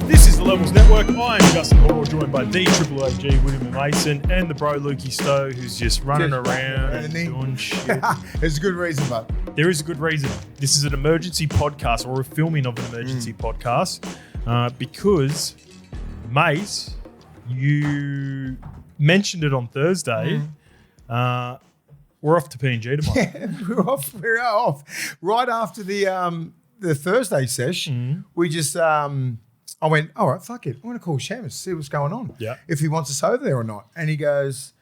This is the Levels Network. I'm Justin Horo, joined by the Triple OG, Willie Mason, and the bro Lukey Stowe, who's just running around and doing shit. There's a good reason, but There is a good reason. This is an emergency podcast, or a filming of an emergency podcast, because, mate, you mentioned it on Thursday. We're off to PNG tomorrow. yeah, we're off. Right after the Thursday session, we just I went, all right, fuck it. I'm going to call Shamus, see what's going on. Yeah. If he wants us over there or not. And he goes,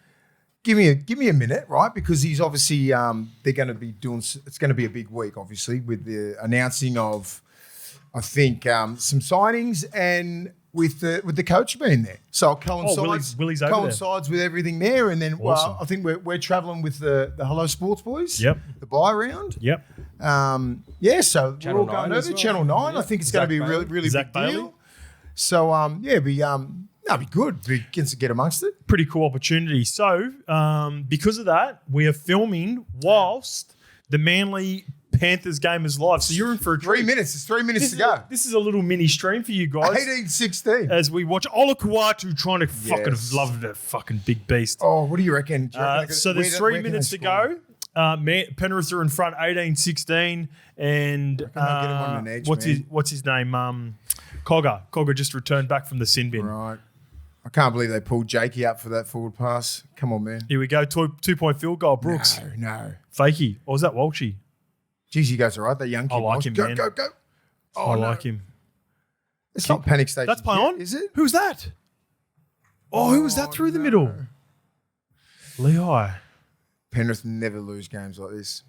give me a minute, right? Because he's obviously they're going to be doing. It's going to be a big week, obviously, with the announcing of, I think, some signings and with the coach being there. So it coincides. Willie's over coincides with everything there, and then Awesome. well, I think we're traveling with the Hello Sports boys. Yep. The buy round. Yep. Yeah, so Channel we're all going 9 as over well. Channel 9. Yeah. I think it's going to be a really, really Zach big Bailey. deal. So that'd be good. We can get amongst it. Pretty cool opportunity. So, because of that, we are filming whilst the Manly Panthers game is live. So you're in for a 3 treat. minutes. It's 3 minutes This to is go. this is a little mini stream for you guys 18-16. as we watch Ola Kawatu trying to fucking Yes. love the fucking big beast. Oh, what do you reckon? Do you reckon So there's 3 minutes to go. Penrith are in front 18-16, and they'll get him on an edge, what's man. his name? Cogger just returned back from the sin bin. Right. I can't believe they pulled Jakey up for that forward pass. Come on, man. Here we go. 2-point field goal. Brooks. No. Fakey. Or was that Walshy? Geez, you guys all right? That young kid. I like was. him, go, man. Go. Oh, I no. like him. It's not panic station. That's play yet, on. is it? Who's that? Oh, who was that through the middle? Lehigh. Penrith never lose games like this.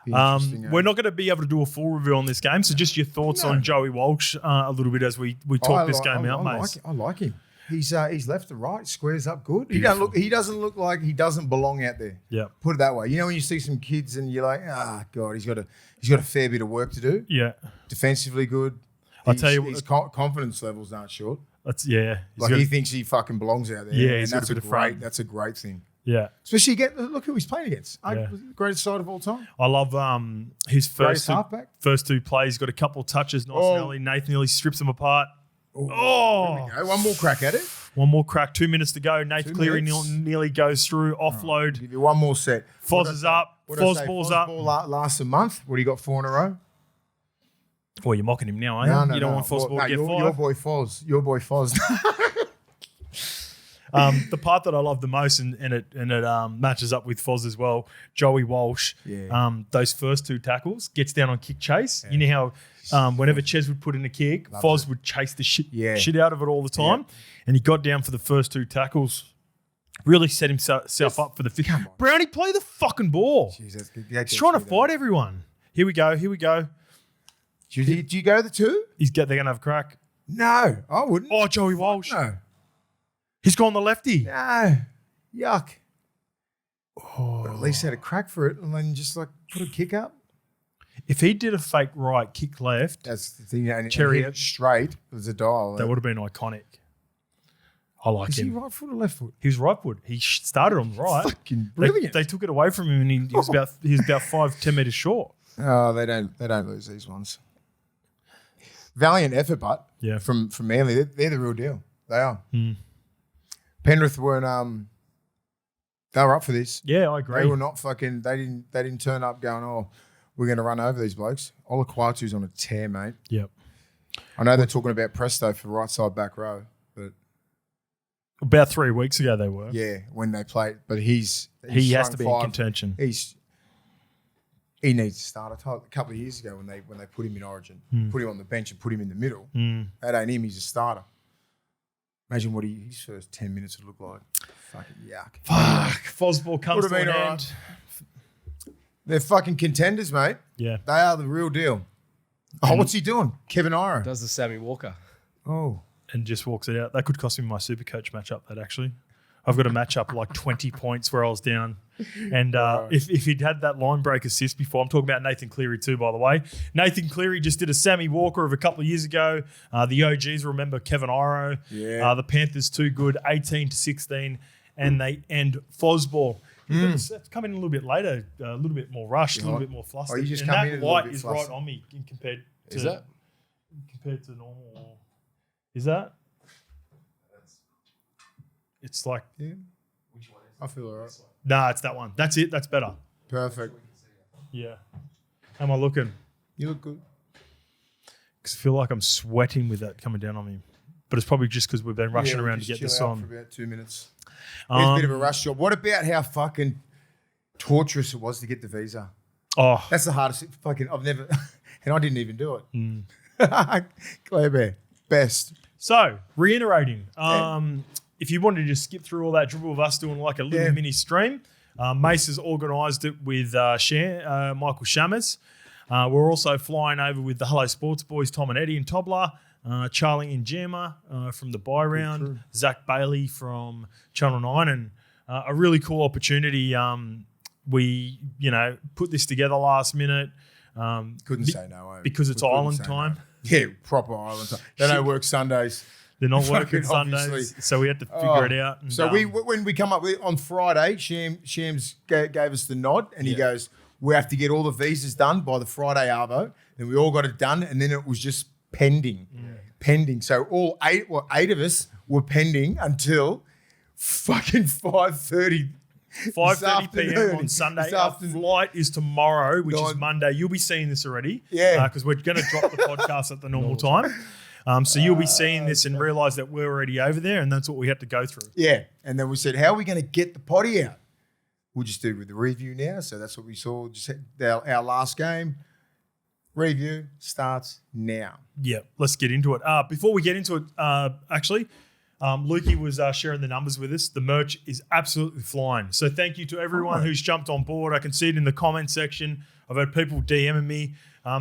Be interesting, We're not going to be able to do a full review on this game, so just your thoughts on Joey Walsh a little bit as we talk this game out, mate. I like him. He's left to right, squares up good. He doesn't look like he doesn't belong out there. Yeah. Put it that way. You know when you see some kids and you're like, God, he's got a fair bit of work to do. Yeah. Defensively good. I'll tell you his what- confidence levels aren't short. That's He's Like got- he thinks he fucking belongs out there. Yeah, and he's got that's a bit of front. That's a great thing. yeah. Especially look who he's playing against. Yeah. Greatest side of all time. I love his Greatest halfback. first two plays. Got a couple of touches nice and early. Nathan nearly strips them apart. There we go. One more crack at it. One more crack. 2 minutes to go. Nathan 2 Cleary minutes. nearly goes through. Offload. Give you one more set. Foz is up. Foz ball's up. Last a month. What do you got? 4 in a row? Well, you're mocking him now, aren't you? No. You don't want Foz ball to get your 5. Your boy Foz. The part that I love the most, and it matches up with Foz as well, Joey Walsh, those first 2 tackles, gets down on kick chase. You know how whenever Ches would put in a kick, Foz would chase the shit out of it all the time. And he got down for the first 2 tackles, really set himself up for the 5th. Come on. Brownie, play the fucking ball. Jeez, He's trying to fight everyone. Here we go. Do you go the 2? They're going to have a crack. No, I wouldn't. Oh, Joey Walsh. No. He's gone the lefty. No. Yuck. Oh. But at least had a crack for it and then just like put a kick up. If he did a fake right, kick left, That's the thing. And Cherry hit it straight as a dial. that would have been iconic. I like Is he him. right foot or left foot? He was right foot. He started on the right. Fucking They, brilliant. they took it away from him, and he was about 5-10 meters short. Oh, they don't lose these ones. Valiant effort, but from Manly, they're the real deal. They are. Penrith weren't. They were up for this. Yeah, I agree. They were not fucking. They didn't turn up going, oh, we're going to run over these blokes. Ola Kawatu's on a tear, mate. Yep. I know they're talking about Presto for right side back row, but About 3 weeks ago they were. yeah, when they played, but he has to be in contention. He needs to start. I told a couple of years ago when they put him in Origin, put him on the bench and put him in the middle. That ain't him. He's a starter. Imagine what his first 10 minutes would look like. Fucking yuck. Fuck. Fosball comes Would've to an been all end. They're fucking contenders, mate. Yeah. They are the real deal. Oh, what's he doing? Kevin Iro. Does the Sammy Walker. Oh. And just walks it out. That could cost me my super coach matchup, that actually. I've got a matchup like 20 points where I was down. And if he'd had that line break assist before, I'm talking about Nathan Cleary too, by the way. Nathan Cleary just did a Sammy Walker of a couple of years ago. The OGs remember Kevin Iro. Yeah. The Panthers too good, 18-16, and they end Fosball. It's come in a little bit later, a little bit more rushed, a little bit more flustered. You just and come that in a little light bit is flustered. right on me compared to Is that? compared to normal. Is that? It's like I feel all right. nah, it's that one. That's it. That's better. Perfect. Yeah. How am I looking? You look good. Because I feel like I'm sweating with that coming down on me. But it's probably just because we've been rushing Yeah, around we'll to get just this chill out on. for about 2 minutes. There's a bit of a rush job. What about how fucking torturous it was to get the visa? Oh, That's the hardest. I've never, and I didn't even do it. Claire Bear, best. so reiterating. If you wanted to just skip through all that dribble of us doing like a little mini stream, Mace has organised it with Michael Shammers. We're also flying over with the Hello Sports boys, Tom and Eddie and Tobler, Charlie and Jammer from the Buy Round, Zach Bailey from Channel 9, and a really cool opportunity. We, put this together last minute. Couldn't say no. Because it's We couldn't island say time. No. Yeah, proper island time. They don't work Sundays. They're not working Fucking Sundays, obviously. so we had to figure it out. And, So when we come up with on Friday, Shams gave us the nod, and he goes, "We have to get all the visas done by the Friday arvo," and we all got it done, and then it was just pending. So all eight of us were pending until fucking 5:30. 5:30 p.m. on Sunday. This Our afternoon. flight is tomorrow, which is Nine. Monday. You'll be seeing this already. Yeah. Because we're going to drop the podcast at the normal time. So you'll be seeing this and realise that we're already over there, and that's what we had to go through. Yeah, and then we said, "How are we going to get the potty out?" We'll just do it with the review now. So that's what we saw. Just our last game. Review starts now. Yeah, let's get into it. Before we get into it, actually, Lukey was sharing the numbers with us. The merch is absolutely flying. So thank you to everyone who's jumped on board. I can see it in the comment section. I've had people DMing me. How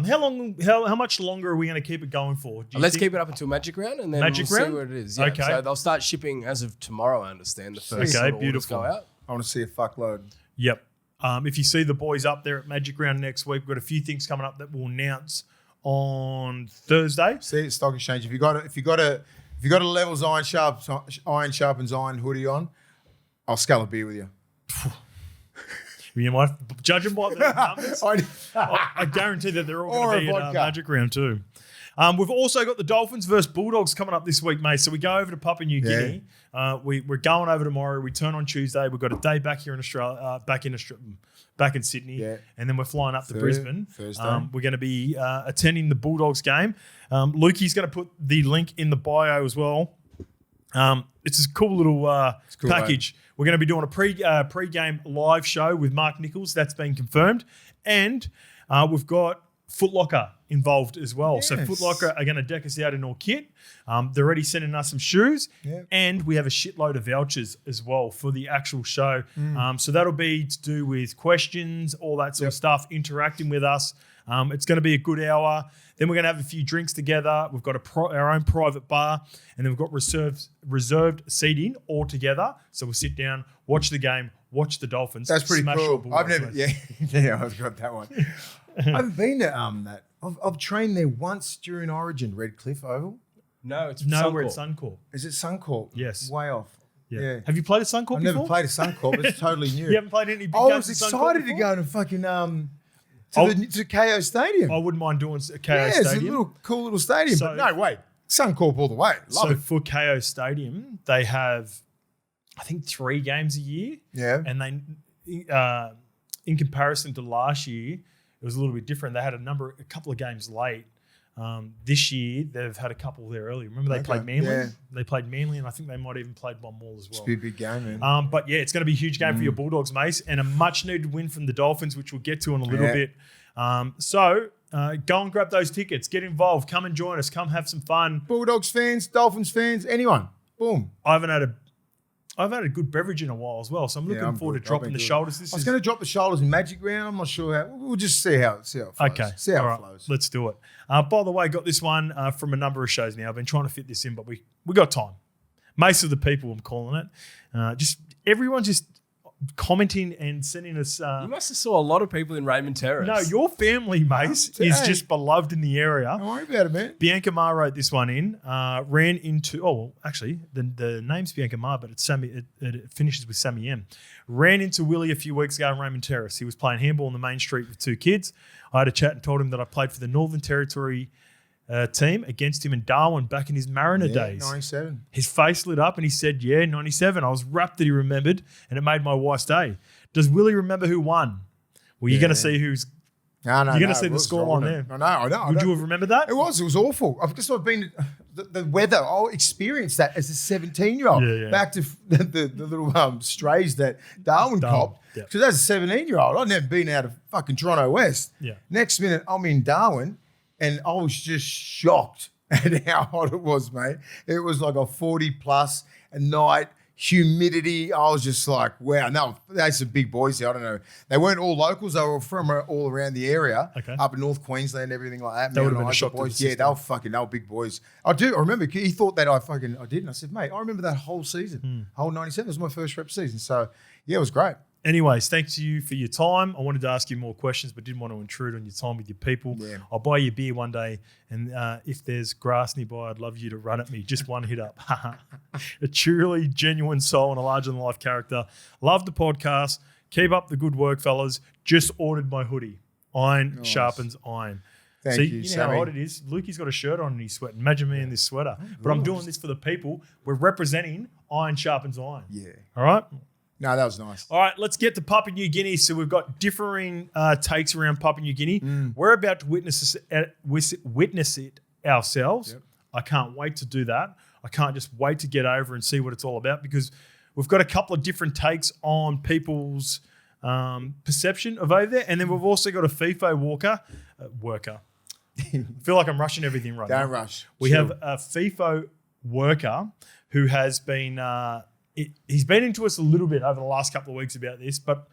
much longer are we going to keep it going for? Let's keep it up until Magic Round, and then Magic we'll Round? see what it is. Yeah. Okay. So they'll start shipping as of tomorrow, I understand. The first Okay, sort of orders beautiful. go out. I want to see a fuckload. Yep. If you see the boys up there at Magic Round next week, we've got a few things coming up that we'll announce on Thursday. See it, Stock Exchange. If you got a Levels iron sharpens iron hoodie on, I'll scale a beer with you. You might judging by the numbers. I I guarantee that they're all Or going a to be at vodka. Magic Round too. We've also got the Dolphins versus Bulldogs coming up this week, mate. So we go over to Papua New Guinea. We're going over tomorrow. We return on Tuesday. We've got a day back here in Australia, back in Sydney, and then we're flying up to Brisbane. Thursday. We're going to be attending the Bulldogs game. Lukey's going to put the link in the bio as well. It's a cool little package. We're going to be doing a pre-game live show with Mark Nichols. That's been confirmed. And we've got Foot Locker involved as well. Yes. So Foot Locker are going to deck us out in all kit. They're already sending us some shoes. Yeah. And we have a shitload of vouchers as well for the actual show. So that'll be to do with questions, all that sort of stuff, interacting with us. It's going to be a good hour. Then we're going to have a few drinks together. We've got our own private bar, and then we've got reserved seating all together. So we'll sit down, watch the game, watch the Dolphins. That's pretty smash cool. the Bulldogs, I've never, mate. I've got that one. I haven't been to that. I've trained there once during Origin, Redcliffe Oval. No, it's No, we're at Suncorp. Suncorp. Is it Suncorp? Yes. Way off. Yeah. Have you played at Suncorp I've before? never played a Suncorp. It's totally new. You haven't played any big I games was at Suncorp excited to before? go to fucking to KO Stadium. I wouldn't mind doing a KO Yeah, it's a Stadium. cool little stadium. So- but no, wait. Suncorp all the way. Love So it. for KO Stadium, they have, I think, 3 games a year. Yeah. And they, in comparison to last year, it was a little bit different. They had a couple of games late. This year, they've had a couple there early. Remember they played Manly? yeah. They played Manly, and I think they might even played one more as well. It's be a big game, man. But yeah, it's going to be a huge game for your Bulldogs, Mace, and a much-needed win from the Dolphins, which we'll get to in a little bit. So go and grab those tickets. Get involved. Come and join us. Come have some fun. Bulldogs fans, Dolphins fans, anyone. Boom. I've had a good beverage in a while as well, so I'm looking I'm forward good. to dropping I've the been good. shoulders. I was going to drop the shoulders in Magic Round. I'm not sure how. We'll just see how it flows. Okay. See how All it right. flows. Let's do it. By the way, got this one from a number of shows now. I've been trying to fit this in, but we got time. Mace of the people, I'm calling it. Just everyone just commenting and sending us. You must have saw a lot of people in Raymond Terrace. No, your family, Mace, is just beloved in the area. Don't worry about it, man. Bianca Ma wrote this one in. Ran into. Oh, well, actually, the name's Bianca Ma, but it's Sammy. It finishes with Sammy M. Ran into Willie a few weeks ago in Raymond Terrace. He was playing handball on the main street with 2 kids. I had a chat and told him that I played for the Northern Territory team against him in Darwin back in his Mariner days. 97. His face lit up and he said, 97. I was rapt that he remembered, and it made my wife's day. Does Willie remember who won? Well, you're going to see who's... No, you're going to see the scoreline there. I know. Would you have remembered that? It was awful. I've just been... The weather, I experienced that as a 17-year-old. Yeah. Back to the little strays that Darwin copped. Because as a 17-year-old, I'd never been out of fucking Toronto West. Yeah. Next minute, I'm in Darwin, and I was just shocked at how hot it was, mate. It was like a 40+ at night, humidity. I was just like, wow. No, there's some big boys there. I don't know. They weren't all locals. They were from all around the area, up in North Queensland, everything like that. That would have been a shock boys. to the Yeah, they were big boys. I remember, he thought that I did. And I said, mate, I remember that whole season. Whole 97 was my first rep season. So, yeah, it was great. Anyways, thanks to you for your time. I wanted to ask you more questions, but didn't want to intrude on your time with your people. Yeah. I'll buy you a beer one day, and if there's grass nearby, I'd love you to run at me. Just one hit up. A truly genuine soul and a larger-than-life character. Love the podcast. Keep up the good work, fellas. Just ordered my hoodie. Iron sharpens iron. Thank See, you, you know Sammy. how hot it is? Lukey's got a shirt on and he's sweating. Imagine me in this sweater. But I'm doing this for the people. We're representing iron sharpens iron. Yeah. All right? No, that was nice. All right, let's get to Papua New Guinea. So we've got differing takes around Papua New Guinea. We're about to witness it ourselves. Yep. I can't wait to do that. I can't just wait to get over and see what it's all about, because we've got a couple of different takes on people's perception of over there. And then we've also got a FIFO worker. I feel like I'm rushing everything right now. Don't rush. We Chill. have a FIFO worker who has been... he's been into us a little bit over the last couple of weeks about this, but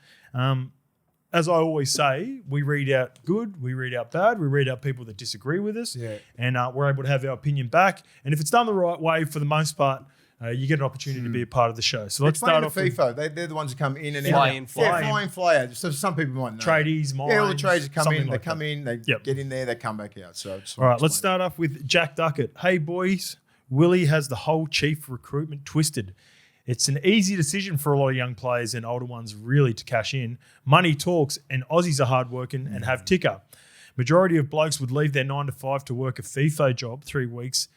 as I always say, we read out good, we read out bad, we read out people that disagree with us, and we're able to have our opinion back. And if it's done the right way, for the most part, you get an opportunity to be a part of the show. So let's start off with FIFO. They're the ones that come in and Fly out. in, fly fly in, fly out. So some people might know. tradies, mines. Yeah, all the trades that come in, like they come in, they get in there, they come back out. So all right, let's start off with Jack Duckett. Hey, boys, Willie has the whole chief recruitment twisted. It's an easy decision for a lot of young players and older ones really to cash in. Money talks, and Aussies are hardworking and have ticker. Majority of blokes would leave their 9 to 5 to work a FIFO job 3 weeks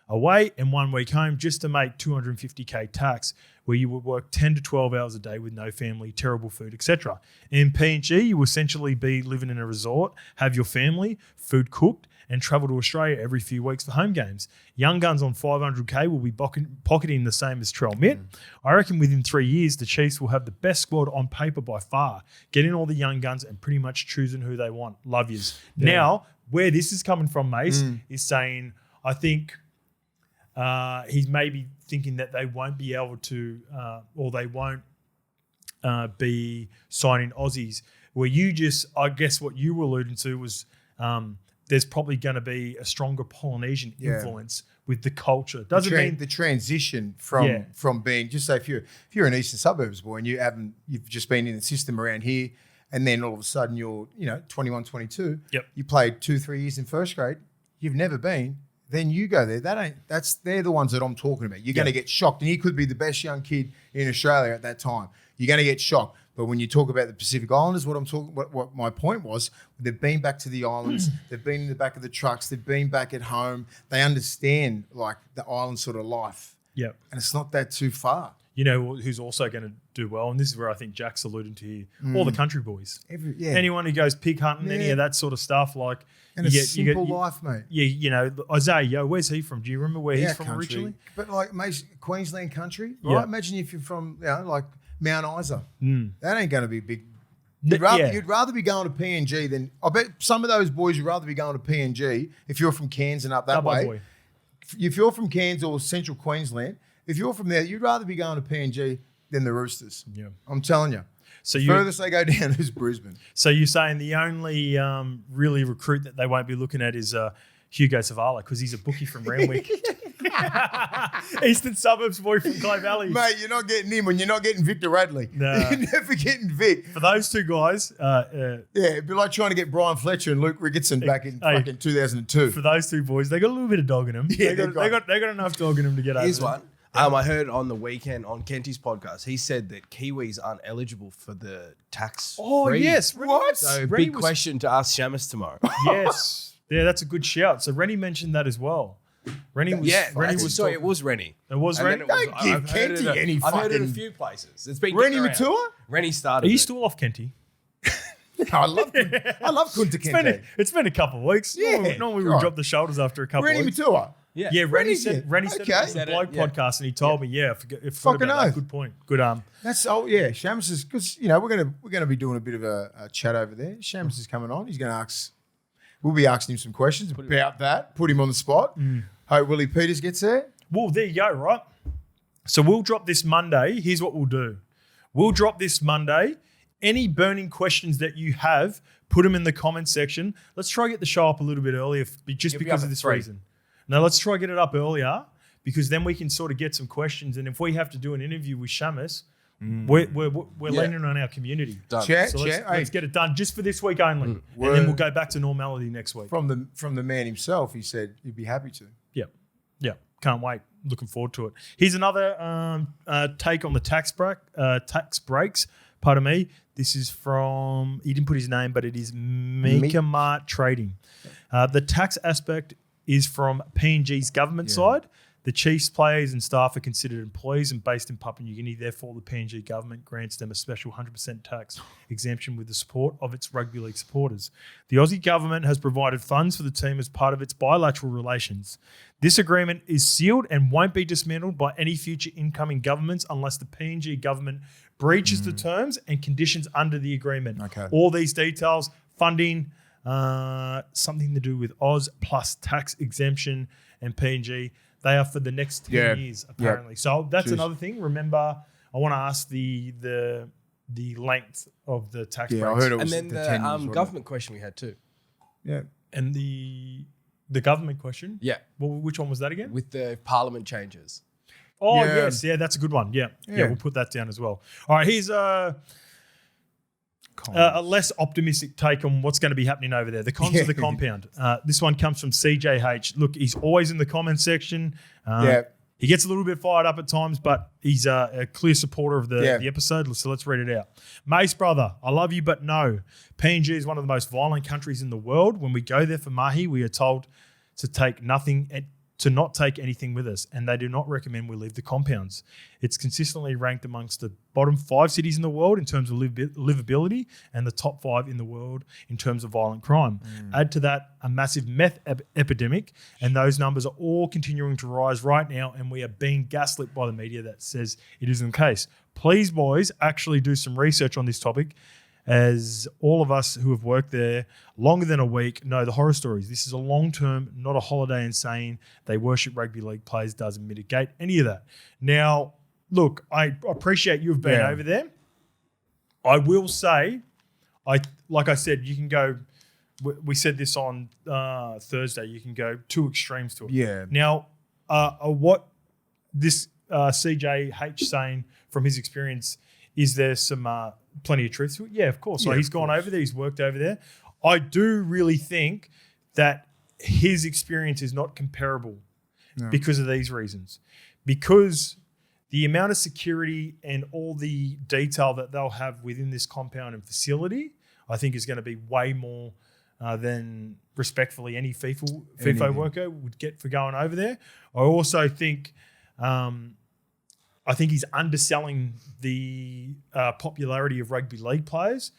away and 1 week home just to make 250k tax, where you would work 10 to 12 hours a day with no family, terrible food, etc. In PNG, you essentially be living in a resort, have your family, food cooked, and travel to Australia every few weeks for home games. Young guns on 500k will be pocketing the same as Trell Mitt. I reckon within 3 years, the Chiefs will have the best squad on paper by far, getting all the young guns and pretty much choosing who they want. Love yous. Now, where this is coming from, Mace, is saying, I think he's maybe thinking that they won't be able to, or they won't be signing Aussies, where you just, I guess what you were alluding to was, there's probably going to be a stronger Polynesian influence with the culture. Doesn't mean the transition from being, just say if you're an eastern suburbs boy and you've just been in the system around here, and then all of a sudden you're 21, 22. Yep. You played 2-3 years in first grade. You've never been. Then you go there. They're the ones that I'm talking about. You're going to get shocked, and he could be the best young kid in Australia at that time. You're going to get shocked. But when you talk about the Pacific Islanders, what my point was, they've been back to the islands, they've been in the back of the trucks, they've been back at home. They understand like the island sort of life. Yep. And it's not that too far. You know who's also going to do well, and this is where I think Jack's alluding to here, all the country boys. Anyone who goes pig hunting, any of that sort of stuff, like and a simple life, mate. Yeah, Isaiah, where's he from? Do you remember where he's from country. Originally? But like Queensland country, right? Imagine if you're from like Mount Isa. That ain't going to be big. You'd rather be going to PNG than, I bet some of those boys would rather be going to PNG if you're from Cairns and up that way. Boy. If you're from Cairns or Central Queensland, if you're from there, you'd rather be going to PNG than the Roosters. Yeah, I'm telling you. So furthest they go down is Brisbane. So you're saying the only really recruit that they won't be looking at is Hugo Savala, because he's a bookie from Randwick. Eastern suburbs boy from Clay Valley. Mate, you're not getting him when you're not getting Victor Radley. Nah. You're never getting Vic. For those two guys, It'd be like trying to get Brian Fletcher and Luke Ricketson back in fucking 2002. for those two boys, they got a little bit of dog in them. Yeah, they got enough dog in them to get over. Here's it. one. I heard on the weekend on Kenty's podcast, he said that Kiwis aren't eligible for the tax. Oh yes, What? So Rennie big was- question to ask Shamus tomorrow. Yes, yeah, that's a good shout. So Rennie mentioned that as well. Rennie was, Rennie was sorry, talking- it was Rennie. It was And Rennie. then it was- Don't give I've heard Kenty any I've heard it a fucking- few places. It's been Rennie getting around. Matua? Rennie Are started you E it. still off Kenty? I love Kunta Kinte. It's been a couple of weeks. Yeah, normally right. we drop the shoulders after a couple Rennie of weeks. Matua. Yeah. Yeah, Rennie Rennie said did. Rennie said Okay. it was a Said it, bloke yeah. podcast, and he told me, I forgot Fucking about that. oath. Good point. Good. That's Shams is because we're gonna be doing a bit of a chat over there. Shams is coming on. He's gonna ask. We'll be asking him some questions about that. Put him on the spot. Hope Willie Peters gets there. Well, there you go. Right. So we'll drop this Monday. Here's what we'll do. We'll drop this Monday. Any burning questions that you have, put them in the comment section. Let's try to get the show up a little bit earlier, just You'll be because up of at this 3. reason. No, let's try to get it up earlier because then we can sort of get some questions. And if we have to do an interview with Shamus, we're leaning on our community. Done. Chat, So chat. let's get it done just for this week only, and Word. then we'll go back to normality next week. From the man himself, he said he'd be happy to. Yeah, can't wait. Looking forward to it. Here's another take on the tax breaks. Pardon me. This is from, he didn't put his name, but it is Mika Mart Trading. The tax aspect is from PNG's government side. The Chiefs players and staff are considered employees and based in Papua New Guinea. Therefore, the PNG government grants them a special 100% tax exemption with the support of its rugby league supporters. The Aussie government has provided funds for the team as part of its bilateral relations. This agreement is sealed and won't be dismantled by any future incoming governments unless the PNG government breaches the terms and conditions under the agreement. Okay. All these details, funding, something to do with Oz plus tax exemption and PNG, they are for the next 10 years, apparently. So that's another thing. Remember, I want to ask the length of the tax breaks. I heard it And was then the the 10 years, wasn't government question we had too. it? Yeah. And the government question. Yeah. Well, which one was that again? With the parliament changes. Oh, Yeah. yes. Yeah, that's a good one. Yeah, we'll put that down as well. All right, here's a less optimistic take on what's going to be happening over there. The cons of the compound. This one comes from CJH. Look, he's always in the comment section. He gets a little bit fired up at times, but he's a clear supporter of the episode. So let's read it out. Mace, brother, I love you, but no. PNG is one of the most violent countries in the world. When we go there for mahi, we are told to not take anything with us, and they do not recommend we leave the compounds. It's consistently ranked amongst the bottom 5 cities in the world in terms of livability and the top 5 in the world in terms of violent crime. Add to that a massive meth epidemic, and those numbers are all continuing to rise right now, and we are being gaslit by the media that says it isn't the case. Please, boys, actually do some research on this topic, as all of us who have worked there longer than a week know the horror stories. This is a long-term, not a holiday, and saying they worship rugby league players doesn't mitigate any of that. Now, look, I appreciate you've been over there. I will say, like I said, you can go, we said this on Thursday, you can go 2 extremes to it. Yeah. Now, what this CJH saying from his experience, is there some plenty of truth to it? Yeah, of course. So he's gone over there. He's worked over there. I do really think that his experience is not comparable because of these reasons. Because the amount of security and all the detail that they'll have within this compound and facility, I think is going to be way more than respectfully any FIFO worker would get for going over there. I also think he's underselling the popularity of rugby league players.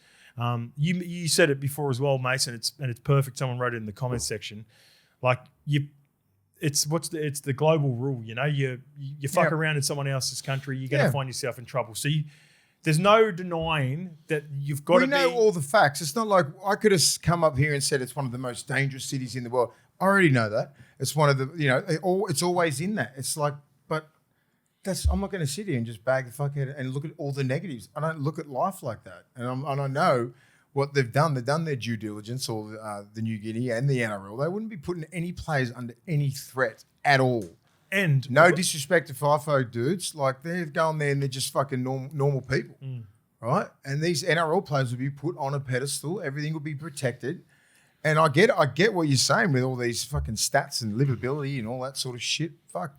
You said it before as well, Mason. It's perfect. Someone wrote it in the comments section. It's the global rule. You know, you fuck around in someone else's country, you're going to find yourself in trouble. So there's no denying that you've got to be. We know all the facts. It's not like I could have come up here and said it's one of the most dangerous cities in the world. I already know that. It's one of the. It's always in that. It's like, but. I'm not going to sit here and just bag the fuck out and look at all the negatives. I don't look at life like that. And I know what they've done. They've done their due diligence, or the New Guinea and the NRL. They wouldn't be putting any players under any threat at all And no disrespect to FIFO dudes, like they're going there and they're just fucking normal people, right? And these NRL players will be put on a pedestal. Everything will be protected. And I get what you're saying with all these fucking stats and livability and all that sort of shit. Fuck,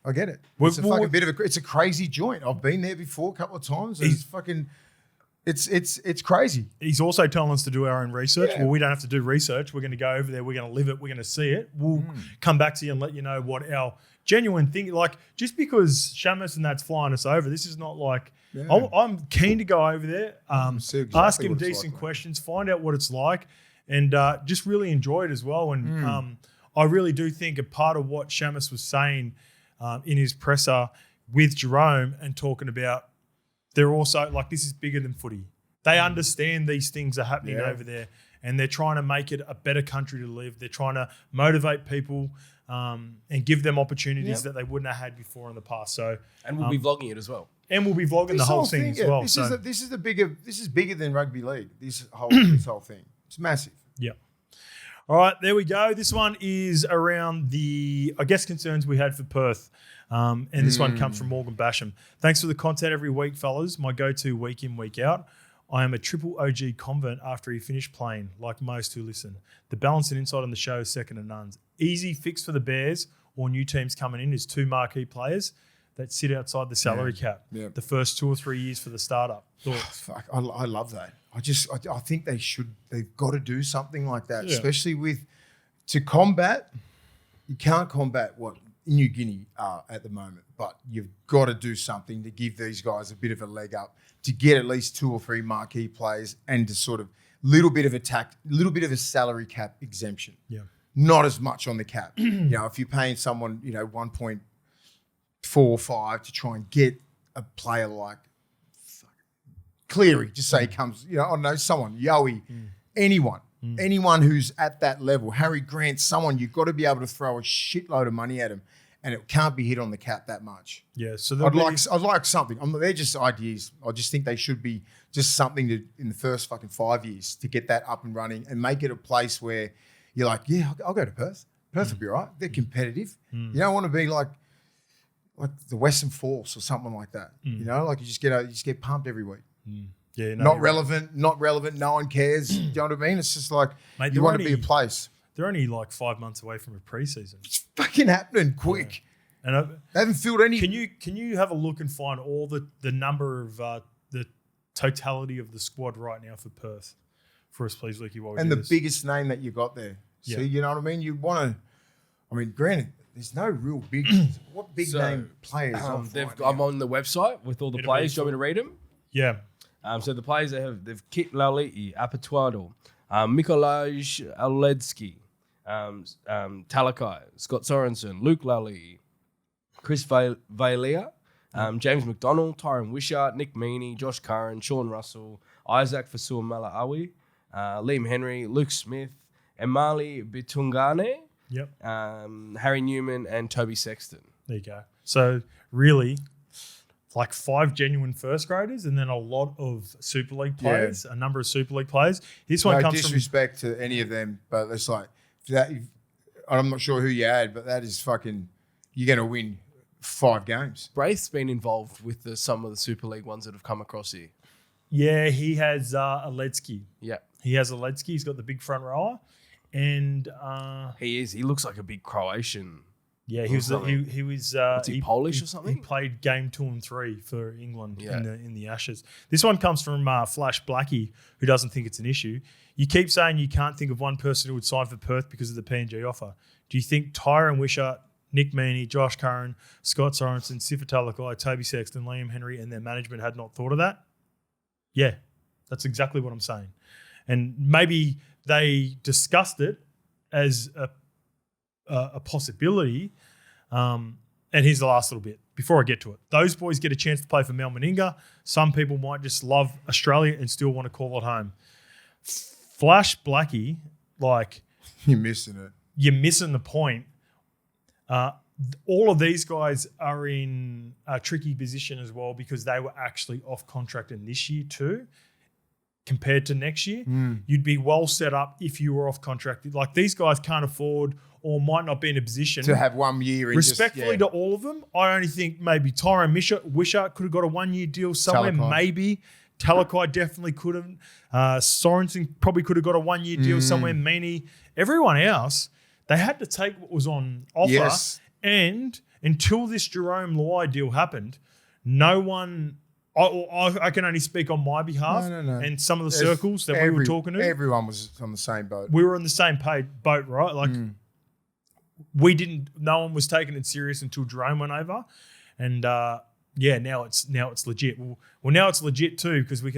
I get it. It's a crazy joint. I've been there before a couple of times. And it's fucking, it's crazy. He's also telling us to do our own research. Yeah. Well, we don't have to do research. We're going to go over there. We're going to live it. We're going to see it. We'll come back to you and let you know what our genuine thing. Like just because Shamus and that's flying us over, this is not like. Yeah. I'm keen to go over there. Ask him decent questions. Find out what it's like. And just really enjoy it as well. And I really do think a part of what Shamus was saying in his presser with Jerome and talking about, they're also like, this is bigger than footy. They understand these things are happening over there and they're trying to make it a better country to live. They're trying to motivate people and give them opportunities that they wouldn't have had before in the past. So, and we'll be vlogging it as well. And we'll be vlogging the whole thing as well. This is bigger than rugby league. This whole thing. It's massive. Yeah. All right, there we go. This one is around the, I guess, concerns we had for Perth. And this one comes from Morgan Basham. Thanks for the content every week, fellas. My go-to week in, week out. I am a triple OG convert after he finished playing, like most who listen. The balance and insight on the show is second to none. Easy fix for the Bears or new teams coming in is 2 marquee players that sit outside the salary cap. Yeah. The first 2 or 3 years for the startup. Fuck, I love that. I think they've got to do something like that, especially to combat. You can't combat what New Guinea are at the moment, but you've got to do something to give these guys a bit of a leg up, to get at least 2 or 3 marquee players and to sort of little bit of a salary cap exemption. Yeah. Not as much on the cap. If you're paying someone, 1.4 or 5 to try and get a player like Cleary, just say he comes, I don't know, someone, Yowie, anyone who's at that level, Harry Grant, someone, you've got to be able to throw a shitload of money at him and it can't be hit on the cap that much. Yeah, so I'd like something. They're just ideas. I just think they should be just something in the first fucking 5 years to get that up and running and make it a place where you're like, yeah, I'll go to Perth. Perth will be all right. They're competitive. You don't want to be like the Western Force or something like that. Like you just get pumped every week. Yeah, not relevant. No one cares. Do you know what I mean? It's just like, mate, you want to be a place. They're only like 5 months away from a preseason. It's fucking happening quick. Yeah. And they haven't filled any. Can you have a look and find all the number of the totality of the squad right now for Perth for us, please, Lucky? And the biggest name that you got there. Yeah. So you know what I mean? You want to. Granted, there's no real big. What big name players? I'm on the website with all the players. Do you want me to read them? Yeah. So the players they've Kit Laliti, Apatuado, Mikolaj Aledzki, Talakai, Scott Sorensen, Luke Laliti, Chris Vailea, James McDonald, Tyron Wishart, Nick Meaney, Josh Curran, Sean Russell, Isaac Fasua Malaawi, Liam Henry, Luke Smith, Emali Bitungane, Harry Newman, and Toby Sexton. There you go. So really, like 5 genuine first graders and then a lot of Super League players, a number of Super League players. This one comes disrespect to any of them, but it's like that. I'm not sure who you had, but that is fucking. You're going to win 5 games. Braith's been involved with some of the Super League ones that have come across here. Yeah, he has Aledzki. Yeah, he has Aledzki. He's got the big front rower, and he looks like a big Croatian. Yeah, he was. What's he Polish or something? He played game 2 and 3 for England in the Ashes. This one comes from Flash Blackie, who doesn't think it's an issue. You keep saying you can't think of one person who would sign for Perth because of the PNG offer. Do you think Tyron Wishart, Nick Meaney, Josh Curran, Scott Sorensen, Sifa Talakai, Toby Sexton, Liam Henry, and their management had not thought of that? Yeah, that's exactly what I'm saying. And maybe they discussed it as a possibility. And here's the last little bit before I get to it. Those boys get a chance to play for Mel Meninga. Some people might just love Australia and still want to call it home. Flash Blackie, like... You're missing it. You're missing the point. All of these guys are in a tricky position as well because they were actually off contract in this year too. Compared to next year, you'd be well set up if you were off contract. Like these guys can't afford or might not be in a position to have 1 year. And respectfully to all of them, I only think maybe Tyrone Wishart could have got a 1 year deal somewhere. Talakai. Maybe Talakai definitely could have. Sorensen probably could have got a 1 year deal somewhere. Meany, everyone else, they had to take what was on offer. Yes. And until this Jerome Luai deal happened, no one. I can only speak on my behalf No. and some of the circles that we were talking to. Everyone was on the same boat. We were on the same boat, right? Like we didn't. No one was taking it serious until Jerome went over, and now it's legit. Well, now it's legit too because we'll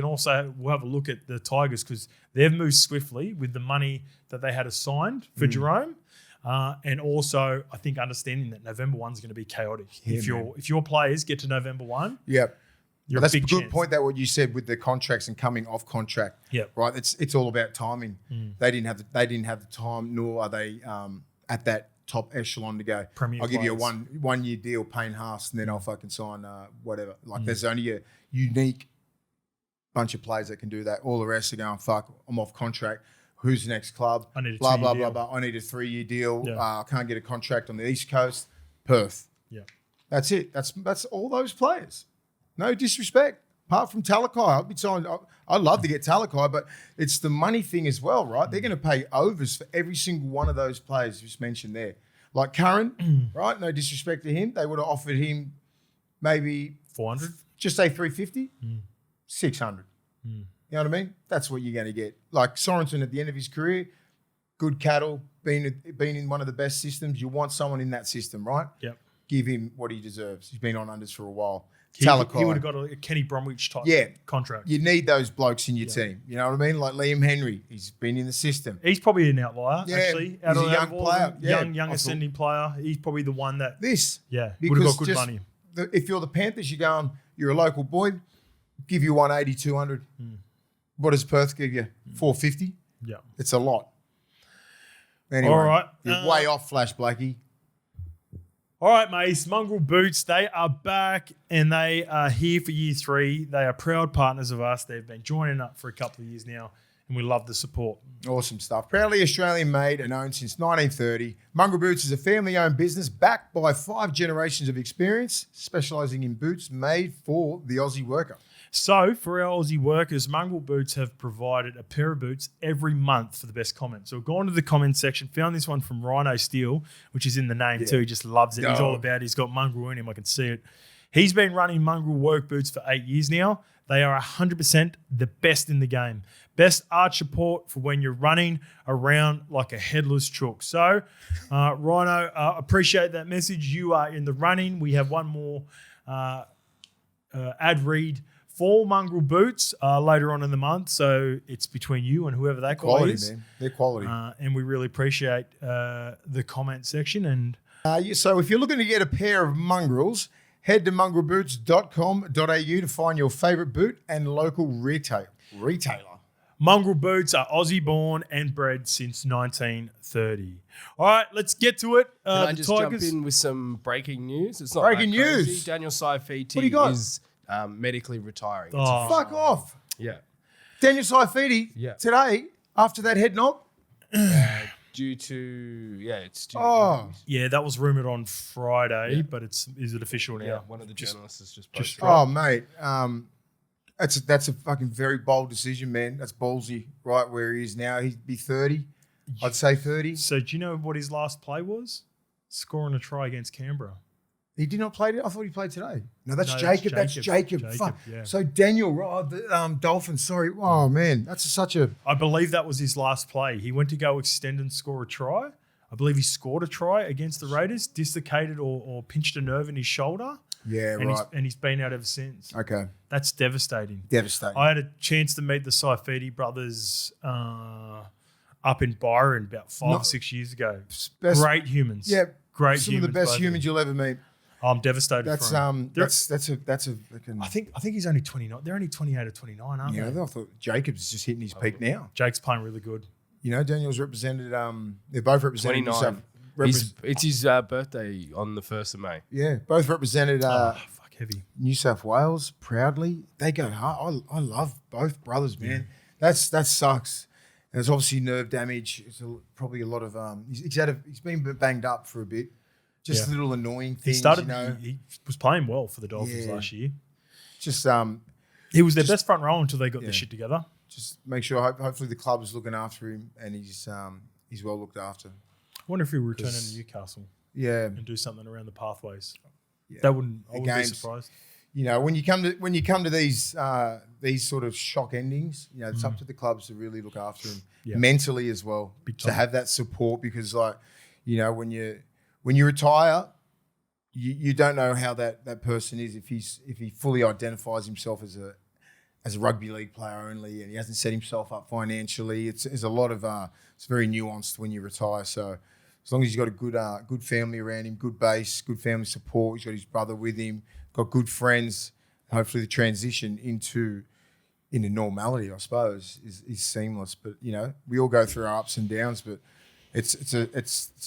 have a look at the Tigers because they've moved swiftly with the money that they had assigned for Jerome. And also, I think understanding that November 1 is going to be chaotic. Yeah, if your players get to November 1, Yep. you're That's a a big good chance. point. That what you said with the contracts and coming off contract. Yep. Right. It's all about timing. They didn't have the time, nor are they at that top echelon to go. Premier I'll give you a players. one year deal, paying Haas, and then I'll fucking sign whatever. Like there's only a unique bunch of players that can do that. All the rest are going, fuck, I'm off contract. Who's the next club? I need a blah 2-year blah deal. blah blah. I need a 3-year deal. Yeah. I can't get a contract on the East Coast. Perth. Yeah. That's it. That's all those players. No disrespect. Apart from Talakai, I'd love to get Talakai, but it's the money thing as well, right? They're going to pay overs for every single one of those players you just mentioned there. Like Curran, right? No disrespect to him. They would have offered him maybe 400. just say 350, 600. You know what I mean? That's what you're going to get. Like Sorensen at the end of his career, good cattle, been in one of the best systems. You want someone in that system, right? Yep. Give him what he deserves. He's been on unders for a while. He Talakai. would have got a Kenny Bromwich type contract. You need those blokes in your team. You know what I mean? Like Liam Henry, he's been in the system. He's probably an outlier, Yeah, actually. he's a young player. Yeah, young ascending player. He's probably the one that, would have Because got good just money. If you're the Panthers, you're a local boy, give you 180, 200. What does Perth give you? 450? Yeah. It's a lot. Anyway, All right. You're way off, Flash Blackie. All right, mates. Mongrel Boots, they are back and they are here for year 3. They are proud partners of us. They've been joining up for a couple of years now, and we love the support. Awesome stuff. Proudly Australian made and owned since 1930. Mongrel Boots is a family-owned business backed by 5 generations of experience, specialising in boots made for the Aussie worker. So, for our Aussie workers, Mongrel Boots have provided a pair of boots every month for the best comment. So, we've gone to the comment section, found this one from Rhino Steel, which is in the name too. He just loves it. He's all about it. He's got mongrel in him. I can see it. He's been running mongrel work boots for 8 years now. They are 100% the best in the game. Best arch support for when you're running around like a headless chook. So, Rhino, appreciate that message. You are in the running. We have one more ad read for Mongrel Boots later on in the month. So it's between you and whoever that guy is. Man. They're quality. And we really appreciate the comment section. And So if you're looking to get a pair of mongrels, head to mongrelboots.com.au to find your favourite boot and local retailer. Mongrel Boots are Aussie born and bred since 1930. All right, let's get to it. Can I the just Tigers. jump in with some breaking news? It's not Breaking that crazy. news? Daniel Saifiti What do you got? is medically retiring. It's Oh. Fuck off. yeah. Daniel Saifiti today, after that head knock. Due to, it's due Oh. Yeah, that was rumoured on Friday, but is it official now? yeah, one of the journalists has just posted. Oh, mate. That's a fucking very bold decision, man. That's ballsy, right where he is now. He'd be 30. I'd say 30. So do you know what his last play was? Scoring a try against Canberra. He did not play today? I thought he played today. No, that's No, Jacob. That's Jacob. Jacob. Fuck. Yeah. So Daniel, the Dolphins, sorry. Oh, man. That's such a... I believe that was his last play. He went to go extend and score a try. I believe he scored a try against the Raiders, dislocated or pinched a nerve in his shoulder. Yeah, and right. he's been out ever since. Okay. That's devastating. Devastating. I had a chance to meet the Saifiti brothers up in Byron about 5 or 6 years ago. Best- Great humans. Yeah. Great Some humans. of the best both of humans them. you'll ever meet. I'm devastated That's for him. that's a fucking... I think he's only 29. They're only 28 or 29, aren't Yeah, they? I thought Jacobs is just hitting his peak now. Jake's playing really good. You know, Daniel's represented. They're both represented. 29. It's his birthday on the 1st of May. Yeah, both represented Fuck, heavy. New South Wales proudly. They go hard. I love both brothers, man. That sucks. there's obviously nerve damage. It's probably a lot of he's been banged up for a bit. Just little annoying things. He was playing well for the Dolphins last year. Just he was their best front row until they got their shit together. Just make sure. Hopefully the club is looking after him and he's well looked after. I wonder if he'll return to Newcastle. Yeah, and do something around the pathways. Yeah. I wouldn't be surprised. When you come to these sort of shock endings, it's up to the clubs to really look after him mentally as well, to have that support, because when you retire, you don't know how that person is, if he fully identifies himself as a rugby league player only, and he hasn't set himself up financially. It's a lot of it's very nuanced when you retire. So as long as he's got a good family around him, good base, good family support, he's got his brother with him, got good friends, hopefully the transition into normality, I suppose, is seamless. But we all go through our ups and downs, but it's a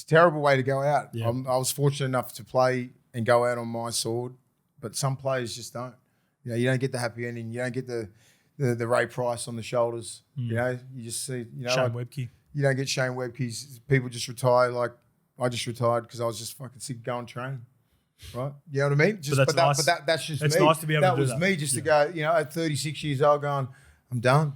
terrible way to go out. Yeah. I was fortunate enough to play and go out on my sword, but some players just don't. You don't get the happy ending. You don't get the Ray Price on the shoulders. You just see Shane Webke. You don't get Shane Webke's. People just retire. Like I just retired because I was just fucking sick of going training. Right? You know what I mean? But that's just it's me. nice to be able to do that. That was me just to go, at 36 years old going, I'm done.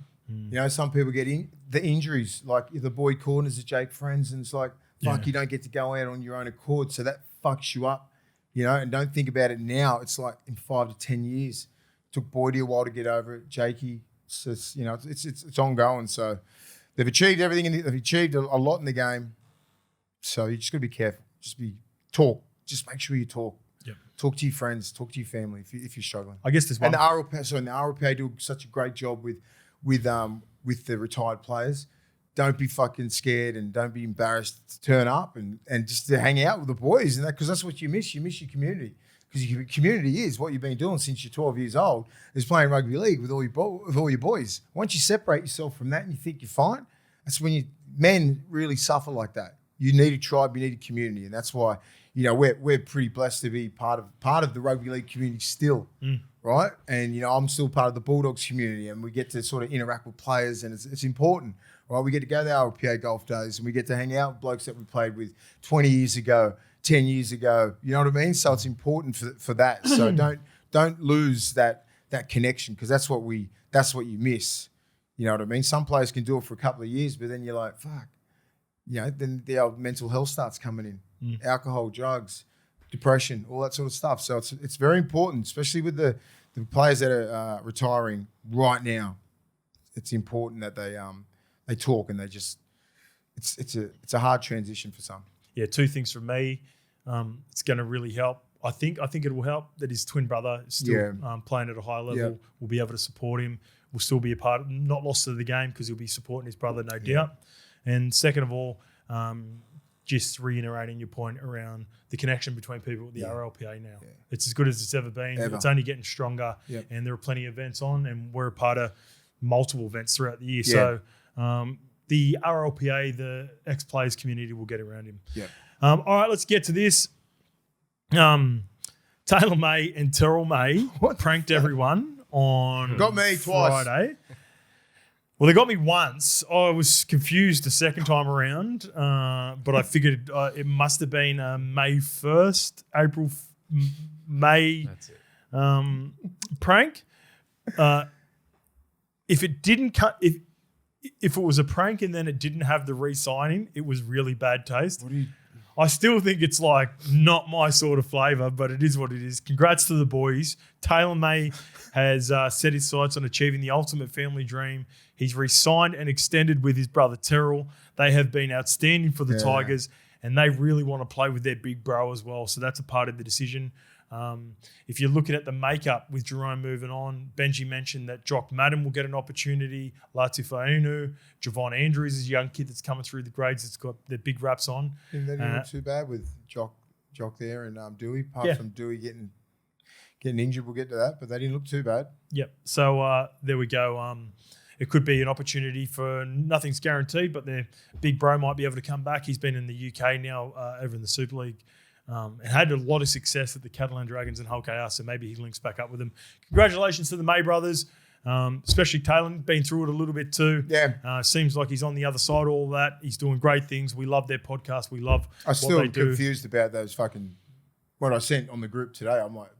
Some people get the injuries, like the Boyd Corners, the Jake Friends, and it's like, fuck, you don't get to go out on your own accord. So that fucks you up, and don't think about it now. It's like in 5 to 10 years. It took Boydie a while to get over it. Jakey, it's ongoing. So they've achieved everything. They've achieved a lot in the game. So you just got to be careful. Talk. Just make sure you talk. Yep. Talk to your friends. Talk to your family if you're struggling. I guess there's one. And the RLPA do such a great job with the retired players. Don't be fucking scared and don't be embarrassed to turn up and just to hang out with the boys, and because that's what you miss. You miss your community, because your community is what you've been doing since you're 12 years old, is playing rugby league with all your boys. Once you separate yourself from that and you think you're fine, that's when men really suffer like that. You need a tribe, you need a community, and that's why we're pretty blessed to be part of the rugby league community still, right? And I'm still part of the Bulldogs community, and we get to sort of interact with players, and it's important, right? We get to go to the RLPA golf days, and we get to hang out with blokes that we played with 20 years ago, 10 years ago. You know what I mean? So it's important for that. So don't lose that connection, because that's what you miss. You know what I mean? Some players can do it for a couple of years, but then you're like, fuck. Then the old mental health starts coming in. Alcohol, drugs, depression, all that sort of stuff. So it's very important, especially with the players that are retiring right now. It's important that they talk, and it's a hard transition for some. Yeah, two things from me. It's going to really help. I think it will help that his twin brother is still playing at a high level. Yeah. We'll be able to support him. We'll still be a part of, not lost to the game, because he'll be supporting his brother, no doubt. And second of all, just reiterating your point around the connection between people with the RLPA now. Yeah. It's as good as it's ever been. It's only getting stronger, and there are plenty of events on, and we're a part of multiple events throughout the year. Yeah. So the RLPA, the ex-players community, will get around him. Yeah. All right, let's get to this. Taylor May and Terrell May pranked everyone on got me twice. Friday. Well, they got me once. I was confused the second time around, but I figured it must have been May 1st, May prank. If it didn't cut, if it was a prank and then it didn't have the re-signing, it was really bad taste. I still think it's like not my sort of flavour, but it is what it is. Congrats to the boys. Taylor May has set his sights on achieving the ultimate family dream. He's re-signed and extended with his brother Terrell. They have been outstanding for the Tigers, and they really want to play with their big bro as well. So that's a part of the decision. If you're looking at the makeup with Jerome moving on, Benji mentioned that Jock Madden will get an opportunity. Latifa Ainu, Javon Andrews is a young kid that's coming through the grades that's got their big raps on. And they didn't look too bad with Jock there and Dewey. Apart from Dewey getting injured, we'll get to that, but they didn't look too bad. Yep. So there we go. It could be an opportunity for nothing's guaranteed, but their big bro might be able to come back. He's been in the UK now over in the Super League. And had a lot of success at the Catalan Dragons and Hull KR, so maybe he links back up with them. Congratulations to the May brothers. Especially Taylor, been through it a little bit too. Yeah. Seems like he's on the other side of all that. He's doing great things. We love their podcast. We love I'm what still they do. confused about those fucking what I sent on the group today. I'm like,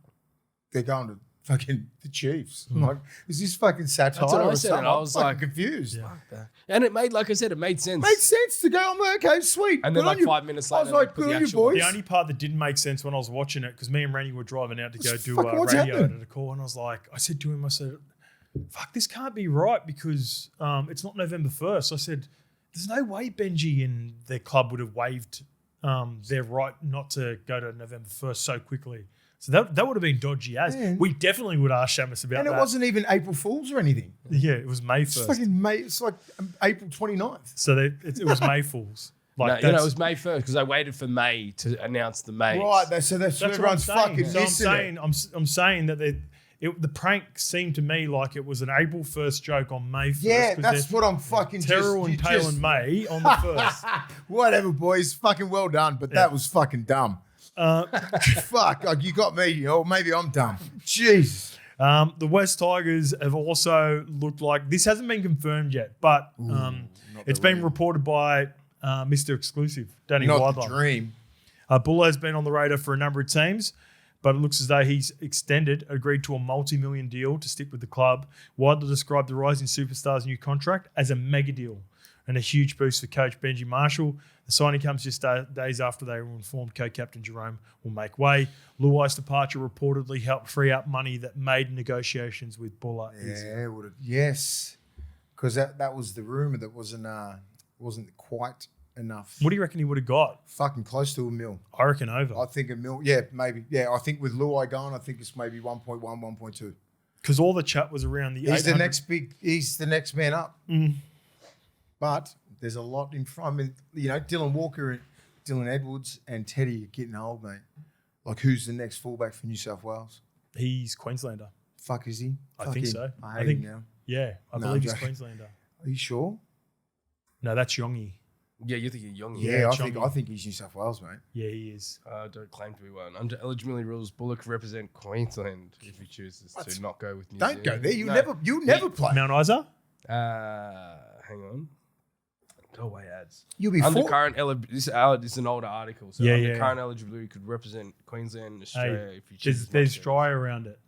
they're going to fucking the Chiefs. I'm like, is this fucking satire? That's what I or said. something? I I'm was fucking like, confused. Yeah. And it made, like I said, it made sense. Makes sense to go. I'm like, okay, sweet. And Good then on like you. 5 minutes I later, was like, they put good the on you, actual- boys. The only part that didn't make sense when I was watching it, because me and Randy were driving out to go do Fuck, what's radio happening? at a call, and I was like, I said to him, I said, fuck, this can't be right because it's not November 1st. I said, there's no way Benji and their club would have waived their right not to go to November 1st so quickly. So that would have been dodgy as. Man. We definitely would ask Shamus about And that. it wasn't even April Fools or anything. Yeah, it was May It's 1st. fucking May. It's like April 29th. So it was May Fools. No, Like it was May 1st because I waited for May to announce the May. Right. So that's That's what I'm everyone's saying. fucking So I'm missing saying, it. I'm saying that the prank seemed to me like it was an April 1st joke on May 1st. Yeah, 'cause that's they're what I'm fucking Terrell and Taylor and May on the 1st. Whatever, boys. Fucking well done. But that was fucking dumb. Fuck. Like, you got me. Or maybe I'm dumb. Jeez. The West Tigers have also looked like this hasn't been confirmed yet, but it's been reported by Mr. Exclusive, Danny Not the Weidler. dream. Buller has been on the radar for a number of teams, but it looks as though he's agreed to a multi-million deal to stick with the club. Weidler described the rising superstars' new contract as a mega deal and a huge boost for coach Benji Marshall. The signing comes just days after they were informed co-captain Jerome will make way. Luai's departure reportedly helped free up money that made negotiations with Buller easier. Yeah, yes. Because that was the rumour that wasn't quite enough. What do you reckon he would have got? Fucking close to $1 million. I reckon over. I think $1 million. Yeah, maybe. Yeah, I think with Luai gone, I think it's maybe 1.1, 1.2. Because all the chat was around the He's 800. He's the next man up. But there's a lot in front. I mean, Dylan Walker, Dylan Edwards, and Teddy are getting old, mate. Like, who's the next fullback for New South Wales? He's Queenslander. Fuck, is he? I Fuck think him. so. I I hate think- him now. Yeah, I No, believe he's I'm joking. Queenslander. Are you sure? No, that's Yongi. Yeah, you're thinking young. Yeah, Chongi. I think he's New South Wales, mate. Yeah, he is. Don't claim to be one. Under eligibility rules, Bullock could represent Queensland if he chooses to not go with New Don't Zealand. go there. You No. never play. Mount Isa? Hang on. Go away ads. You'll be Under four. current this is an older article. So Yeah, under yeah. current eligibility could represent Queensland and Australia if he chooses. There's not to. dry around it.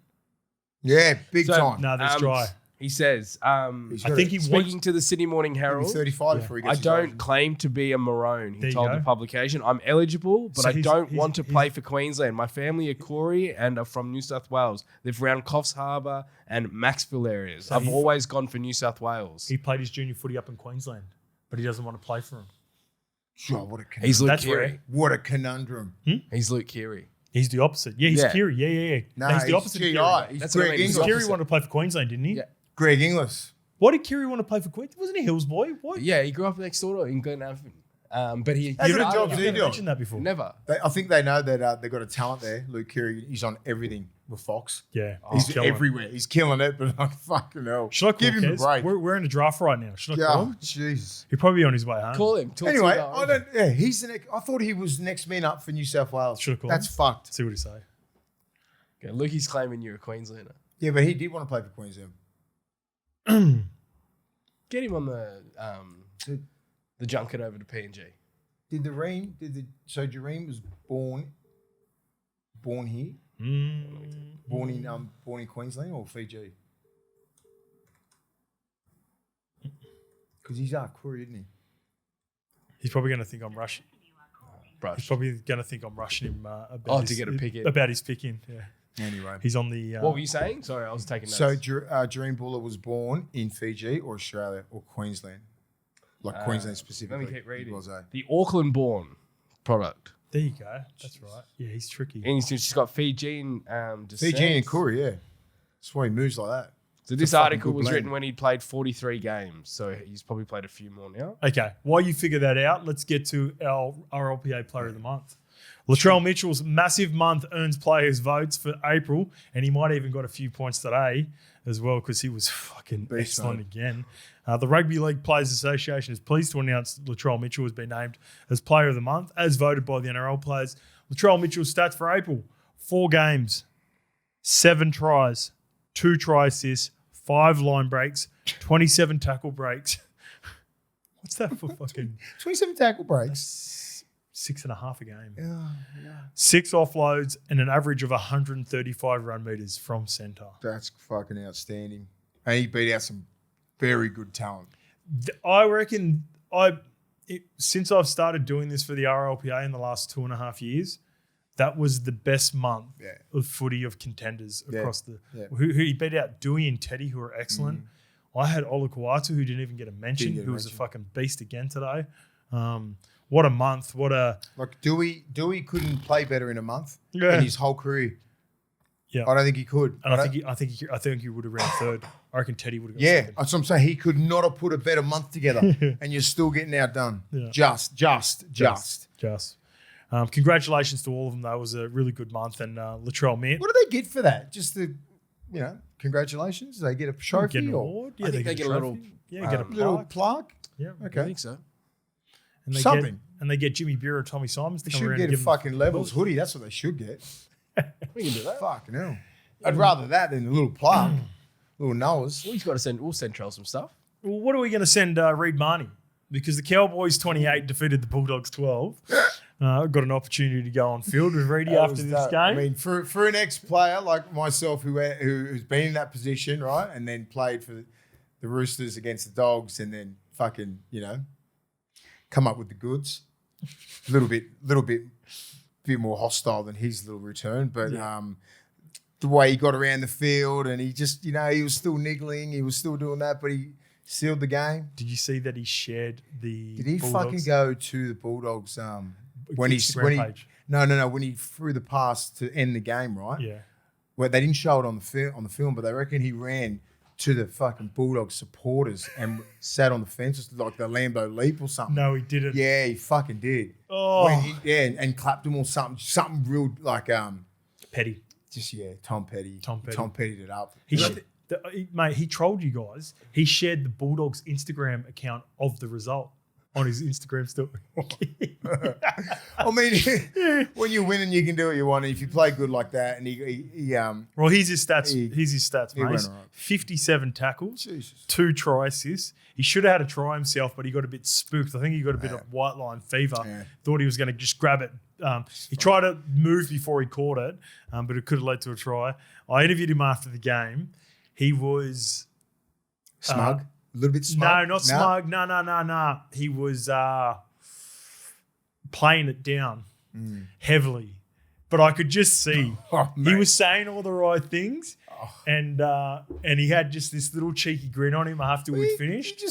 Yeah, big So, time. No, there's dry. He says, He's I got think it. he speaking wants. to the Sydney Morning He'll be Herald, 35 before he I gets his don't origin. claim to be a Maroon, he There you told go. the publication. I'm eligible, but So I he's- don't he's- want to he's- play for Queensland. My family are Koori and are from New South Wales. Live around Coffs Harbour and Maxville areas. So I've he's- always gone for New South Wales. He played his junior footy up in Queensland, but he doesn't want to play for him. Sure, what a conundrum. He's Luke That's Keary. rare. What a conundrum. He's Luke Keary. He's the opposite. Yeah, he's Yeah. Kiri. Yeah. No, he's the opposite of GI. Kiri. He's That's what I Greg mean. He's Inglis. Kiri wanted to play for Queensland, didn't he? Yeah. Greg Inglis. Why did Kiri want to play for Queensland? Wasn't he Hills boy? What? Yeah, he grew up next door in Glenavon. But he How good a started- job's You've he never doing? mentioned that before. Never. I think they know that they've got a talent there. Luke Keary, he's on everything with Fox. Yeah, He's killing it. everywhere. He's killing it, but like, fucking hell. Should I call Give him a Kez? break. We're in a draft right now. Should I call Oh, him? jeez. He'll probably be on his way home. Call him. Talk to Anyway, him about I don't. Yeah, he's the next. I thought he was the next man up for New South Wales. Should've called That's him. fucked. See what he say. Okay, Lukey's claiming you're a Queenslander. Yeah, but he did want to play for Queensland. Get him on the junket over to PNG. So Jareem was born here, born in Queensland or Fiji? Because he's half Koori, isn't he? He's probably going to think I'm rushing. He's Brush. probably going to think I'm rushing him about Oh, his, to get a pick in. about his pick in. Yeah, Anyway. he's on the. What were you saying? Sorry, I was taking notes. So Jareem Buller was born in Fiji or Australia or Queensland? Like Queensland Let specifically. me keep reading. He was, eh? The Auckland-born product. There you go. That's right. Yeah, he's tricky. And she's got Fijian descent. Fiji and Koori, yeah. That's why he moves like that. So this a fucking article good was blend. written when he'd played 43 games. So he's probably played a few more now. Okay, while you figure that out, let's get to our RLPA Player of the Month. Latrell Mitchell's massive month earns players' votes for April, and he might even got a few points today as well because he was fucking Beast excellent mode. again. The Rugby League Players Association is pleased to announce Latrell Mitchell has been named as Player of the Month, as voted by the NRL players. Latrell Mitchell's stats for April: 4 games, 7 tries, 2 try assists, 5 line breaks, 27 tackle breaks. What's that for fucking 27 tackle breaks? 6.5 a game. Yeah. 6 offloads and an average of 135 run meters from centre. That's fucking outstanding. And he beat out some very good talent. I reckon since I've started doing this for the RLPA in the last 2.5 years, that was the best month of footy of contenders across the. Who he beat out Dewey and Teddy, who are excellent. I had Olukwatu, who didn't even get a mention, who was a fucking beast again today. What a month! Like Dewey couldn't play better in a month in his whole career. Yeah, I don't think he could. And I think he would have ran third. I reckon Teddy would have. Second. That's what I'm saying. He could not have put a better month together, and you're still getting outdone. Yeah. Just. Congratulations to all of them. That was a really good month, and Latrell Mint. What do they get for that? Just the, congratulations. Do they get a trophy? Get an award? Yeah, I think they get a little. Yeah, get a little plaque. Yeah, okay. I think so. And they something. They get Jimmy Bureau, Tommy Simons to they come around. Should and get give a fucking Levels hoodie. That's what they should get. We can do that. Fucking hell. I'd rather that than a little plaque. Little Noah's. We'll send Trell some stuff. Well, what are we going to send Reed Marnie? Because the Cowboys 28 defeated the Bulldogs 12. Got an opportunity to go on field with Reedy after this game. I mean, for an ex-player like myself who's been in that position, right, and then played for the Roosters against the Dogs and then fucking, come up with the goods. A little bit more hostile than his little return, but the way he got around the field and he just, he was still niggling, he was still doing that, but he sealed the game. Did you see that he shared the Did he Bulldogs? Fucking go to the Bulldogs when he threw the pass to end the game, right? Yeah. Well, they didn't show it on the film, but they reckon he ran to the fucking Bulldogs supporters and sat on the fences like the Lambo leap or something. No, he didn't. Yeah, he fucking did. Oh. And clapped him or something real like Petty. Just Tom Petty. Tom Petty'd it up. Mate, he trolled you guys. He shared the Bulldogs Instagram account of the result on his Instagram story. I mean, when you're winning, you can do what you want. And if you play good like that, and he well, here's his stats. Here's his stats, mate. Right. 57 tackles, Jesus. 2 try assists. He should have had a try himself, but he got a bit spooked. I think he got a bit of white line fever. Yeah. Thought he was going to just grab it. He tried to move before he caught it, but it could have led to a try. I interviewed him after the game. He was smug. A little bit smug. No, not smug. No. He was playing it down heavily. But I could just see he was saying all the right things. And he had just this little cheeky grin on him after we'd finished.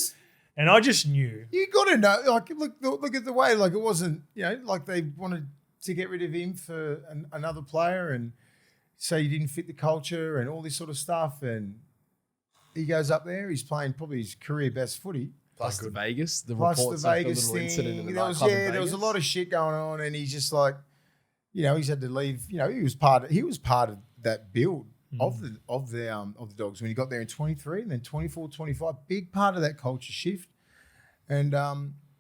And I just knew. You got to know. Like, look at the way. Like, it wasn't, like they wanted to get rid of him for another player and say he didn't fit the culture and all this sort of stuff. And he goes up there. He's playing probably his career best footy. Plus the Vegas, the Plus reports the Vegas of the little thing. incident in the There was a lot of shit going on, and he's just like, he's had to leave. He was part of that build of the Dogs when he got there in 23 and then 24, 25. Big part of that culture shift, and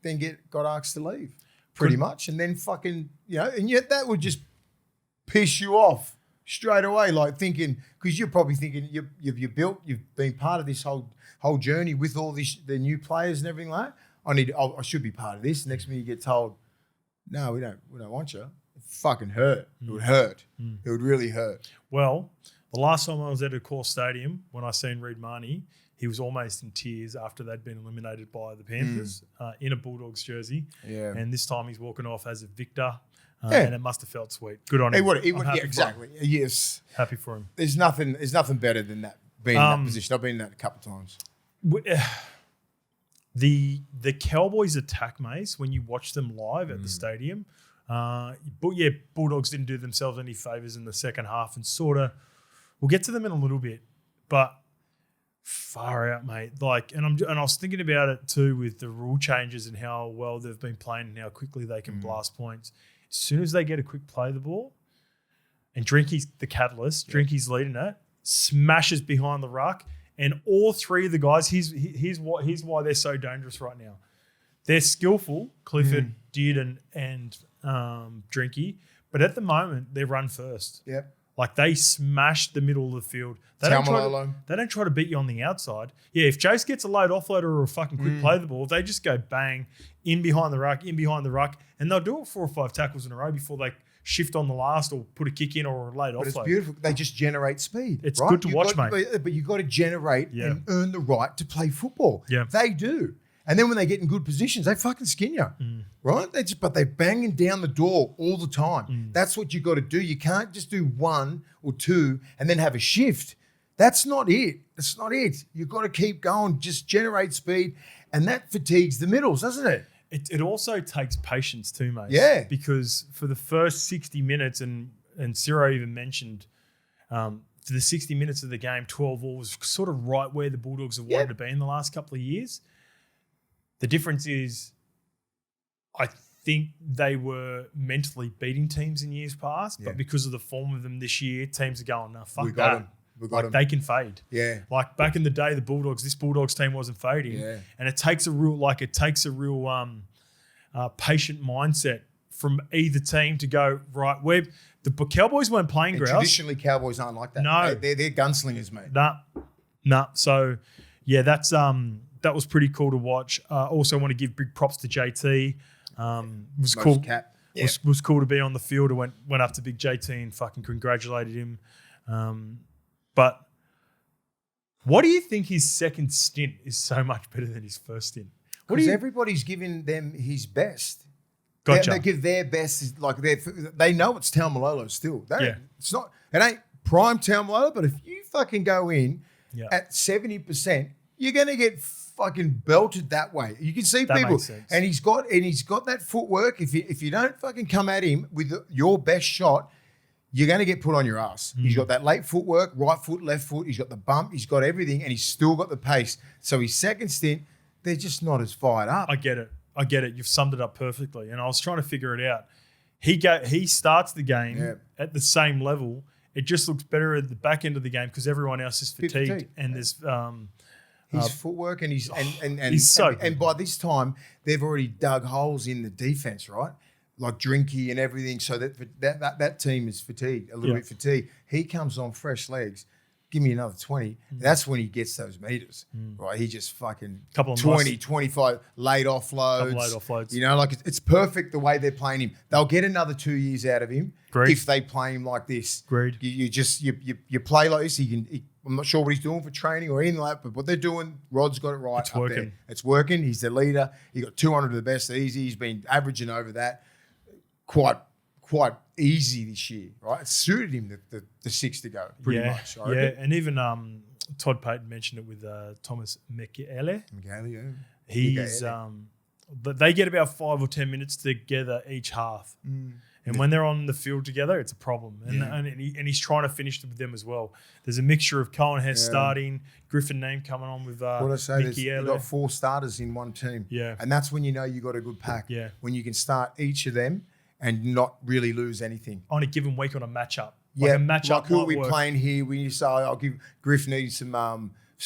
then got asked to leave, pretty much, and then fucking and yet that would just piss you off straight away, like thinking, because you're probably thinking you've been part of this whole journey with all the new players and everything like that. I should be part of this. Next minute you get told, no, we don't want you. It fucking hurt. It would hurt. It would really hurt. Well, the last time I was at a core stadium when I seen Reed Marnie, he was almost in tears after they'd been eliminated by the Panthers in a Bulldogs jersey. Yeah. And this time he's walking off as a victor. And it must have felt sweet. Good on him. He would, exactly. Yes. Happy for him. There's nothing better than that, being in that position. I've been in that a couple of times. The Cowboys attack, Mace, when you watch them live at the stadium, Bulldogs didn't do themselves any favours in the second half and sort of, we'll get to them in a little bit, but far out, mate. And I was thinking about it too with the rule changes and how well they've been playing and how quickly they can blast points. As soon as they get a quick play of the ball, and Drinky's the catalyst, Drinky's leading it, smashes behind the ruck, and all three of the guys, here's why they're so dangerous right now. They're skillful, Clifford, Did, and Drinky, but at the moment, they run first. Yep. Like they smash the middle of the field. They don't try to beat you on the outside. Yeah, if Jace gets a late offloader or a fucking quick play the ball, they just go bang in behind the ruck, and they'll do it 4 or 5 tackles in a row before they shift on the last or put a kick in or a late offload. But it's beautiful. They just generate speed. It's good to watch, mate. But you've got to generate and earn the right to play football. Yeah. They do. And then when they get in good positions, they fucking skin you, right? But they're banging down the door all the time. That's what you got to do. You can't just do 1 or 2 and then have a shift. That's not it. That's not it. You've got to keep going, just generate speed, and that fatigues the middles, doesn't it? It also takes patience too, mate. Yeah. Because for the first 60 minutes, and Ciro even mentioned, for the 60 minutes of the game, 12 all was sort of right where the Bulldogs have wanted to be in the last couple of years. The difference is, I think they were mentally beating teams in years past, but because of the form of them this year, teams are going, no, fuck that. We got them. They can fade. Yeah. Like back in the day, this Bulldogs team wasn't fading. Yeah. And it takes a real patient mindset from either team to go, right, the Cowboys weren't playing grouse. Traditionally, Cowboys aren't like that. No. They're gunslingers, mate. Nah. So, yeah, that was pretty cool to watch. Also want to give big props to JT. Was cool. Cap. Was cool to be on the field. I went up to big JT and fucking congratulated him. But what do you think his second stint is so much better than his first stint? Because everybody's giving them his best. Gotcha. They give their best. They know it's Taumalolo still. It's not. It ain't prime Taumalolo, but if you fucking go in at 70%, you're gonna get fucking belted that way. You can see that people, makes sense. and he's got that footwork. If you don't fucking come at him with your best shot, you're going to get put on your ass. He's got that late footwork, right foot, left foot. He's got the bump. He's got everything, and he's still got the pace. So his second stint, they're just not as fired up. I get it. You've summed it up perfectly. And I was trying to figure it out. He starts the game at the same level. It just looks better at the back end of the game because everyone else is fatigued. And there's his footwork and he's so good. And by this time, they've already dug holes in the defense, right? Like Drinky and everything, so that team is fatigued, a little bit fatigued. He comes on fresh legs. Give me another 20. That's when he gets those meters, right? He just fucking couple of 20, 25 late offloads. You know, like it's perfect the way they're playing him. They'll get another 2 years out of him if they play him like this. Agreed. You play like this. I'm not sure what he's doing for training or anything like that, but what they're doing, Rod's got it right. It's working. There. It's working. He's the leader. He got 200 of the best easy. He's been averaging over that. Quite easy this year, right? It suited him the 6 to go pretty much. And even Todd Payton mentioned it with Thomas Michele. He's they get about 5 or 10 minutes together each half, and when they're on the field together, it's a problem. And he's trying to finish with them as well. There's a mixture of Cohen Hess starting, Griffin Name coming on with what I say, Michele. you've got 4 starters in one team, and that's when you know you got a good pack. When you can start each of them and not really lose anything on a given week on a matchup. A matchup. Like who are we playing here? We say, I'll give Griff needs some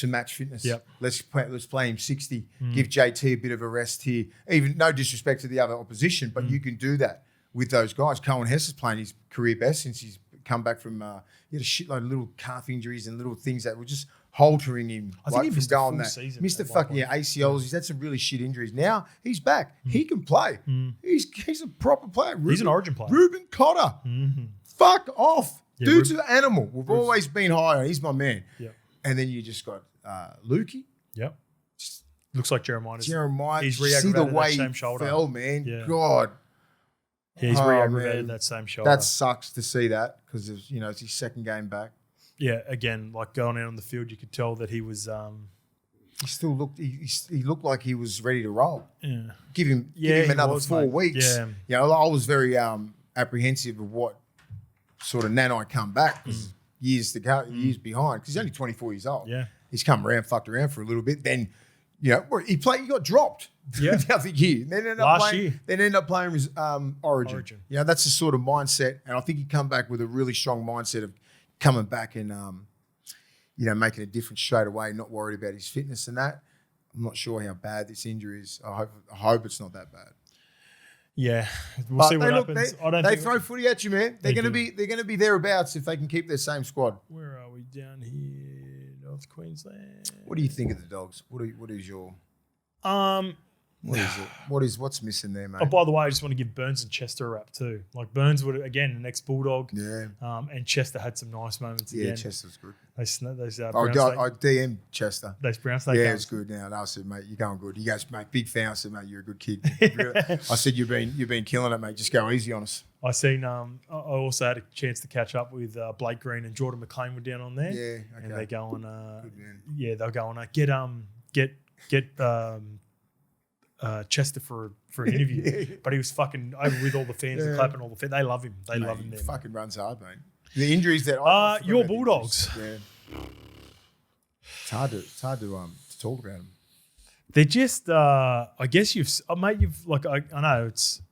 match fitness. Let's play him 60. Give JT a bit of a rest here. Even no disrespect to the other opposition, but you can do that with those guys. Cohen Hess is playing his career best since he's come back from. He had a shitload of little calf injuries and little things that were just haltering him. I think he missed the full season. Missed the fucking ACLs. He's had some really shit injuries. Now he's back. He can play. He's a proper player. He's an origin player. Ruben Cotter. Fuck off. Dude's an animal. We've always been high on. He's my man. And then you just got Lukey. Looks like Jeremiah. He's see the way he fell, man. God. Yeah, he's re-aggravated that same shoulder. That sucks to see that because it's his second game back. Yeah, again, like going out on the field, you could tell that he was. He still looked. He looked like he was ready to roll. Yeah. Give him another 4 weeks. Yeah. I was very apprehensive of what sort of Nanai come back because years to go, years behind because he's only 24 years old. Yeah. He's fucked around for a little bit. Then, he got dropped. Yeah. the other year. Then ended up playing his Origin. Yeah, that's the sort of mindset, and I think he come back with a really strong mindset of coming back and making a difference straight away, not worried about his fitness and that. I'm not sure how bad this injury is. I hope it's not that bad. Yeah, we'll But see what happens. They throw footy at you, man. They're going to be thereabouts if they can keep their same squad. Where are we down here? North Queensland. What do you think of the Dogs? What is your what's missing there, mate? Oh, by the way, I just want to give Burns and Chester a rap too. Like Burns would again, an ex-Bulldog. Yeah. And Chester had some nice moments again. Yeah, Chester's good. Those I DM'd Chester. Those brown snake. Yeah, it's good now. And I said, mate, you're going good. You guys, mate, big fan. I said, mate, you're a good kid. I said, you've been killing it, mate. Just go easy on us. I seen. I also had a chance to catch up with Blake Green and Jordan McLean were down on there. Yeah, okay. And they're going. Good man. Yeah, they're going. Get Chester for an interview. Yeah. But he was fucking over with all the fans and clapping all the fans. They love him. They love him. He There, fucking runs hard, mate. The injuries that your Bulldogs. Yeah. It's hard to talk about them. They're just. I guess you've like. I know it's.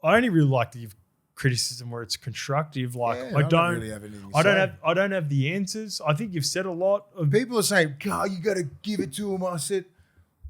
I only really like to give criticism where it's constructive. Like I don't really have anything to I say. don't have the answers. I think you've said a lot of People are saying, God, you got to give it to them. I said,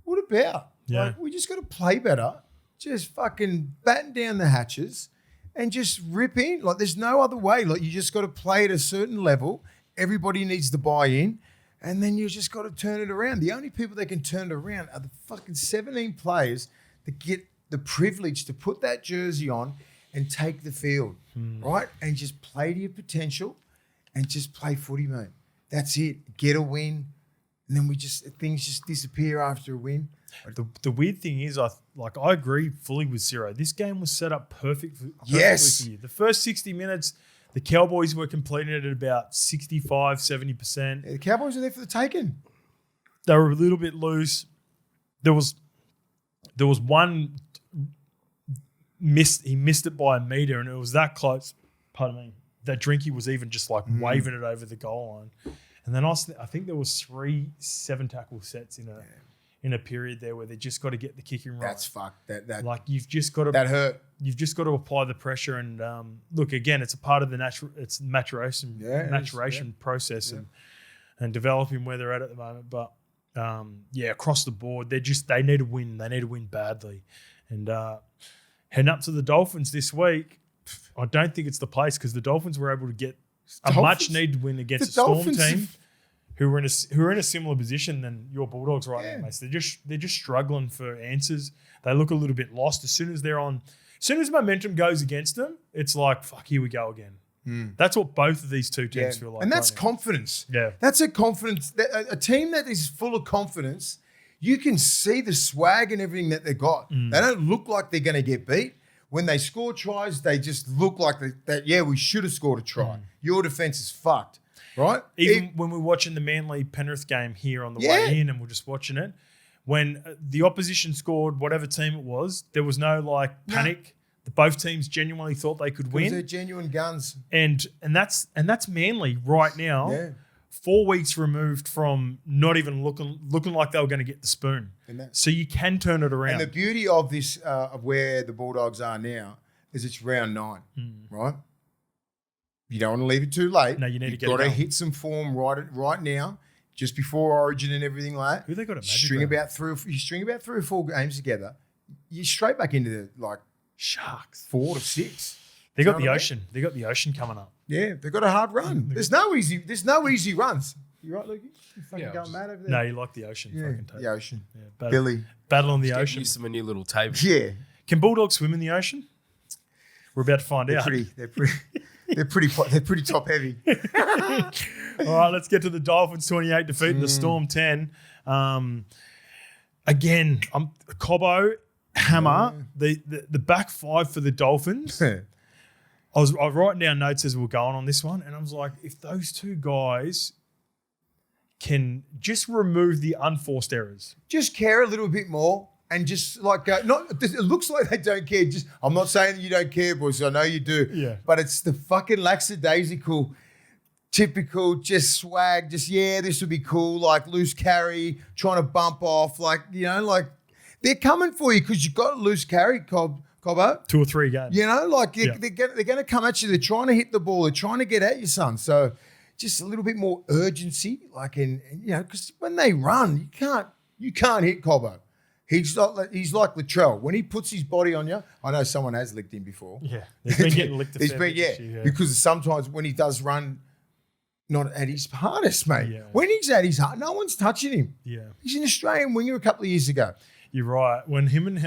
what about? Yeah. Like, we just got to play better. Just fucking batten down the hatches and just rip in. Like, there's no other way. Like, you just got to play at a certain level. Everybody needs to buy in. And then you just got to turn it around. The only people that can turn it around are the fucking 17 players that get the privilege to put that jersey on and take the field, right? And just play to your potential and just play footy, mate. That's it. Get a win. And then things just disappear after a win. the weird thing is I agree fully with Ciro. This game was set up perfectly Yes. for you. The first 60 minutes, the Cowboys were completing it at about 65, 70%. The Cowboys are there for the taking. They were a little bit loose. There was one he missed it by a meter, and it was that close. Pardon me. That Drinky was even just like waving it over the goal line. And then I think there was 3 7-tackle sets in a period there where they just got to get the kicking right. That's fucked. That like you've just got to that hurt. You've just got to apply the pressure and look again. It's a part of the maturation process and developing where they're at the moment. But across the board, they need to win. They need to win badly. And heading up to the Dolphins this week, I don't think it's the place because the Dolphins were able to get a much needed win against a Storm team who are in a similar position than your Bulldogs right now, mate. So they're just struggling for answers. They look a little bit lost. As soon as momentum goes against them, it's like, fuck, here we go again. That's what both of these two teams feel like. And that's right now. confidence. Yeah. That's a confidence. A team that is full of confidence, you can see the swag and everything that they got. They don't look like they're going to get beat. When they score tries, they just look like we should have scored a try. Your defense is fucked, right? Even when we're watching the Manly Penrith game here on the way in and we're just watching it, when the opposition scored whatever team it was, there was no panic. Both teams genuinely thought they could win. They're genuine guns. And that's Manly right now. Yeah. 4 weeks removed from not even looking like they were going to get the spoon. So you can turn it around. And the beauty of this, of where the Bulldogs are now, is it's round 9, right? You don't want to leave it too late. No, you need to get it You've got to going. hit some form right now, just before Origin and everything like that. Who they got at Magic string Round? about 3 or 4 games together, you're straight back into the Sharks. 4 to 6. They got You know the what I mean? ocean. They got the ocean coming up. Yeah, they've got a hard run. There's no easy runs. You right, Lukey? You fucking going mad over there? No, you like the ocean. Yeah, Fucking the ocean. Yeah, Billy. Battle on the Getting ocean. used to my new little table. Yeah. Can Bulldogs swim in the ocean? We're about to find out. They're pretty top heavy. All right, let's get to the Dolphins 28 defeating the Storm 10. Again, Cobbo, Hammer, the back five for the Dolphins. I was writing down notes as we were going on this one, and I was like, if those two guys can just remove the unforced errors. Just care a little bit more and just it looks like they don't care. I'm not saying that you don't care, boys. I know you do. Yeah. But it's the fucking lackadaisical, typical, just swag, this would be cool, like loose carry, trying to bump off, they're coming for you because you've got a loose carry, Cobbo. 2 or 3 games. They're going to come at you. They're trying to hit the ball. They're trying to get at you, son. So just a little bit more urgency, because when they run, you can't hit Cobbo. He's like Latrell. When he puts his body on you, I know someone has licked him before. Yeah, he's been getting licked. Because sometimes when he does run, not at his hardest, mate. Yeah. When he's at his hard, no one's touching him. Yeah, he's an Australian winger a couple of years ago. You're right. When him and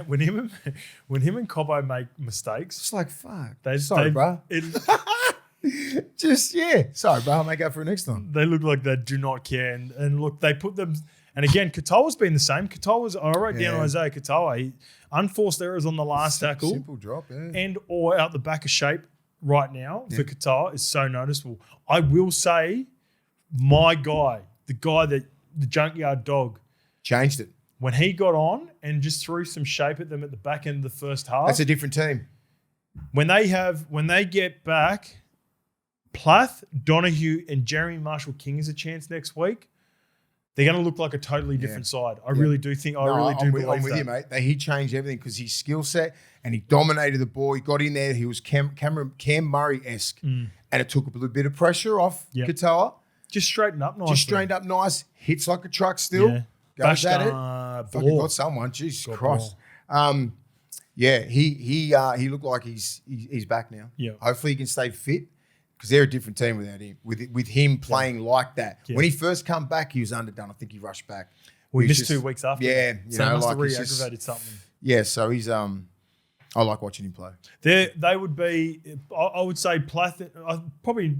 Cobbo make mistakes, It's like fuck. Sorry, bro. Sorry, bro. I'll make up for it next time. They look like they do not care. And look, they put them. And again, Katoa's been the same. I wrote down Isaiah Katoa. He unforced errors on the last tackle. Simple drop, and or out the back of shape right now for Katoa is so noticeable. I will say, my guy, the junkyard dog, changed it. When he got on and just threw some shape at them at the back end of the first half. That's a different team. When they get back, Plath, Donahue, and Jeremy Marshall-King is a chance next week. They're going to look like a totally different side. I really do think. I'm with you, mate. He changed everything because his skill set and he dominated the ball. He got in there. He was Cam Murray-esque, and it took a little bit of pressure off Katoa. Just straightened up nice. Hits like a truck still. Yeah. Goes at it. Fucking got someone. Jesus Christ. He looked like he's back now. Yeah. Hopefully he can stay fit. Because they're a different team without him. With him playing like that. Yeah. When he first come back, he was underdone. I think he rushed back. We missed 2 weeks after. Yeah. He must have re-aggravated something. Yeah, so he's I like watching him play. They would be, I would say Plath, probably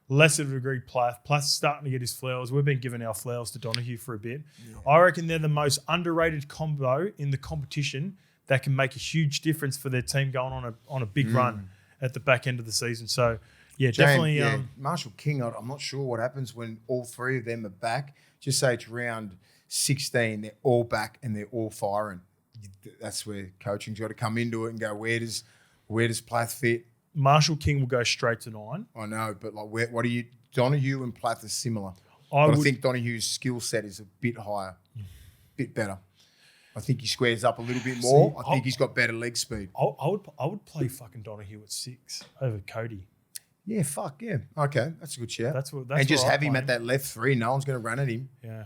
less of a degree Plath. Plath's starting to get his flowers. We've been giving our flowers to Donahue for a bit. Yeah. I reckon they're the most underrated combo in the competition that can make a huge difference for their team going on a big run at the back end of the season. So, yeah, definitely. Marshall-King, I'm not sure what happens when all three of them are back. Just say it's round 16, they're all back and they're all firing. That's where coaching's got to come into it and go, where does Plath fit? Marshall-King will go straight to 9. I know, but like, what do you? Donahue and Plath are similar. I think Donahue's skill set is a bit higher, bit better. I think he squares up a little bit more. I think he's got better leg speed. I would play fucking Donahue at 6 over Cody. Yeah, fuck yeah. Okay, that's a good shout. That's and just have him at that left 3. No one's going to run at him. Yeah.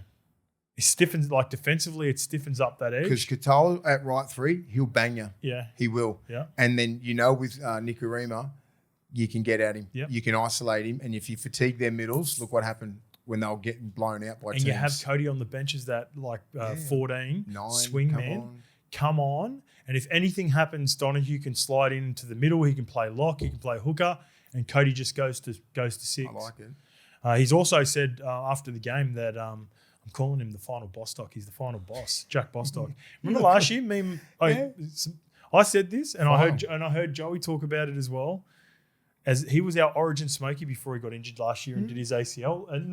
It stiffens, like defensively, it stiffens up that edge. Because Katoa at right 3, he'll bang you. Yeah. He will. Yeah. And then, with Nikorima, you can get at him. Yep. You can isolate him. And if you fatigue their middles, look what happened when they were getting blown out by teams. And you have Cody on the bench as that 14 swing man. Come on. And if anything happens, Donahue can slide into the middle. He can play lock. He can play hooker. And Cody just goes to 6. I like it. He's also said after the game that I'm calling him the final Bostock. He's the final boss, Jack Bostock. Remember last year? I said this, and I heard Joey talk about it as well. As he was our Origin Smoky before he got injured last year and did his ACL, and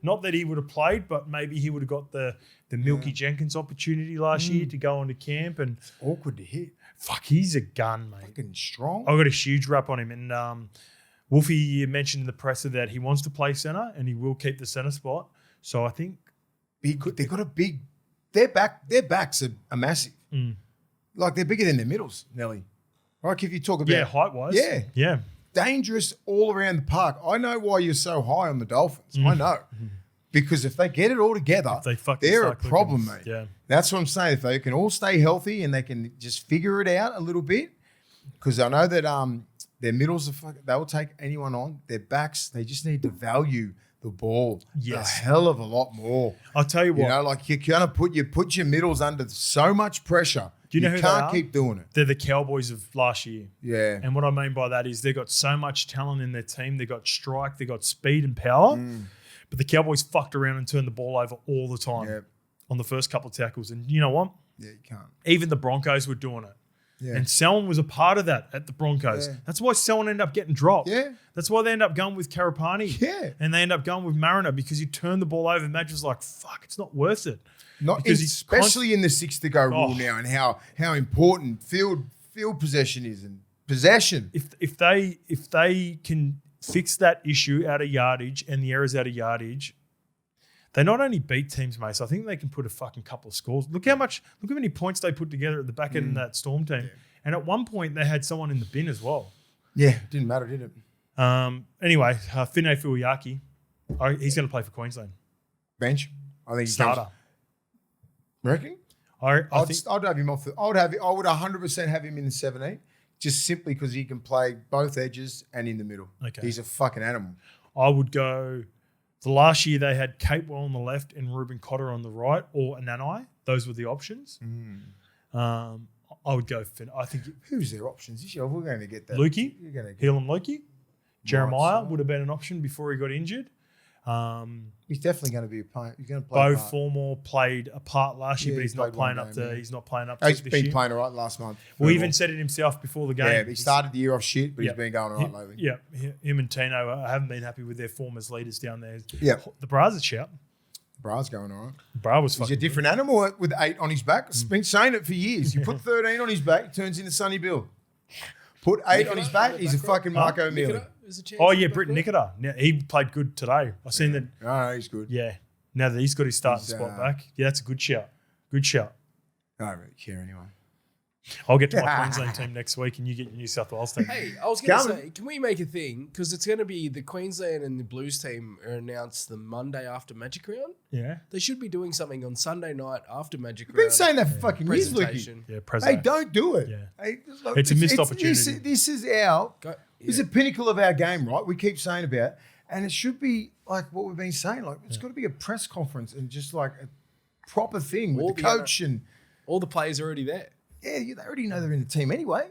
not that he would have played, but maybe he would have got the Milky Jenkins opportunity last year to go on to camp. And it's awkward to hit. Fuck, he's a gun, mate. Fucking strong. I got a huge rap on him. And Wolfie mentioned in the presser that he wants to play centre and he will keep the centre spot. So I think they've got a big. Their backs are massive. Like they're bigger than their middles, Nelly. Like if you talk about height wise, yeah, dangerous all around the park. I know why you're so high on the Dolphins. I know. Because if they get it all together, they're a problem, mate. Yeah. That's what I'm saying. If they can all stay healthy and they can just figure it out a little bit, because I know that their middles they will take anyone on. Their backs, they just need to value the ball a hell of a lot more. I'll tell you what. Like you're gonna put your middles under so much pressure. Do you know who can't keep doing it? They're the Cowboys of last year. Yeah. And what I mean by that is they've got so much talent in their team. They've got strike, they've got speed and power. But the Cowboys fucked around and turned the ball over all the time on the first couple of tackles. And you know what? Yeah, you can't. Even the Broncos were doing it. Yeah. And Selwyn was a part of that at the Broncos. Yeah. That's why Selwyn ended up getting dropped. Yeah. That's why they end up going with Karapani. Yeah. And they end up going with Mariner because you turn the ball over and Madge was like, fuck, it's not worth it. Especially in the 6 to go rule now and how important field possession is and possession. If they can fix that issue out of yardage and the errors out of yardage, they not only beat teams, mate, so I think they can put a fucking couple of scores. Look how many points they put together at the back end of that Storm team. Yeah. And at one point they had someone in the bin as well. Yeah, it didn't matter, did it? Anyway, Finay Fuiaki, he's going to play for Queensland. Bench? I think starter. Reckon? I I'd think have him off. I would 100% have him in the 17, just simply because he can play both edges and in the middle. Okay. He's a fucking animal. I would go. The last year they had Capewell on the left and Ruben Cotter on the right, or Nanai. Those were the options. I would go. I think Who's their options this year? We're going to get that. Lukey, You're going to get. Heel and Lukey. Jeremiah Right, would have been an option before he got injured. He's definitely going to be a player. He's going to play. Bo a part. Formore played a part last year, Yeah, but he he's not played playing one up game, to. yeah. He's not playing up to He's this been year. playing all right last month. Well, he even said it himself before the game. Yeah, but he started the year off shit, but he's been going all right lately. Yeah, him and Tino haven't been happy with their form as leaders down there. Yeah. The Bras a shout. Bra's going all right. Bra was He's a fucking different animal with 8 on his back. I've been saying it for years. You put 13 on his back, he turns into Sonny Bill. Put 8 on his back, he's a fucking Mark O'Mealy. Oh yeah, Britt Nicola. Now, he played good today. I seen that. Oh, he's good. Yeah. Now that he's got his starting spot back, yeah, that's a good shout. Good shout. I don't really care anyway. I'll get to my Queensland team next week, and you get your New South Wales team. Hey, I was going to say, can we make a thing? Because it's going to be the Queensland and the Blues team are announced the Monday after Magic Round. Yeah. They should be doing something on Sunday night after Magic I've Round. been saying that for fucking years, Lucky. Presentation. Yeah, Hey, present. don't do it. Yeah. Hey, It's a missed opportunity. This is our. Go- This is the pinnacle of our game, right? We keep saying about, and it should be like what we've been saying. Like it's got to be a press conference and just like a proper thing with All the the coach and All the players are already there. yeah, they already know they're in the team anyway.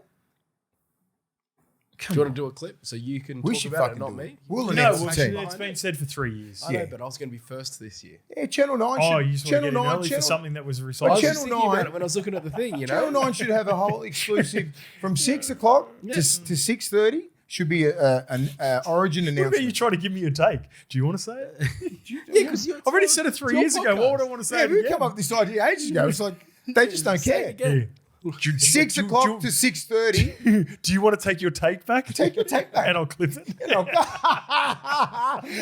Do you want to do a clip so you can We talk should about it, fucking not do me? it. We'll No, announce well, the team. it's been said for 3 years. I know, Yeah. but I was going to be first this year. Yeah, Channel 9 should. Oh, you just want to Channel get in early for Channel, something that was I was recycled. Channel just thinking 9 about it when I was looking at the thing, you know? Channel 9 should have a whole exclusive from 6 o'clock to 6:30. Should be an Origin What about you announcement. trying to give me your take? Do you want to say it? Yeah, because I've already said it 3 years ago. Why would I want to say Yeah, it we again? come up with this idea ages ago. It's like they just don't Say care. it again. Yeah. 6 o'clock to 6:30. Do you want to take your take back? Take your take back. And I'll clip it.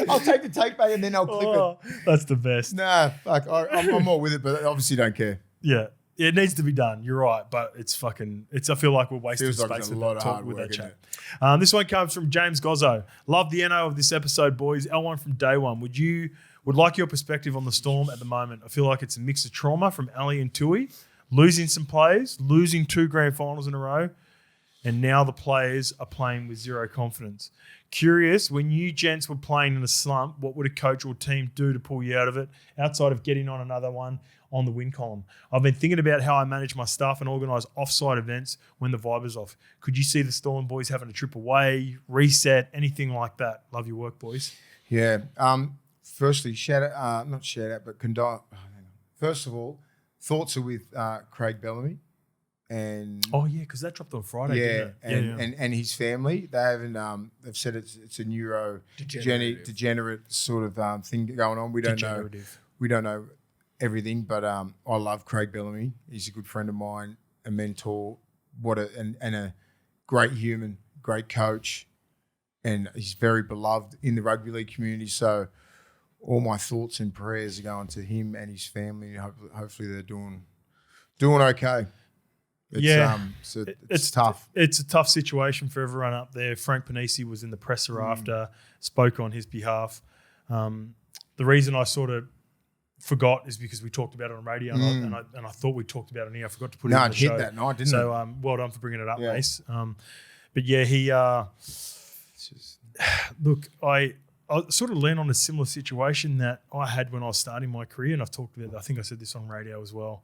I'll take the take back and then I'll clip Oh, that's the best. it. Nah, fuck. I'm all with it, but I obviously don't care. Yeah. It needs to be done. You're right, but it's fucking. I feel like we're wasting Feels like space it's a with lot that of talk hard with work, that isn't chat. This one comes from James Gozzo. Love the NO of this episode, boys. L1 from day one. Would like your perspective on the Storm at the moment? I feel like it's a mix of trauma from Ali and Tui, losing some players, losing 2 grand finals in a row, and now the players are playing with zero confidence. Curious, when you gents were playing in a slump, what would a coach or team do to pull you out of it, outside of getting on another one on the win column? I've been thinking about how I manage my staff and organise off-site events when the vibe is off. Could you see the Storm boys having a trip away, reset, anything like that? Love your work, boys. Yeah. Firstly, not shout out, but condole. Oh, hang on. First of all, thoughts are with Craig Bellamy, and Oh, yeah, because that dropped on Friday, didn't it? and his family. They haven't. They've said it's a degenerate sort of thing going on. We don't know. Degenerative. We don't know everything, but I love Craig Bellamy. He's a good friend of mine, a mentor, and a great human, great coach, and he's very beloved in the rugby league community. So all my thoughts and prayers are going to him and his family. Hopefully they're doing okay. It's tough. It's a tough situation for everyone up there. Frank Panisi was in the presser after, spoke on his behalf. The reason I sort of forgot is because we talked about it on radio, and I thought we talked about it here. I forgot to put it in the show. Hit that night, didn't so, it? well done for bringing it up, Yeah. Mace. But yeah, he look, I sort of lean on a similar situation that I had when I was starting my career, and I've talked about. I think I said this on radio as well.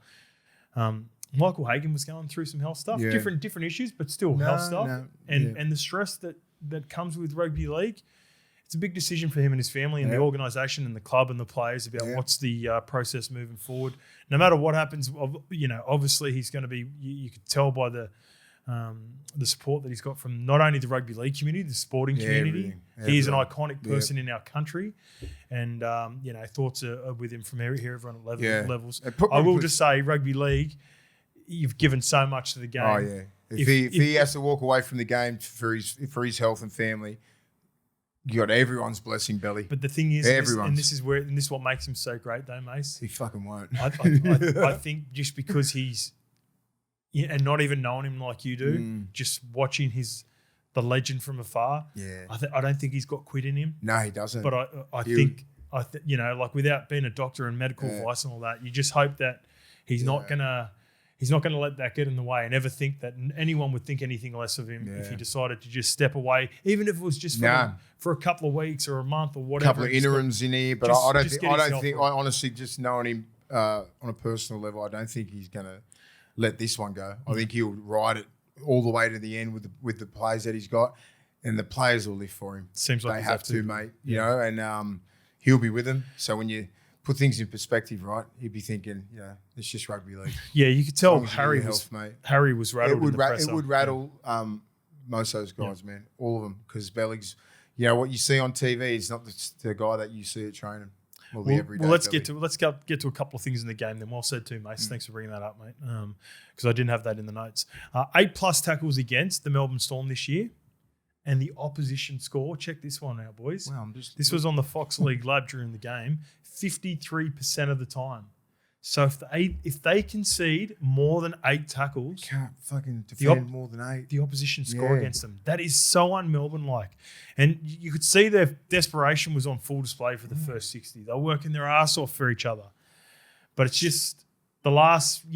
Michael Hagan was going through some health stuff, Yeah. different issues, but still health stuff, yeah. and the stress that comes with rugby league. It's a big decision for him and his family and the organisation and the club and the players about what's the process moving forward. No matter what happens, obviously he's going to be. You could tell by the support that he's got from not only the rugby league community, the sporting community. He's an iconic person in our country, and thoughts are with him from here, everyone at levels. I will just say, rugby league, you've given so much to the game. Oh yeah. If he has to walk away from the game for his health and family, you got everyone's blessing, Belly. But the thing is, Everyone's. this is what makes him so great, though, Mace. He fucking won't. I think just because he's, and not even knowing him like you do, just watching the legend from afar. Yeah. I don't think he's got quit in him. No, he doesn't. But I think like without being a doctor and medical advice and all that, you just hope that He's not gonna let that get in the way and ever think that anyone would think anything less of him if he decided to just step away, even if it was just for a couple of weeks or a month or whatever. A couple of interims in here, but I don't think. I honestly, just knowing him on a personal level, I don't think he's going to let this one go. I think he'll ride it all the way to the end with the players that he's got, and the players will live for him. Seems like they have to, mate. You know, and he'll be with them. So when you put things in perspective, right, he'd be thinking, it's just rugby league. Yeah, you could tell Harry was rattled. It would rattle most of those guys, man, all of them, because Belly's, what you see on TV is not the guy that you see at training. Well, let's get to a couple of things in the game. Then well said too, Mace. Thanks for bringing that up, mate. Because I didn't have that in the notes. 8+ tackles against the Melbourne Storm this year. And the opposition score, check this one out, boys. Wow, this was on the Fox League Lab during the game, 53% of the time. So if they concede more than 8 tackles, can't fucking defend more than 8. The opposition score against them. That is so un-Melbourne-like. And you could see their desperation was on full display for the first 60. They were working their ass off for each other. But it's just the last,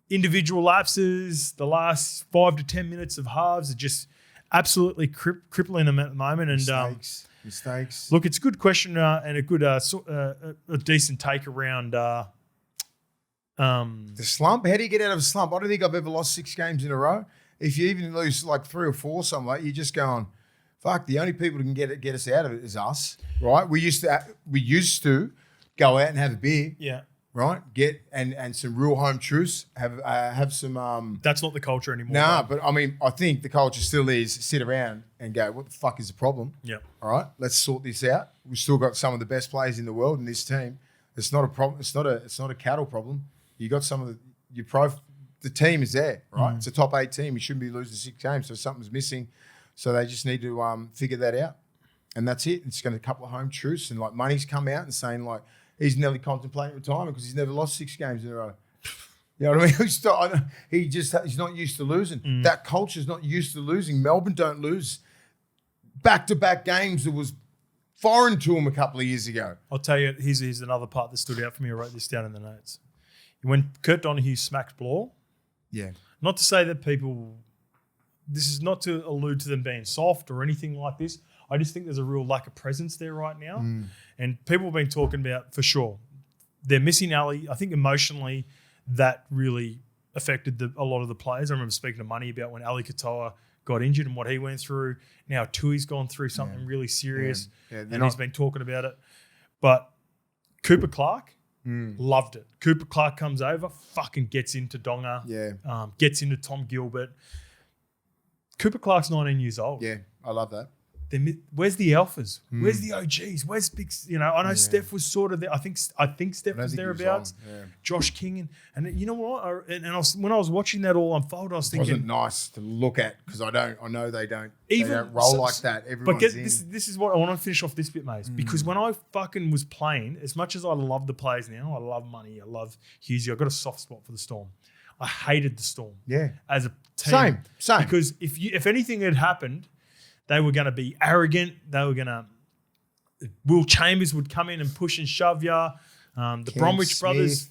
individual lapses, the last 5 to 10 minutes of halves are just absolutely crippling them at the moment. And Mistakes. Look, it's a good question and a good, a decent take around the slump. How do you get out of a slump? I don't think I've ever lost 6 games in a row. If you even lose like 3 or 4, something like, you're just going, fuck. The only people who can get us out of it is us, right? We used to go out and have a beer. Yeah. Right, get and some real home truths. Have some. That's not the culture anymore. Nah, but I mean, I think the culture still is sit around and go, what the fuck is the problem? Yeah. All right, let's sort this out. We've still got some of the best players in the world in this team. It's not a problem. It's not a cattle problem. You got some of the team is there, right? It's a top 8 team. You shouldn't be losing 6 games, so something's missing. So they just need to figure that out, and that's it. It's going to a couple of home truths, and like Money's come out and saying like, he's nearly contemplating retirement because he's never lost 6 games in a row. You know what I mean? He's not used to losing. That culture's not used to losing. Melbourne don't lose back-to-back games that was foreign to him a couple of years ago. I'll tell you, here's another part that stood out for me. I wrote this down in the notes. When Kurt Donahue smacked Blore, not to say that this is not to allude to them being soft or anything like this. I just think there's a real lack of presence there right now. And people have been talking about, for sure, they're missing Ali. I think emotionally that really affected a lot of the players. I remember speaking to Money about when Ali Katoa got injured and what he went through. Now Tui's gone through something really serious and he's been talking about it. But Cooper Clark loved it. Cooper Clark comes over, fucking gets into Donga, gets into Tom Gilbert. Cooper Clark's 19 years old. Yeah, I love that. Where's the alphas? Where's the OGs? Where's big? I know Steph was sort of there. I think Steph was thereabouts. Josh King and you know what? When I was watching that all unfold, I was thinking, it wasn't nice to look at because I know they don't roll like that. This is what I want to finish off this bit, mate. Because when I fucking was playing, as much as I love the players now, I love Money, I love Hughesy. I got a soft spot for the Storm. I hated the Storm. Yeah, as a team. Same. Because if anything had happened, they were going to be arrogant. They were going to. Will Chambers would come in and push and shove ya. The Bromwich brothers,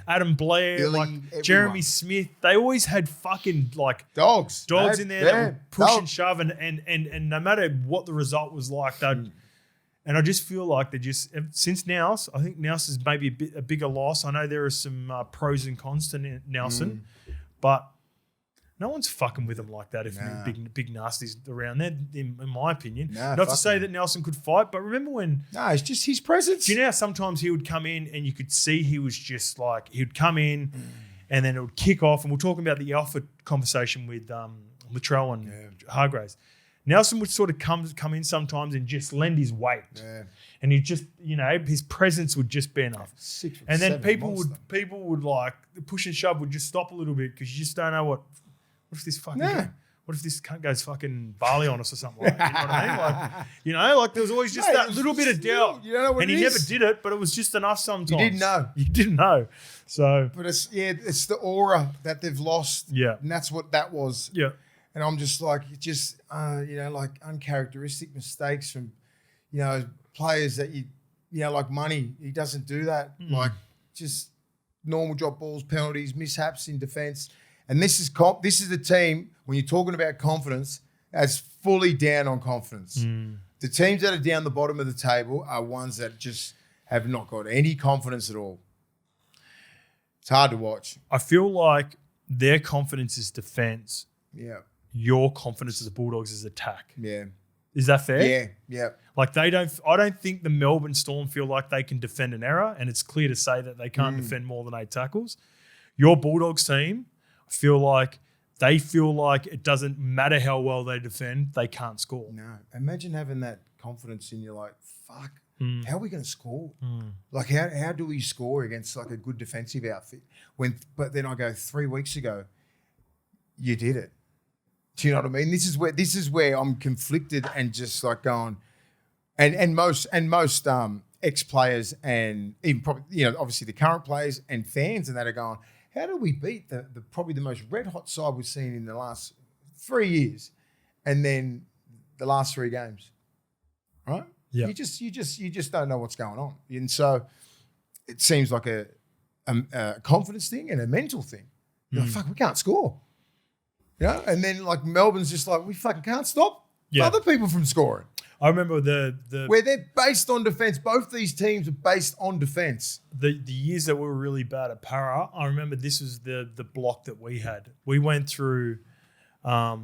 Adam Blair, Billy, Jeremy Smith. They always had fucking like dogs in there that would push and shove, and no matter what the result was like, they'd. And I just feel like since Nous, I think Nous is maybe a bigger loss. I know there are some pros and cons to Nelson, but no one's fucking with him like that if big nasties around there, in my opinion. Not to say that Nelson could fight, but remember when... No, it's just his presence. Do you know how sometimes he would come in and you could see he was just like... He'd come in and then it would kick off, and we're talking about the alpha conversation with Latrell and Hargraves. Nelson would sort of come in sometimes and just lend his weight. Yeah. And he just, his presence would just be enough. And then people would like, the push and shove would just stop a little bit because you just don't know what if this fucking, what if this cunt goes fucking Bali on us or something like that? You know what I mean? Like, there was always just that little bit of doubt. You don't know what and he never did it, but it was just enough sometimes. You didn't know. So. But it's the aura that they've lost. Yeah. And that's what that was. Yeah. And I'm just like, like uncharacteristic mistakes from, players that like Money. He doesn't do that. Like, just normal drop balls, penalties, mishaps in defence. And this is the team, when you're talking about confidence, that's fully down on confidence. The teams that are down the bottom of the table are ones that just have not got any confidence at all. It's hard to watch. I feel like their confidence is defence. Yeah. Your confidence as the Bulldogs is attack. Yeah. Is that fair? Yeah. Like I don't think the Melbourne Storm feel like they can defend an error, and it's clear to say that they can't defend more than 8 tackles. Your Bulldogs team, I feel like they feel like it doesn't matter how well they defend, they can't score. No. Imagine having that confidence in you, like, fuck, how are we going to score? Like, how do we score against like a good defensive outfit? But then I go 3 weeks ago, you did it. Do you know what I mean? This is where I'm conflicted and just like going, and most ex-players and even probably, obviously the current players and fans and that are going, how do we beat the probably the most red hot side we've seen in the last 3 years, and then the last 3 games, right? Yeah. You just don't know what's going on, and so it seems like a confidence thing and a mental thing. You're like, fuck, we can't score. And then like Melbourne's just like, we fucking can't stop other people from scoring. I remember the where they're based on defense. Both these teams are based on defense. The years that we were really bad at Para, I remember this was the block that we had. We went through a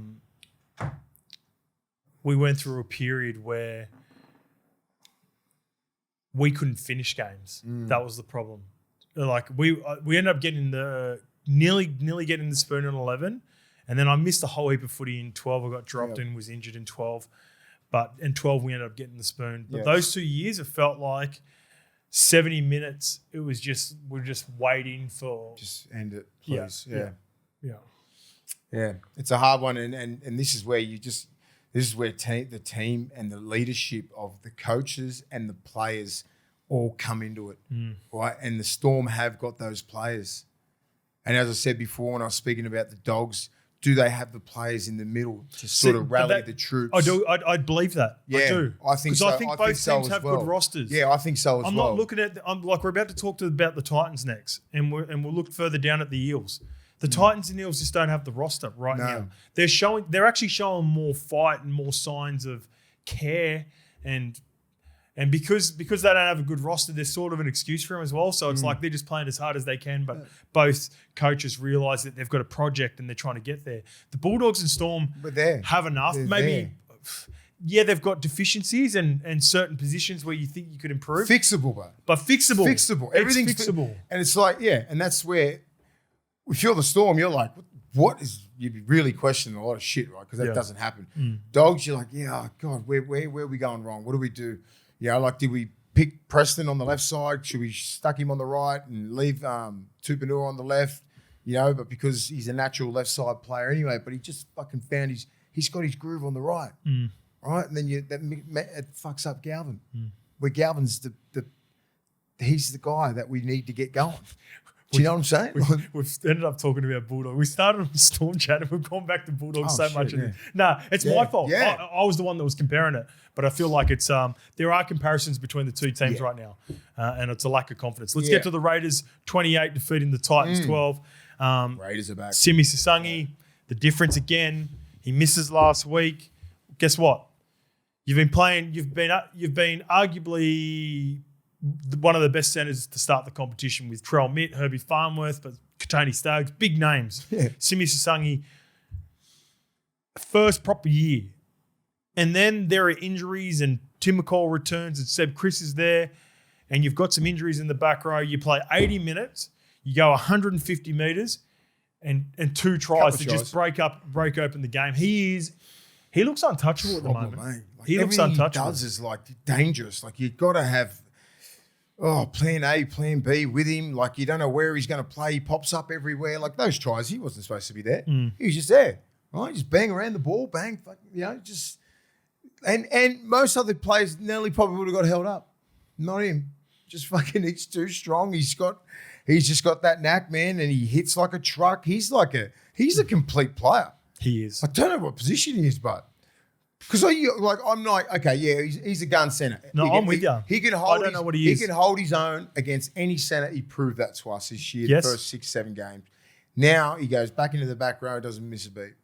period where we couldn't finish games. That was the problem. Like we ended up getting nearly getting the spoon in 11. And then I missed a whole heap of footy in 12. I got dropped and was injured in 12. But in 12, we ended up getting the spoon. But those 2 years, it felt like 70 minutes. It was we're just waiting for... Just end it, please. Yeah. It's a hard one. And this is where the team and the leadership of the coaches and the players all come into it, right? And the Storm have got those players. And as I said before when I was speaking about the Dogs... Do they have the players in the middle to sort of rally the troops? I do. I believe that. Yeah, I do. I think so. Because I think both teams have good rosters. Yeah, I think so as well. I'm not looking at. I'm like we're about to talk about the Titans next, and we'll look further down at the Eels. The Titans and Eels just don't have the roster right now. They're actually showing more fight and more signs of care and because they don't have a good roster, there's sort of an excuse for them as well. So it's like they're just playing as hard as they can, but both coaches realise that they've got a project and they're trying to get there. The Bulldogs and Storm have enough. They've got deficiencies and certain positions where you think you could improve. Fixable, but fixable. Fixable. Everything's fixable. And it's like, and that's where we feel the Storm, you're like, what is, you'd be really questioning a lot of shit, right? Because that doesn't happen. Dogs, you're like, God, where are we going wrong? What do we do? Like, did we pick Preston on the left side? Should we stuck him on the right and leave Tupanua on the left? But because he's a natural left side player anyway, but he just fucking found he's got his groove on the right, right? And then it fucks up Galvin. Where Galvin's he's the guy that we need to get going. Do you know what I'm saying? We've ended up talking about Bulldogs. We started on Storm chat and we've gone back to Bulldogs much. It's my fault. Yeah. I was the one that was comparing it, but I feel like it's there are comparisons between the two teams right now, and it's a lack of confidence. Let's get to the Raiders. 28 defeating the Titans 12. Raiders are back. Simi Sasangi, the difference again. He misses last week. Guess what? You've been arguably one of the best centres to start the competition with Trell Mitt, Herbie Farnworth, but Katoni Staggs, big names. Simi Sasangi, first proper year. And then there are injuries and Tim McCall returns and Seb Chris is there and you've got some injuries in the back row. You play 80 minutes, you go 150 metres and 2 tries to just break open the game. He looks untouchable at the moment. Mate. Like he looks untouchable. Everything he does is like dangerous. Like you've got to have plan A, plan B with him. Like you don't know where he's going to play. He pops up everywhere. Like those tries, he wasn't supposed to be there. He was just there, right? Just bang around the ball, bang, just. And most other players nearly probably would have got held up. Not him. Just fucking, he's too strong. He's just got that knack, man, and he hits like a truck. He's a complete player. He is. I don't know what position he is, but Because I'm like, okay, yeah, he's a gun centre. No, I'm with you. He can hold. I don't know what he is. He can hold his own against any centre. He proved that to us this year. Yes. The first 6-7 games. Now he goes back into the back row, doesn't miss a beat,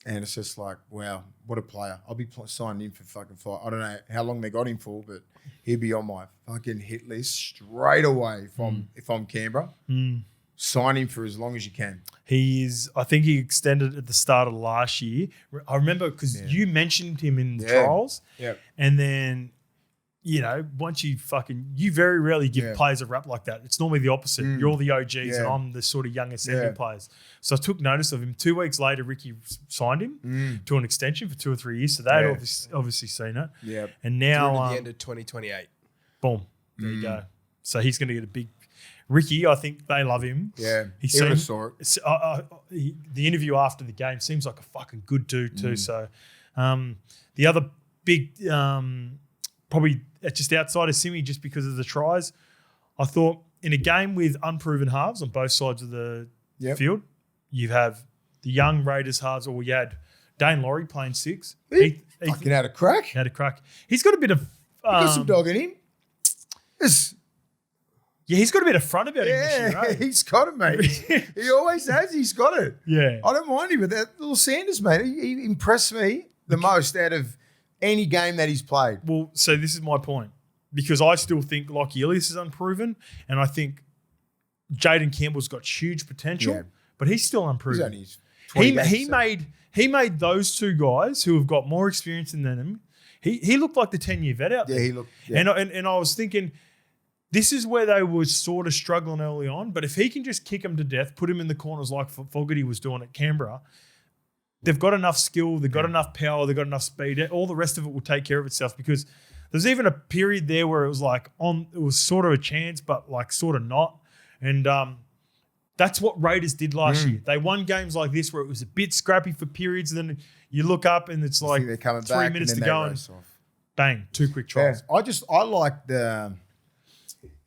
and it's just like, wow, what a player! I'll be signed in for fucking 5. I don't know how long they got him for, but he'd be on my fucking hit list straight away if I'm Canberra. Sign him for as long as you can. I think he extended at the start of last year. I remember because you mentioned him in the trials. Yeah. And then, once you very rarely give players a rap like that. It's normally the opposite. You're all the OGs and I'm the sort of young ascending players. So I took notice of him. 2 weeks later, Ricky signed him to an extension for 2 or 3 years. So they'd obviously seen it. Yeah. And now Through to the end of 2028. Boom. There you go. So he's going to get a big... Ricky, I think they love him. Yeah, he saw it. The interview after the game seems like a fucking good dude too. So the other big, probably just outside of Simi, just because of the tries, I thought in a game with unproven halves on both sides of the field, you have the young Raiders halves, or you had Dane Laurie playing 6. He fucking had a crack. He's got a bit of... got some dog in him. Yeah, he's got a bit of front about him this year, right? He's got it, mate. He always has. He's got it. Yeah. I don't mind him, but that little Sanders, mate, he impressed me the most out of any game that he's played. Well, so this is my point. Because I still think Lockie Ilias is unproven, and I think Jaden Campbell's got huge potential, but he's still unproven. He's only 20 he made those two guys who have got more experience than him. He looked like the 10-year vet out there. Yeah, he looked. Yeah. And I was thinking, this is where they were sort of struggling early on, but if he can just kick him to death, put him in the corners like Fogarty was doing at Canberra, they've got enough skill, they've got enough power, they've got enough speed. All the rest of it will take care of itself, because there's even a period there where it was like it was sort of a chance, but like sort of not. And that's what Raiders did last year. They won games like this where it was a bit scrappy for periods, and then you look up and it's like 3 minutes to go and bang, 2 quick tries. Yeah. I like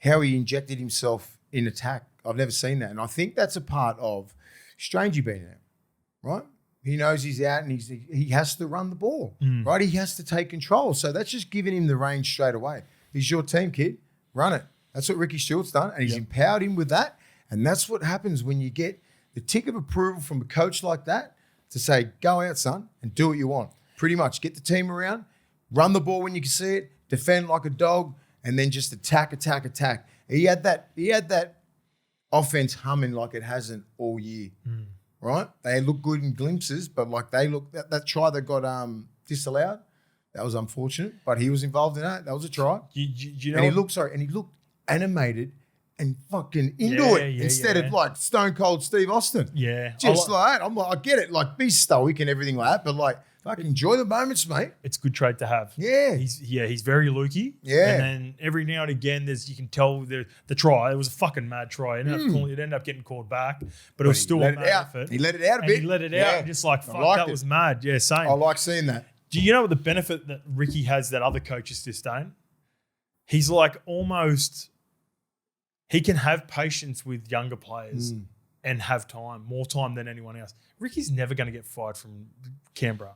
how he injected himself in attack. I've never seen that. And I think that's a part of Strangey being there, right? He knows he's out and he has to run the ball, right? He has to take control. So that's just giving him the range straight away. He's your team, kid. Run it. That's what Ricky Stewart's done. And he's empowered him with that. And that's what happens when you get the tick of approval from a coach like that to say, go out, son, and do what you want. Pretty much get the team around, run the ball when you can see it, defend like a dog, and then just attack. He had that offense humming like it hasn't all year, right? They look good in glimpses, but like that try that got disallowed, that was unfortunate. But he was involved in that. That was a try. You know, and he looked animated and fucking into it instead of like Stone Cold Steve Austin. Yeah, just like I'm like, I get it, like be stoic and everything like that, but like. Fucking enjoy the moments, mate. It's a good trait to have. Yeah. He's very lukey. Yeah. And then every now and again, you can tell the try. It was a fucking mad try. It ended up getting called back, but it was still a mad effort. He let it out a bit. He let it out. Just like, fuck, that was mad. Yeah, same. I like seeing that. Do you know what the benefit that Ricky has that other coaches disdain? He's like almost, he can have patience with younger players and have more time than anyone else. Ricky's never going to get fired from Canberra.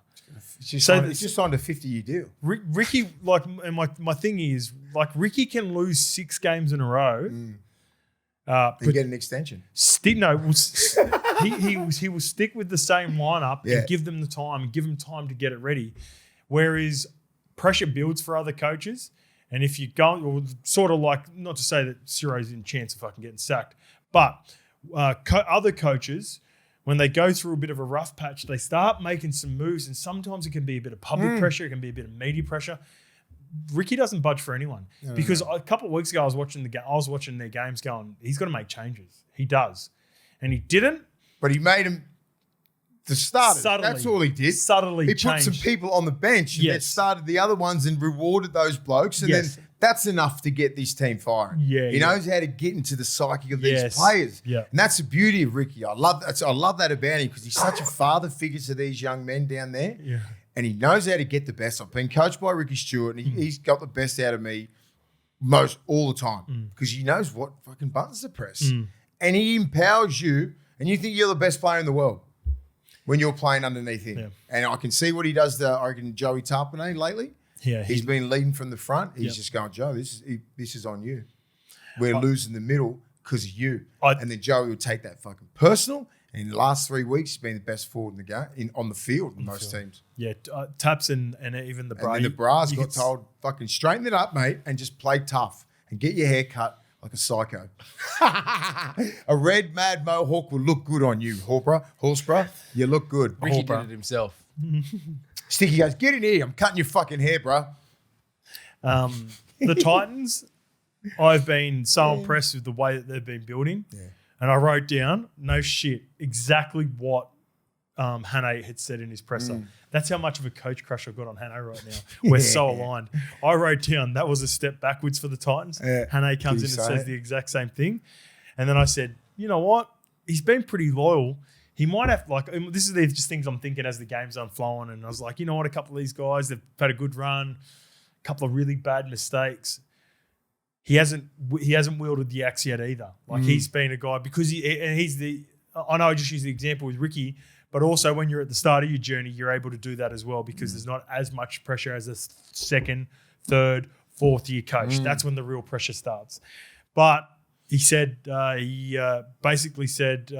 He's just signed a 50-year deal. Ricky, and my thing is, Ricky can lose 6 games in a row. But get an extension. He will stick with the same lineup and give them the time and give them time to get it ready. Whereas pressure builds for other coaches. And if you go, sort of like, not to say that Ciro's in chance of fucking getting sacked, but other coaches, when they go through a bit of a rough patch, they start making some moves, and sometimes it can be a bit of public pressure, it can be a bit of media pressure. Ricky doesn't budge for anyone because a couple of weeks ago I was watching their games going, he's got to make changes. He does. And he didn't. But he made him the starters. Subtly. That's all he did. Subtly He put some people on the bench and then started the other ones and rewarded those blokes. And then that's enough to get this team firing. Yeah, he knows how to get into the psyche of these players. Yeah. And that's the beauty of Ricky. I love that about him because he's such a father figure to these young men down there. Yeah. And he knows how to get the best. I've been coached by Ricky Stewart, and he's got the best out of me most all the time because he knows what fucking buttons to press. And he empowers you, and you think you're the best player in the world. when you're playing underneath him. Yeah. And I can see what he does to, I reckon, Joey Tarpanay lately. Yeah, He's been leading from the front. He's just going, Joe, this is on you. We're losing the middle because of you. And then Joey would take that fucking personal. And in the last 3 weeks, he's been the best forward in the game, on the field in most teams. Yeah, Taps and even the Bra. And then the Bras got told, fucking straighten it up, mate, and just play tough and get your hair cut like a psycho. A red mad mohawk will look good on you, Horsborough. You look good. Ricky did it himself. Sticky goes, get in here. I'm cutting your fucking hair, bro. The Titans, I've been so impressed with the way that they've been building. Yeah. And I wrote down, no shit, exactly what Hane had said in his presser. That's how much of a coach crush I've got on Hane right now. We're so aligned. I wrote down that was a step backwards for the Titans. Yeah. Hane comes in and says the exact same thing. And then I said, you know what? He's been pretty loyal. He might have, this is just things I'm thinking as the game's unflowing. And I was like, you know what? A couple of these guys, they've had a good run, a couple of really bad mistakes. He hasn't wielded the axe yet either. He's been a guy because I know I just use the example with Ricky, but also when you're at the start of your journey, you're able to do that as well because there's not as much pressure as a second, third, fourth year coach. That's when the real pressure starts. But he said, he basically said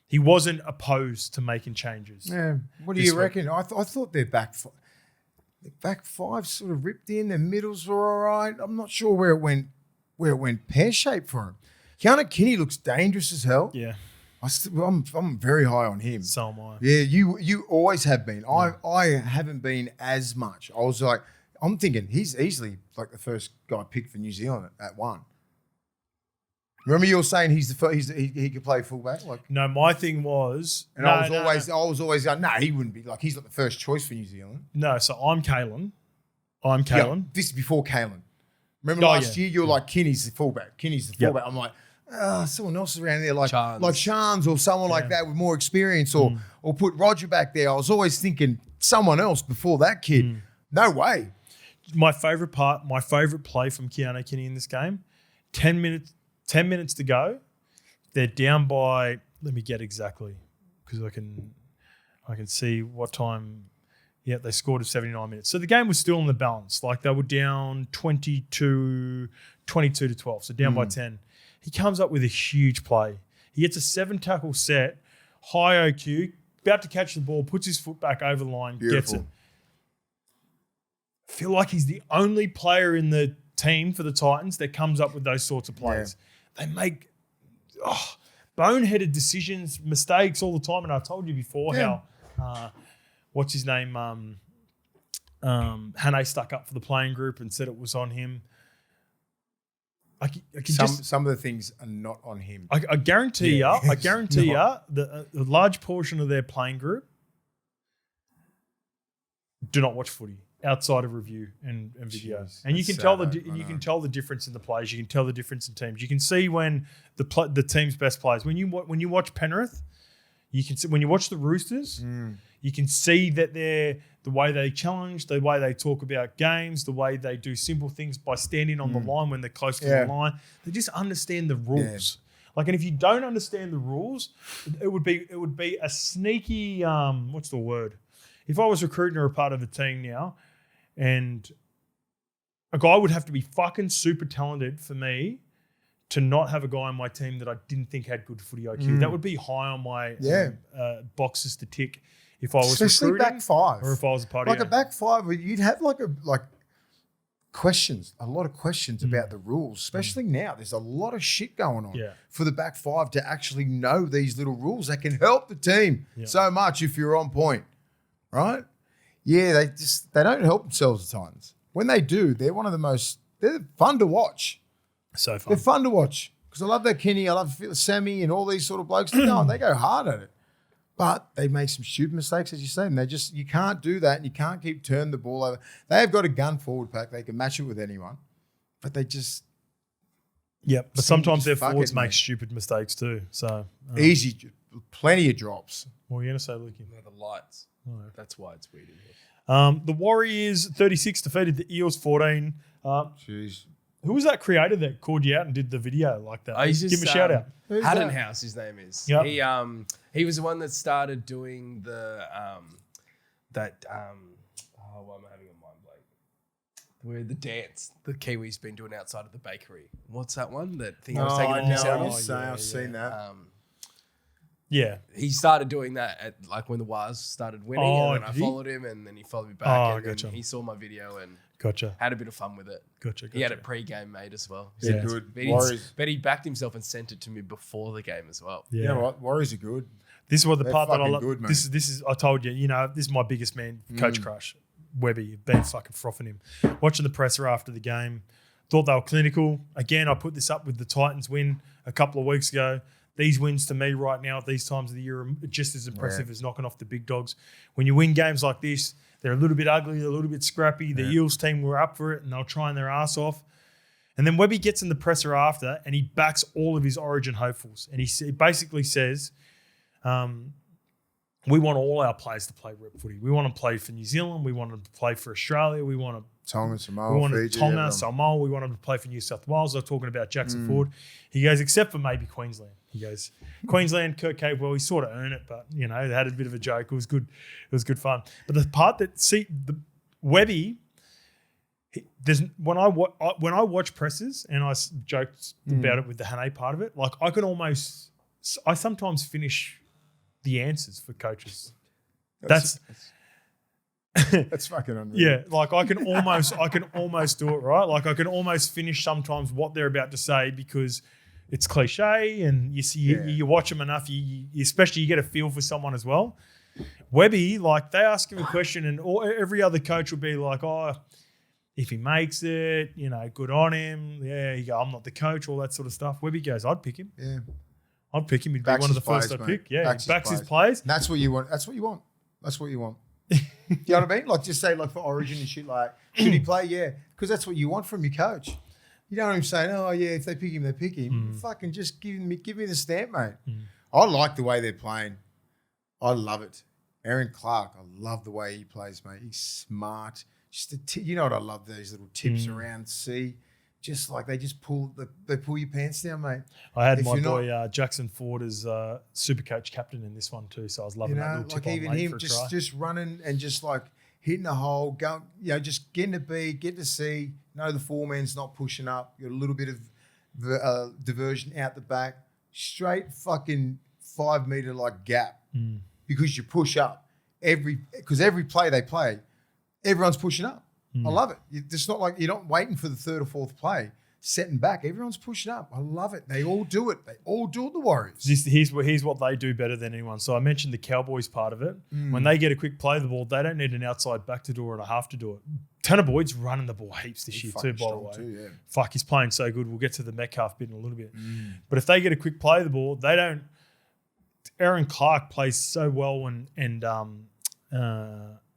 he wasn't opposed to making changes. Yeah. What do you reckon? I thought their back five sort of ripped in. Their middles were all right. I'm not sure where it went pear-shaped for him. Keanu Kinney looks dangerous as hell. Yeah. I'm very high on him. So am I. Yeah, you always have been. Yeah. I haven't been as much. I was like, I'm thinking he's easily like the first guy picked for New Zealand at one. Remember you were saying he could play fullback? No, my thing was, I was always going, he wouldn't be he's not the first choice for New Zealand. No, so I'm Kalen. Yeah, this is before Kalen. Remember last year you were like Kinney's the fullback. Yep. I'm like, someone else is around there like Shans or someone like that with more experience or put Roger back there. I was always thinking someone else before that kid. No way. My favourite play from Keanu Kinney in this game, 10 minutes to go. They're down by, let me get exactly, because I can see what time. Yeah, they scored at 79 minutes. So the game was still in the balance. They were down 22 to 12, so down by 10. He comes up with a huge play. He gets a 7-tackle set, high OQ, about to catch the ball, puts his foot back over the line, gets it. I feel like he's the only player in the team for the Titans that comes up with those sorts of plays. Yeah. They make boneheaded decisions, mistakes all the time. And I told you before how, what's his name? Hane stuck up for the playing group and said it was on him. Some of the things are not on him. I guarantee you, the a large portion of their playing group do not watch footy outside of review and video. And you can tell the difference in the players. You can tell the difference in teams. You can see when the team's best players. When you watch Penrith, you can see when you watch the Roosters, you can see that the way they challenge, the way they talk about games, the way they do simple things by standing on the line when they're close to the line. They just understand the rules. And if you don't understand the rules, it would be a sneaky what's the word? If I was recruiting or a part of a team now, and a guy would have to be fucking super talented for me to not have a guy on my team that I didn't think had good footy IQ. That would be high on my boxes to tick if I was especially recruiting back five, or if I was a party. A back five, you'd have questions, a lot of questions about the rules. Especially now, there's a lot of shit going on for the back five to actually know these little rules that can help the team so much if you're on point, right? Yeah, they don't help themselves at times. When they do, they're fun to watch. So fun. They're fun to watch because I love that Kenny, I love Sammy and all these sort of blokes. They go hard at it. But they make some stupid mistakes, as you say, and you can't do that and you can't keep turning the ball over. They have got a gun forward pack. They can match it with anyone, but they just... Yep, but sometimes their forwards make stupid mistakes too. So easy, plenty of drops. What were you going to say, Lukey? No, the lights. Oh. That's why it's weird in here. The Warriors 36 defeated the Eels 14. Jeez. Who was that creator that called you out and did the video like that? Give him a shout out. Haddon House, his name is. Yep. He He was the one that started doing the why am I having a mind blank? Where the dance the Kiwis been doing outside of the bakery. What's that one? That thing I was taking the piss out of? I've seen that. Yeah. He started doing that at like when the Wars started winning, and then I followed him, and then he followed me back, and then he saw my video and had a bit of fun with it. Gotcha. He had it pre-game made as well. Yeah, good. But he backed himself and sent it to me before the game as well. Yeah, right. Warriors are good. This is what the part that I love. Good, this is I told you, this is my biggest man, coach crush. Webby, been fucking frothing him. Watching the presser after the game, thought they were clinical. Again, I put this up with the Titans win a couple of weeks ago. These wins to me right now at these times of the year are just as impressive as knocking off the big dogs. When you win games like this, they're a little bit ugly, a little bit scrappy. The Eels team were up for it and they'll trying their ass off. And then Webby gets in the presser after and he backs all of his Origin hopefuls. And he basically says, we want all our players to play rep footy. We want to play for New Zealand. We want them to play for Australia. We want to Tonga, Samoa, we want Fiji, Tonga, Samoa. We want them to play for New South Wales. They're talking about Jackson Ford. He goes, except for maybe Queensland. He goes, Queensland, Kurt Capewell, he sort of earned it, but, they had a bit of a joke. It was good. It was good fun. But the part that, the Webby, when I watch presses, and I joked about it with the Hane part of it, like I sometimes finish the answers for coaches. That's fucking unreal. Yeah, like I can almost do it, right? Like I can almost finish sometimes what they're about to say because it's cliche, and you watch them enough, you especially you get a feel for someone as well. Webby, like they ask him a question, and every other coach will be like, "Oh, if he makes it, good on him." Yeah, you go, "I'm not the coach," all that sort of stuff. Webby goes, "I'd pick him." Yeah, I'd pick him. He'd backs be one of the his first I'd players, pick. Yeah, backs his players. plays. And that's what you want. That's what you want. That's what you want. You know what I mean? Like just say like for Origin and shit, like should he play? Yeah, because that's what you want from your coach. You don't want him saying, "Oh yeah, if they pick him, they pick him." Fucking just give me the stamp, mate. I like the way they're playing. I love it. Aaron Clark, I love the way he plays, mate. He's smart. Just you know what I love? These little tips around C. Just like they pull your pants down, mate. I had my boy Jackson Ford as super coach captain in this one too, so I was loving that little tip like on even late him for a try. just running and just like hitting the hole, go, just getting to B, get to C. The foreman's not pushing up. You got a little bit of diversion out the back, straight fucking 5 meter like gap because you push up because every play they play, everyone's pushing up. I love it. It's not like you're not waiting for the third or fourth play, setting back. Everyone's pushing up. I love it. They all do it. They all do it, the Warriors. Here's what they do better than anyone. So I mentioned the Cowboys part of it. When they get a quick play of the ball, they don't need an outside back to do it or a half to do it. Tanner Boyd's running the ball heaps this year too, by the way. Too, Fuck, he's playing so good. We'll get to the Metcalf bit in a little bit. But if they get a quick play of the ball, they don't. Aaron Clark plays so well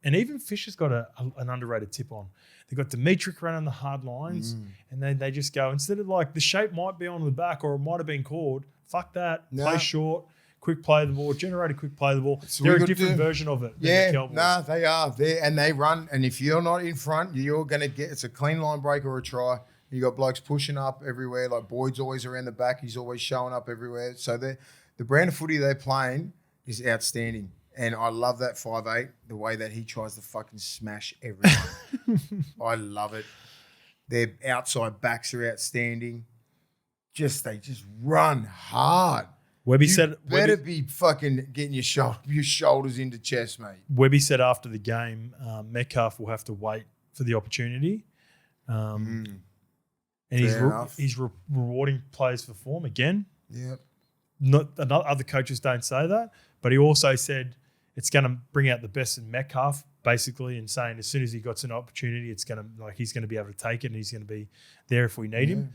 and even Fisher's got an underrated tip on. They've got Dimitri running the hard lines, and they just go, instead of like the shape might be on the back or it might have been called, fuck that, play short, quick play of the ball, generate a quick play of the ball. They're a different version of it than the Cowboys. They are. And they run, and if you're not in front, you're going to get, it's a clean line break or a try. You got blokes pushing up everywhere, like Boyd's always around the back, he's always showing up everywhere. So the brand of footy they're playing is outstanding. And I love that 5'8", the way that he tries to fucking smash everyone. I love it. Their outside backs are outstanding. They just run hard. Webby better be fucking getting your shoulders into chest, mate. Webby said after the game, Metcalf will have to wait for the opportunity. And he's rewarding players for form again. Yep. Other coaches don't say that, but he also said it's going to bring out the best in Metcalf, basically, and saying as soon as he gets an opportunity, he's going to be able to take it and he's going to be there if we need him.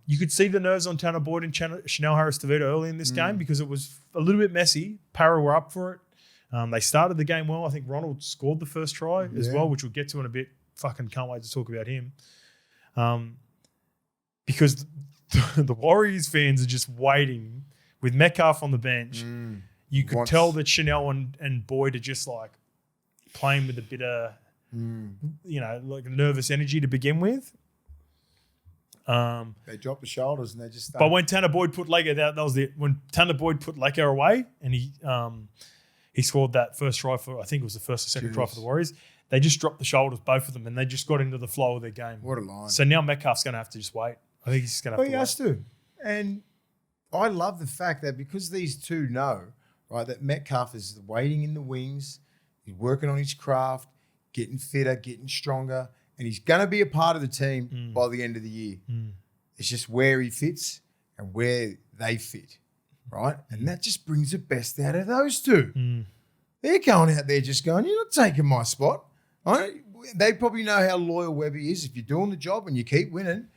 You could see the nerves on Tanner Boyd and Chanel Harris-Tavita early in this game because it was a little bit messy. Para were up for it. They started the game well. I think Ronald scored the first try as well, which we'll get to in a bit. Fucking can't wait to talk about him. Because the Warriors fans are just waiting with Metcalf on the bench. You could tell that Chanel and Boyd are just like playing with a bit of, like nervous energy to begin with. They dropped the shoulders and they just. But when Tanner Boyd put Lego, that was when Tanner Boyd put Lego away and he scored that first try for, I think it was the first or second try for the Warriors. They just dropped the shoulders, both of them, and they just got into the flow of their game. What a line! So now Metcalf's going to have to just wait. I think he's just going to have to wait. He has to. And I love the fact that because these two know, right, that Metcalf is waiting in the wings, he's working on his craft, getting fitter, getting stronger, and he's going to be a part of the team by the end of the year. It's just where he fits and where they fit, right? And that just brings the best out of those two. They're going out there just going, you're not taking my spot. They probably know how loyal Webby is. If you're doing the job and you keep winning,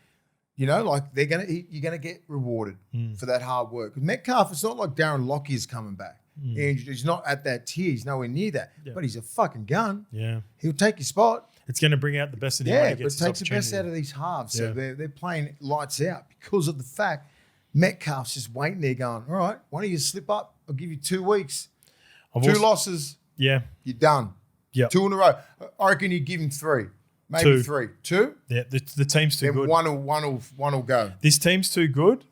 you know, like you're gonna get rewarded for that hard work. Because Metcalf, it's not like Darren Lockyer is coming back. He's not at that tier. He's nowhere near that. Yeah. But he's a fucking gun. Yeah, he'll take your spot. It's going to bring out the best in him. Yeah, but it takes the best out of these halves. So they're playing lights out because of the fact Metcalf's just waiting there, going, all right, why don't you slip up? I'll give you 2 weeks. Two losses. Yeah, you're done. Yeah, 2 in a row. I reckon you give him 3. Maybe 2. 3. 2? Yeah, the team's too good. One will go. This team's too good.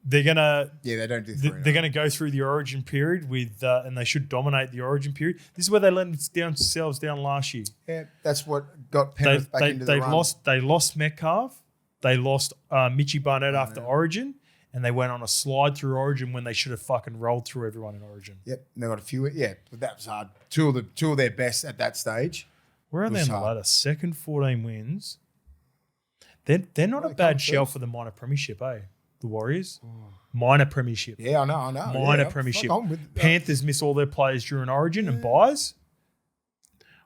They're gonna. Yeah, they don't do 3. They're gonna go through the Origin period with, and they should dominate the Origin period. This is where they let themselves down last year. Yeah, that's what got Penrith back into the run. They lost Metcalf. They lost Mitchie Barnett after Origin, and they went on a slide through Origin when they should have fucking rolled through everyone in Origin. Yep, and they got a few. Yeah, but that was hard. Two of their best at that stage. Where are they in the ladder? Second 14 wins. They're not a bad shell for the minor premiership, eh? The Warriors. Minor premiership. Yeah, I know. Minor premiership. Panthers miss all their players during Origin and buys.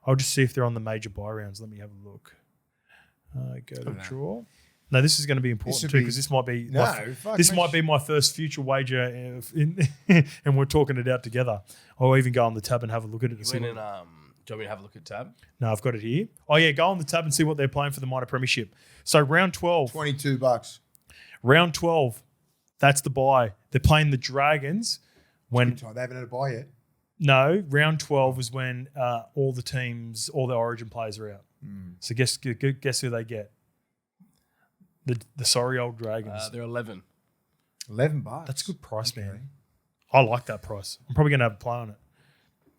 I'll just see if they're on the major buy rounds. Let me have a look. Go to draw. No, this is going to be important too because this might be might be my first future wager, and we're talking it out together. I'll even go on the tab and have a look at it. Do you want me to have a look at tab? No, I've got it here. Oh yeah, go on the tab and see what they're playing for the minor premiership. So round 12, $22. Round 12, that's the buy. They're playing the Dragons when they haven't had a buy yet. No, round 12 is when all the Origin players are out. So guess who they get? The sorry old Dragons. They're 11. $11. That's a good price, man. I like that price. I'm probably going to have a play on it.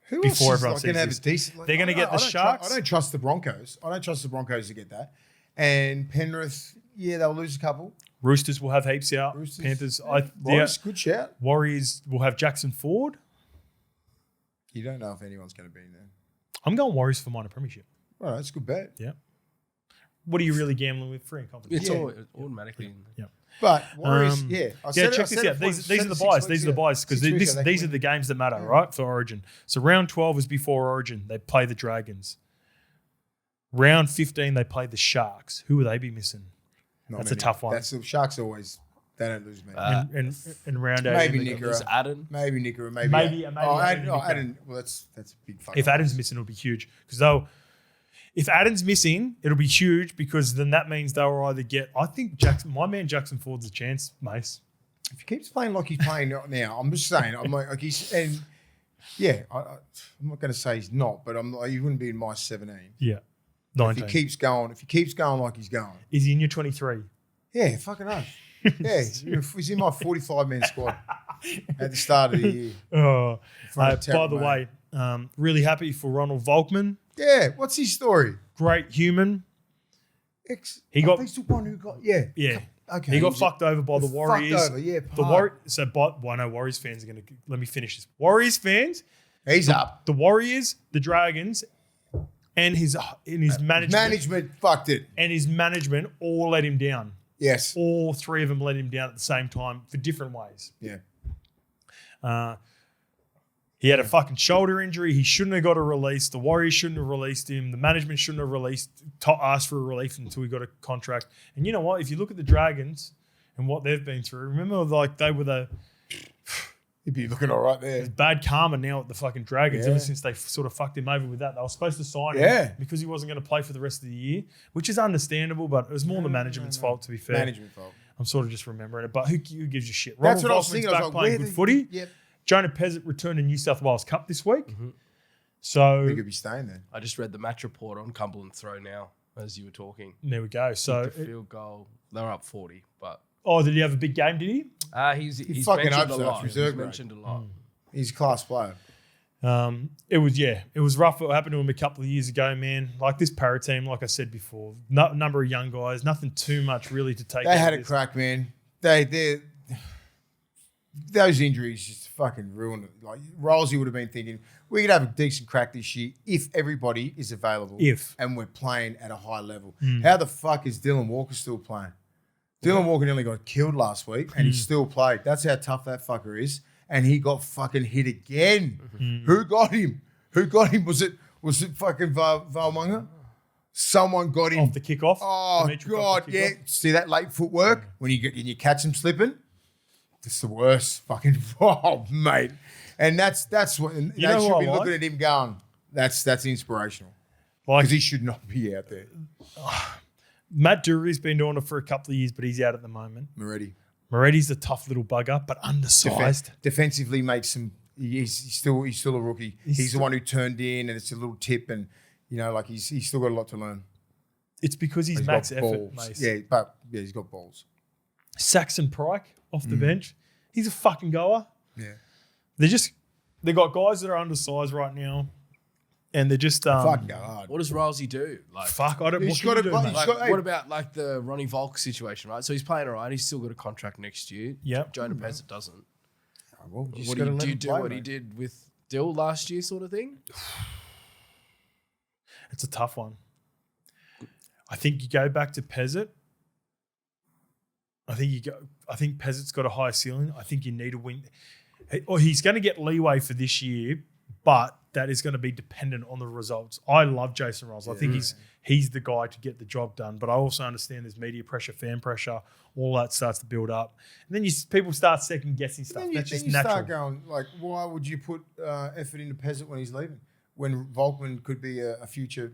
Who before else everyone is going to have a decent? They're going to get the Sharks. I don't trust the Broncos. I don't trust the Broncos to get that. And Penrith, they'll lose a couple. Roosters will have heaps out. Panthers, Warriors, good shout. Warriors will have Jackson Ford. You don't know if anyone's going to be there. I'm going Warriors for minor premiership. All right, that's a good bet. Yeah. What are you really gambling with? Free and confidence. It's all automatically. Yeah. But Warriors, check this out. These are the buys. These are the buys because these are the games that matter, right, for Origin. So round 12 is before Origin. They play the Dragons. Round 15, they play the Sharks. Who will they be missing? That's a tough one. That's the Sharks always. They don't lose, man. And round 8, maybe Nickera. Adam. Maybe Nickera. Maybe Adam. Well, that's a big fuck. If Adam's missing, it'll be huge because if Adam's missing, it'll be huge because then that means they'll either get. I think my man Jackson Ford's a chance, Mace. If he keeps playing like he's playing now, I'm just saying. I'm like he's and I'm not going to say he's not, but I'm like he wouldn't be in my 17. Yeah, 19. If he keeps going like he's going, is he in your 23? Yeah, fucking oath. Yeah, he's in my 45-man squad at the start of the year. By the way, really happy for Ronald Volkman. Yeah, what's his story? Great human. He's the one who got yeah. Okay, he got fucked over by the Warriors. Fucked over, I know Warriors fans are going to let me finish this. Warriors fans, he's up. The Warriors, the Dragons, and his management fucked it, and his management all let him down. Yes, all 3 of them let him down at the same time for different ways. Yeah. He had a fucking shoulder injury. He shouldn't have got a release. The Warriors shouldn't have released him. The management shouldn't have asked for a relief until he got a contract. And you know what? If you look at the Dragons and what they've been through, remember like they were he'd be looking all right there. Bad karma now at the fucking Dragons ever since they sort of fucked him over with that. They were supposed to sign him because he wasn't going to play for the rest of the year, which is understandable, but it was more the management's fault, to be fair. Management fault. I'm sort of just remembering it, but who gives a shit? That's Ronald what I was thinking. Back playing good footy. Yep. Jonah Pezzett returned to New South Wales Cup this week. Mm-hmm. So he could be staying there. I just read the match report on Cumberland Throw now. as you were talking. There we go. So, The field goal. They were up 40, but did he have a big game? Did he? he's fucking mentioned a hopes so. lot. It's He's reserve mentioned a lot. He's a class player. It was rough. What happened to him a couple of years ago, man. Like this Para team, like I said before, number of young guys, nothing too much really to take. They had a crack, man. Those injuries just fucking ruined it. Like Rolsey would have been thinking, we could have a decent crack this year if everybody is available. And we're playing at a high level. How the fuck is Dylan Walker still playing? Dylan Walker nearly got killed last week and he still played. That's how tough that fucker is. And he got fucking hit again. Who got him? Was it fucking Valmunga? Someone got him off the kickoff. Oh Dimitri God, off the kickoff. yeah. See that late footwork when you catch him slipping? It's the worst fucking mate. And that's what they should be looking at him going. That's inspirational. Because he should not be out there. Matt Dury's been doing it for a couple of years, but he's out at the moment. Moretti's a tough little bugger, but undersized. Defensively makes some. He's still a rookie. He's the one who turned in, and it's a little tip, and like he's still got a lot to learn. It's because he's max effort, Mace. Yeah, he's got balls. Saxon Pryke off the bench. He's a fucking goer. Yeah. They got guys that are undersized right now, and they're just fucking go hard. What does Rolsey do? I don't. He's got to play. What about like the Ronnie Volk situation, right? So he's playing all right. He's still got a contract next year. Yep. Jonah Pezzett doesn't. Well, Do you do what he did with Dill last year, sort of thing? It's a tough one. I think you go back to Pezzett. I think Pezzett's got a high ceiling. I think you need to win. Or he's going to get leeway for this year, but that is going to be dependent on the results. I love Jason Rolls. I think he's the guy to get the job done. But I also understand there's media pressure, fan pressure, all that starts to build up. And then people start second guessing stuff. That's just natural. Start going like, why would you put effort into Pezzett when he's leaving? When Volkman could be a future,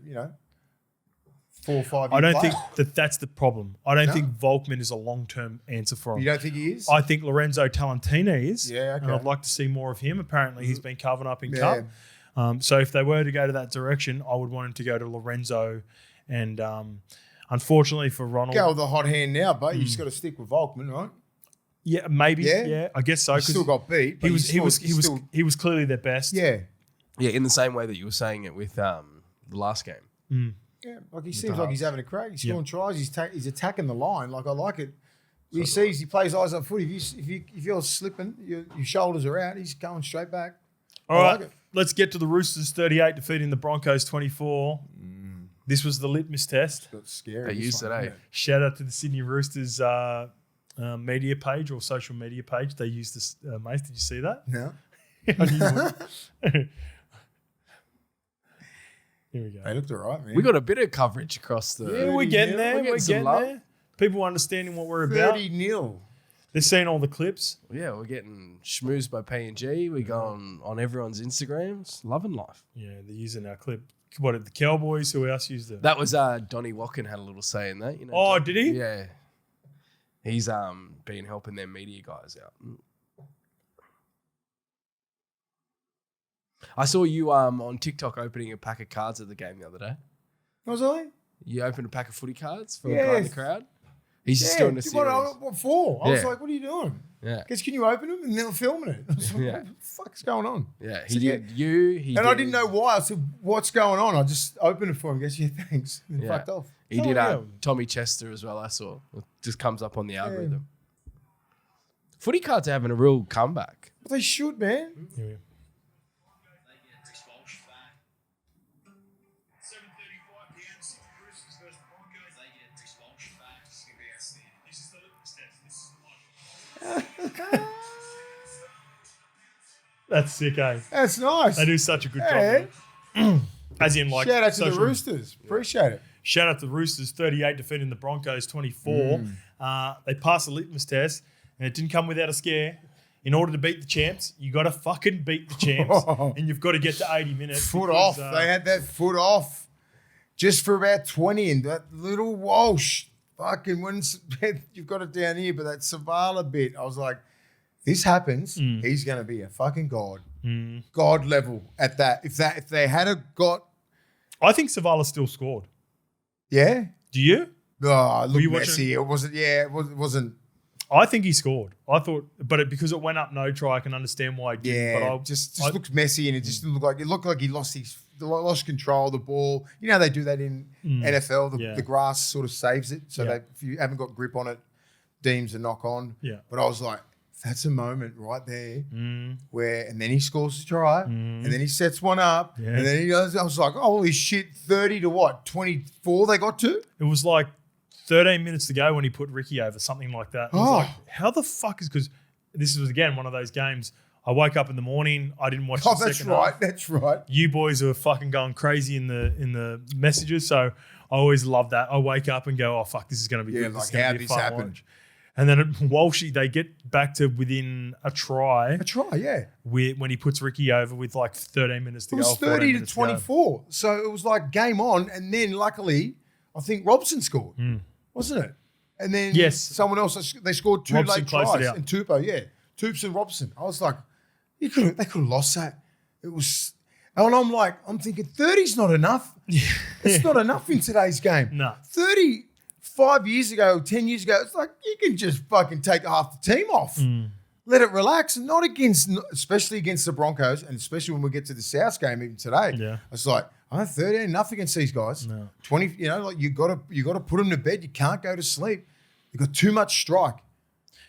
4 or 5 years. I don't think that's the problem. I don't think Volkman is a long-term answer for him. You don't think he is? I think Lorenzo Talentina is. Yeah, okay. And I'd like to see more of him. Apparently, he's been carving up in Cup. So if they were to go to that direction, I would want him to go to Lorenzo. And unfortunately for Ronald, go with the hot hand now, but you just got to stick with Volkman, right? Yeah, maybe. Yeah, I guess so. He still got beat. He was clearly their best. Yeah. Yeah, in the same way that you were saying it with the last game. Yeah, like he seems like he's having a crack. He's scoring tries. He's attacking the line. Like I like it. He plays eyes up footy. If you're slipping, your shoulders are out. He's going straight back. All right, let's get to the Roosters 38 defeating the Broncos 24. This was the litmus test. Got scary. They used it, eh? Shout out to the Sydney Roosters media page or social media page. They used this. Mace, did you see that? No. I knew you would. Here we go. They looked all right, man. We got a bit of coverage across the. Yeah, we're getting there. We're getting love. there. People understanding what we're about. 30-0. They're seeing all the clips. Yeah, we're getting schmoozed by P&G. We're going on everyone's Instagrams. Loving life. Yeah, they're using our clip. What, the Cowboys? Who else used it? That was Donnie Watkin had a little say in that. Oh, did he? Yeah. He's been helping their media guys out. I saw you on TikTok opening a pack of cards at the game the other day. Was I? You opened a pack of footy cards for a guy in the crowd? He's just doing a series. What for? I was like, what are you doing? Yeah. Guess, can you open them? And they were filming it. I was like, what the fuck's going on? Yeah. So, I didn't know why. I said, what's going on? I just opened it for him. Guess, thanks. And fucked off. He did Tommy Chester as well, I saw. It just comes up on the algorithm. Footy cards are having a real comeback. Well, they should, man. Yeah. That's sick, eh? That's nice. They do such a good job. As in, like, shout out to the Roosters. Appreciate it. Shout out to the Roosters, 38 defeating the Broncos 24. They passed the litmus test, and it didn't come without a scare. In order to beat the champs, you got to fucking beat the champs, and you've got to get to 80 minutes. Foot off. They had that foot off just for about 20, and that little Walsh fucking you've got it down here, but that Savala bit, I was like, this happens, he's going to be a fucking god. God level at that. If they had got... I think Savala still scored. Yeah. Do you? Oh, it you looked watching- messy. It wasn't. Yeah, it wasn't. I think he scored. I thought, but because it went up no try, I can understand why he didn't. Yeah, but it just looks messy, and it just looked like he lost control of the ball. You know how they do that in NFL. The grass sort of saves it, so that if you haven't got grip on it, deems a knock on. Yeah. But I was like, that's a moment right there where, and then he scores a try, and then he sets one up, and then he goes. I was like, holy shit, 30 to what? 24 they got to. It was like 13 minutes to go when he put Ricky over, something like that. I was like, how the fuck is, because this was, again, one of those games. I woke up in the morning. I didn't watch the second half. That's right. You boys were fucking going crazy in the messages. So I always love that. I wake up and go, oh, fuck, this is going to be good. Like, how did this happen? Watch. And then Walshy, they get back to within a try. When he puts Ricky over with like 13 minutes to go. It was 30 to 24. So it was like game on. And then luckily, I think Robson scored, wasn't it? And then someone else, they scored two Robson late tries. out. And Tupou, Toops and Robson. I was like, they could have lost that. It was, and I'm thinking 30's not enough. It's not enough in today's game. No. 30, 5 years ago, 10 years ago, it's like you can just fucking take half the team off. Let it relax, and not against, especially against the Broncos, and especially when we get to the South game even today. Yeah. It's like, 30 ain't nothing against these guys. No. 20, like you got to put them to bed. You can't go to sleep. You've got too much strike.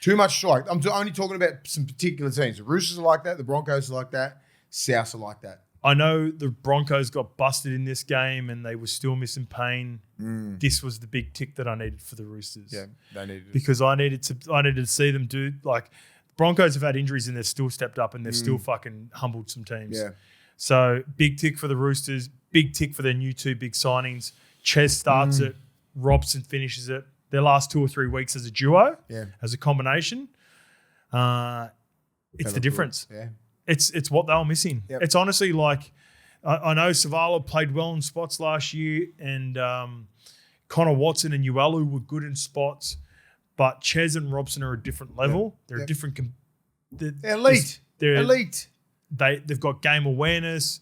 Too much strike. I'm only talking about some particular teams. The Roosters are like that. The Broncos are like that. Souths are like that. I know the Broncos got busted in this game and they were still missing Payne. This was the big tick that I needed for the Roosters. Yeah, they needed it. Because I needed to see them do, like, Broncos have had injuries and they've still stepped up and they've still fucking humbled some teams. Yeah. So big tick for the Roosters, big tick for their new two big signings. Ches starts it, Robson finishes it. Their last 2 or 3 weeks as a duo, as a combination, it's the difference. Yeah. It's what they were missing. Yep. It's honestly like, I know Savala played well in spots last year, and Connor Watson and Uelu were good in spots, but Ches and Robson are a different level. They're a different. They're elite. They're elite. They've got game awareness,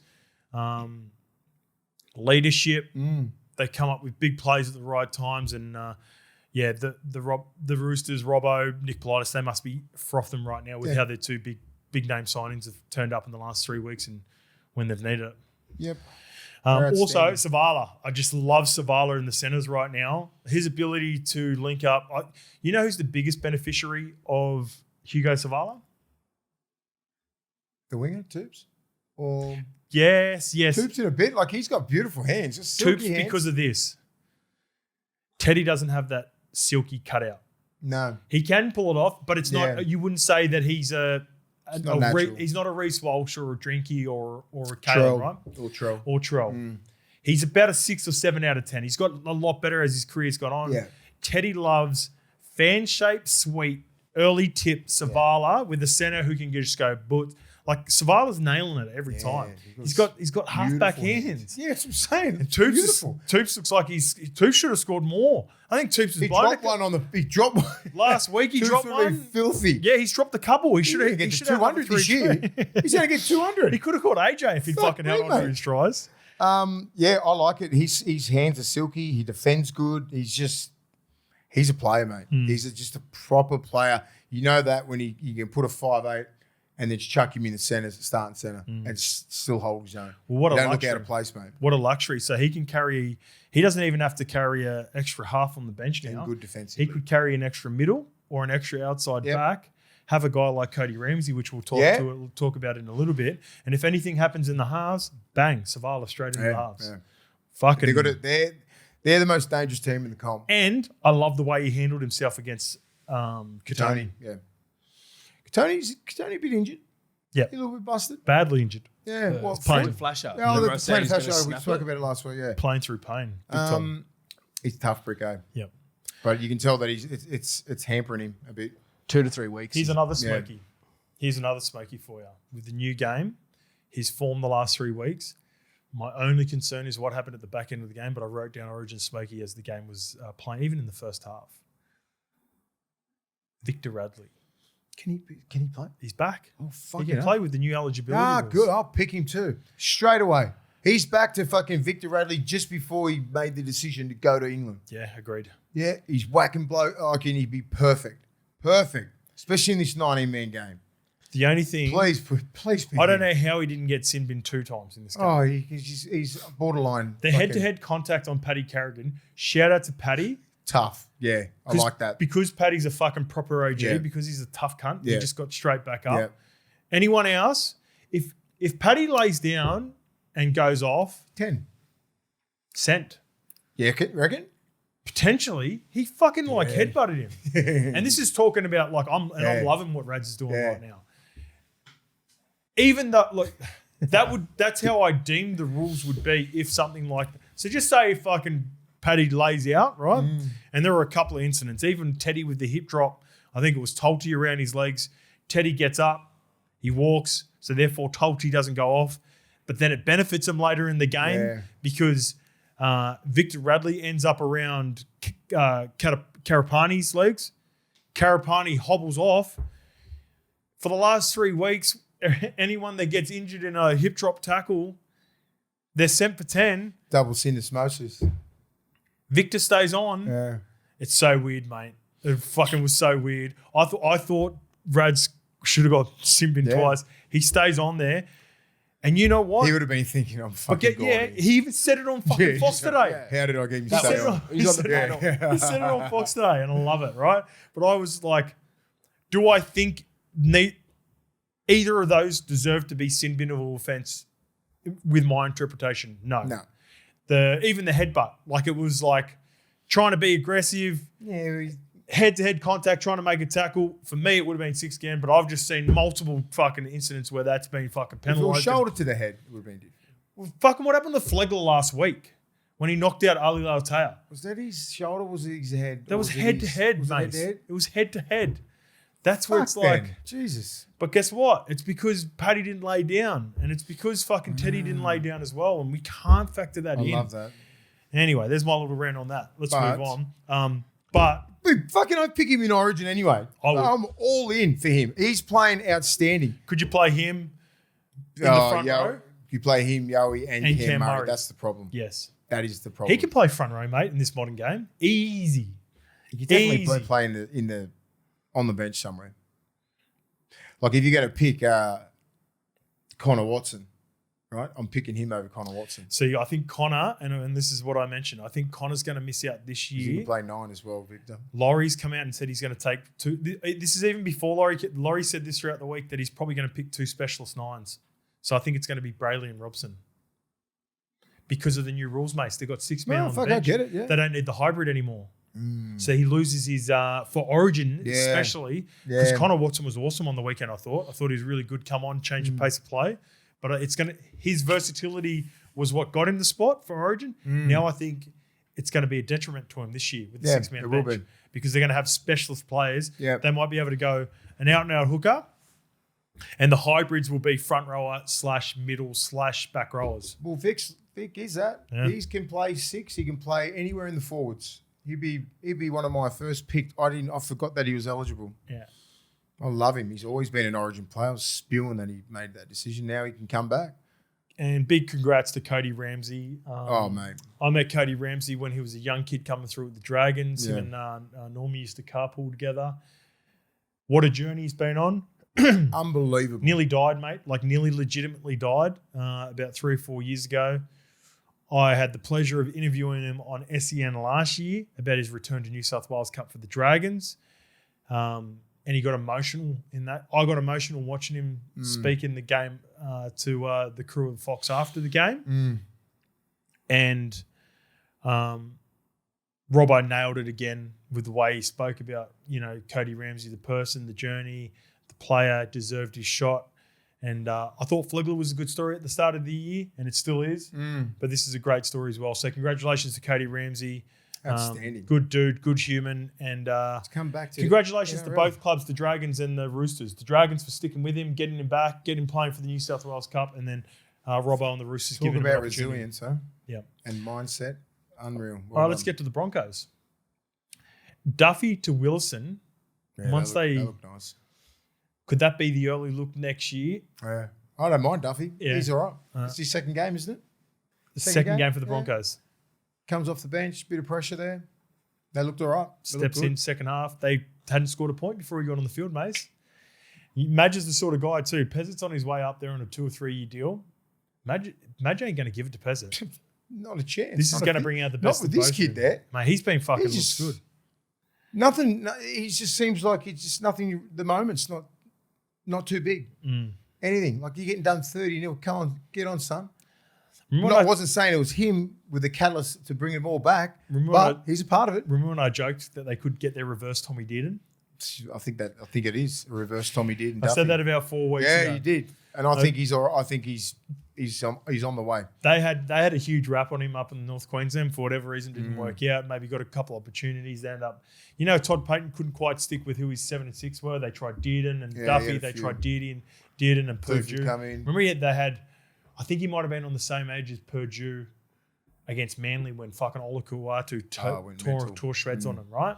leadership. They come up with big plays at the right times, and the Roosters, Robbo, Nick Politis, they must be frothing right now with how their two big name signings have turned up in the last 3 weeks and when they've needed it. Yep. Also, Savala. I just love Savala in the centres right now. His ability to link up. You know who's the biggest beneficiary of Hugo Savala? The winger, Toops? Or Yes. Toops in a bit. Like, he's got beautiful hands. Just silky Toops hands. because of this. Teddy doesn't have that silky cutout. No. He can pull it off, but it's not. You wouldn't say that he's he's not a Reece Walsh or a Drinky or a Kalen, right? Or Trell. He's about a 6 or 7 out of 10. He's got a lot better as his career's gone on. Yeah. Teddy loves fan-shaped, sweet, early tip Savala with a centre who can just go, but like Savala's nailing it every time. He's got halfback hands. Yeah, that's what I'm saying. And Toops looks like Toops should have scored more. I think Toops He dropped one last week. He dropped one. Filthy. Yeah, he's dropped a couple. He should have get 200 this year. He's going to get 200. He could have caught AJ if he fucking held on to his tries. Yeah, I like it. His hands are silky. He defends good. He's a player, mate. He's just a proper player. You know that when you can put a 5'8" and then chuck him in the centre, starting centre, and still hold his own. Well, what a don't luxury. look out of place, mate. What a luxury. So he can carry. He doesn't even have to carry an extra half on the bench now. And good defensively. He could carry an extra middle or an extra outside back. Have a guy like Cody Ramsey, which we'll talk about in a little bit. And if anything happens in the halves, bang, Savala straight in the halves. Yeah. Fucking. They got it. They're the most dangerous team in the comp. And I love the way he handled himself against Katoni. Yeah. Katoni's a bit injured. Yeah. A little bit busted. Badly injured. Yeah. Well, Plain flasher. the plain flasher. We spoke about it last week. Yeah. Playing through pain. Big time. He's tough, Bricko. Yep. But you can tell that it's hampering him a bit. 2 to 3 weeks. Here's another smoky. Here's another smoky for you. With the new game, his form the last 3 weeks. My only concern is what happened at the back end of the game, but I wrote down Origin smoky as the game was playing, even in the first half. Victor Radley. Can he play? He's back. Oh, fuck He can play with the new eligibility rules. Good. I'll pick him too. Straight away. He's back to fucking Victor Radley just before he made the decision to go to England. Yeah, agreed. Yeah, he's whacking bloke. Oh, can he be perfect? Perfect. Especially in this 19-man game. The only thing... Please be I don't know how he didn't get sin bin 2 times in this game. Oh, he's borderline. The head-to-head contact on Paddy Carrigan. Shout out to Paddy. Tough. Yeah, I like that. Because Paddy's a fucking proper OG, because he's a tough cunt, he just got straight back up. Yeah. Anyone else, if Paddy lays down and goes off, 10. Sent. Yeah, reckon? Potentially, he fucking headbutted him. And this is talking about I'm loving what Rads is doing right now. Even though, look, that's how I deemed the rules would be if something like that. So just say if fucking Paddy lays out, right? And there were a couple of incidents. Even Teddy with the hip drop, I think it was Tolty around his legs. Teddy gets up, he walks, so therefore Tolty doesn't go off. But then it benefits him later in the game because Victor Radley ends up around Karapani's legs. Karapani hobbles off. For the last 3 weeks, anyone that gets injured in a hip drop tackle, they're sent for 10. Double syndesmosis. Victor stays on. Yeah. It's so weird, mate. It fucking was so weird. I thought Rads should have got Simbin twice. He stays on there. And you know what? He would have been thinking, I'm fucking he even said it on fucking Fox today. How did I get him He said it on Fox today, and I love it, right? But I was like, do I think either of those deserve to be sin binable offence with my interpretation? No. Even the headbutt, it was trying to be aggressive. Yeah. Head-to-head contact, trying to make a tackle. For me, it would have been 6 again, but I've just seen multiple fucking incidents where that's been fucking penalised. If it was shoulder to the head, it would have been different. Well, fucking what happened to Flegler last week when he knocked out Ali Lautea? Was that his shoulder or was it his head? That was head-to-head, mate. It was head-to-head. That's where it's like... Jesus. But guess what? It's because Paddy didn't lay down, and it's because fucking Teddy didn't lay down as well, and we can't factor that in. I love that. Anyway, there's my little rant on that. Let's move on. But... fucking I'd pick him in Origin anyway. I'm all in for him. He's playing outstanding. Could you play him in the front row? You play him, Yowie, and Cam Murray. That's the problem. Yes. That is the problem. He can play front row, mate, in this modern game. Easy. He can definitely play on the bench somewhere. If you're going to pick Connor Watson, right? I'm picking him over Connor Watson. See, I think Connor, and this is what I mentioned, I think Connor's going to miss out this year. He can play 9 as well, Victor. Laurie's come out and said he's going to take 2. This is even before Laurie. Laurie said this throughout the week that he's probably going to pick 2 specialist 9s. So I think it's going to be Brayley and Robson. Because of the new rules, mate. They've got 6 men on the bench. I get it, yeah. They don't need the hybrid anymore. So he loses his, for Origin especially, because Connor Watson was awesome on the weekend, I thought. I thought he was really good, come on, change the pace of play. But his versatility was what got him the spot for Origin. Now I think it's going to be a detriment to him this year with the 6-man bench because they're going to have specialist players. Yeah. They might be able to go an out-and-out hooker, and the hybrids will be front rower / middle / back rowers. Well, Vic is that. Yeah. He can play 6. He can play anywhere in the forwards. He'd be one of my first picked. I forgot that he was eligible. Yeah. I love him. He's always been an Origin player. I was spewing that he made that decision. Now he can come back. And big congrats to Cody Ramsey. Mate. I met Cody Ramsey when he was a young kid coming through with the Dragons. Yeah. Him and Normie used to carpool together. What a journey he's been on. Unbelievable. Nearly died, mate. Nearly legitimately died about 3 or 4 years ago. I had the pleasure of interviewing him on SEN last year about his return to New South Wales Cup for the Dragons. And he got emotional in that. I got emotional watching him speak in the game to the crew of Fox after the game. And Robbo nailed it again with the way he spoke about, Cody Ramsey, the person, the journey, the player, deserved his shot. And I thought Flegler was a good story at the start of the year, and it still is. But this is a great story as well. So congratulations to Cody Ramsey. Outstanding. Good dude, good human. And come back to congratulations to both clubs, the Dragons and the Roosters. The Dragons for sticking with him, getting him back, getting him playing for the New South Wales Cup, and then Robbo and the Roosters giving him an opportunity. Talk about resilience, huh? Yeah. And mindset, unreal. All right, let's get to the Broncos. Duffy to Wilson. Yeah, they look nice. Could that be the early look next year? Yeah. I don't mind Duffy. Yeah. He's all right. It's his second game, isn't it? Second game for the Yeah. Broncos. Comes off the bench, bit of pressure there. They looked all right. They looked Steps good. in second half. They hadn't scored a point before he got on the field, Mace. Madge's the sort of guy too. Peasant's on his way up there on a 2 or 3 year deal. Madge ain't going to give it to Peasant. Not a chance. This is Not a going to thing. bring out the Not best with of this both kid of them. there. Mate, he's been fucking He just- looks good. Nothing. He just seems like it's just nothing. The moment's not too big. Anything like you're getting done 30-0. Come on, get on, son. Remember I when wasn't saying it was him with the catalyst to bring it all back, Remember but when he's a part of it. remember when I joked that they could get their reverse Tommy Dearden? I think it is a reverse Tommy did. I said that about 4 weeks Yeah, ago. you did, and I think he's all right. I think he's on the way. They had a huge rap on him up in North Queensland for whatever reason. Didn't work out. Maybe got a couple opportunities. They ended up, Todd Payton couldn't quite stick with who his 7 and 6 were. They tried Dearden and Yeah, he Duffy. had a They few. tried Dearden and Duffy Purdue. come in. Remember they had, I think he might have been on the same age as Purdue against Manly when fucking Olakuatu went mental. tore shreds on him, right?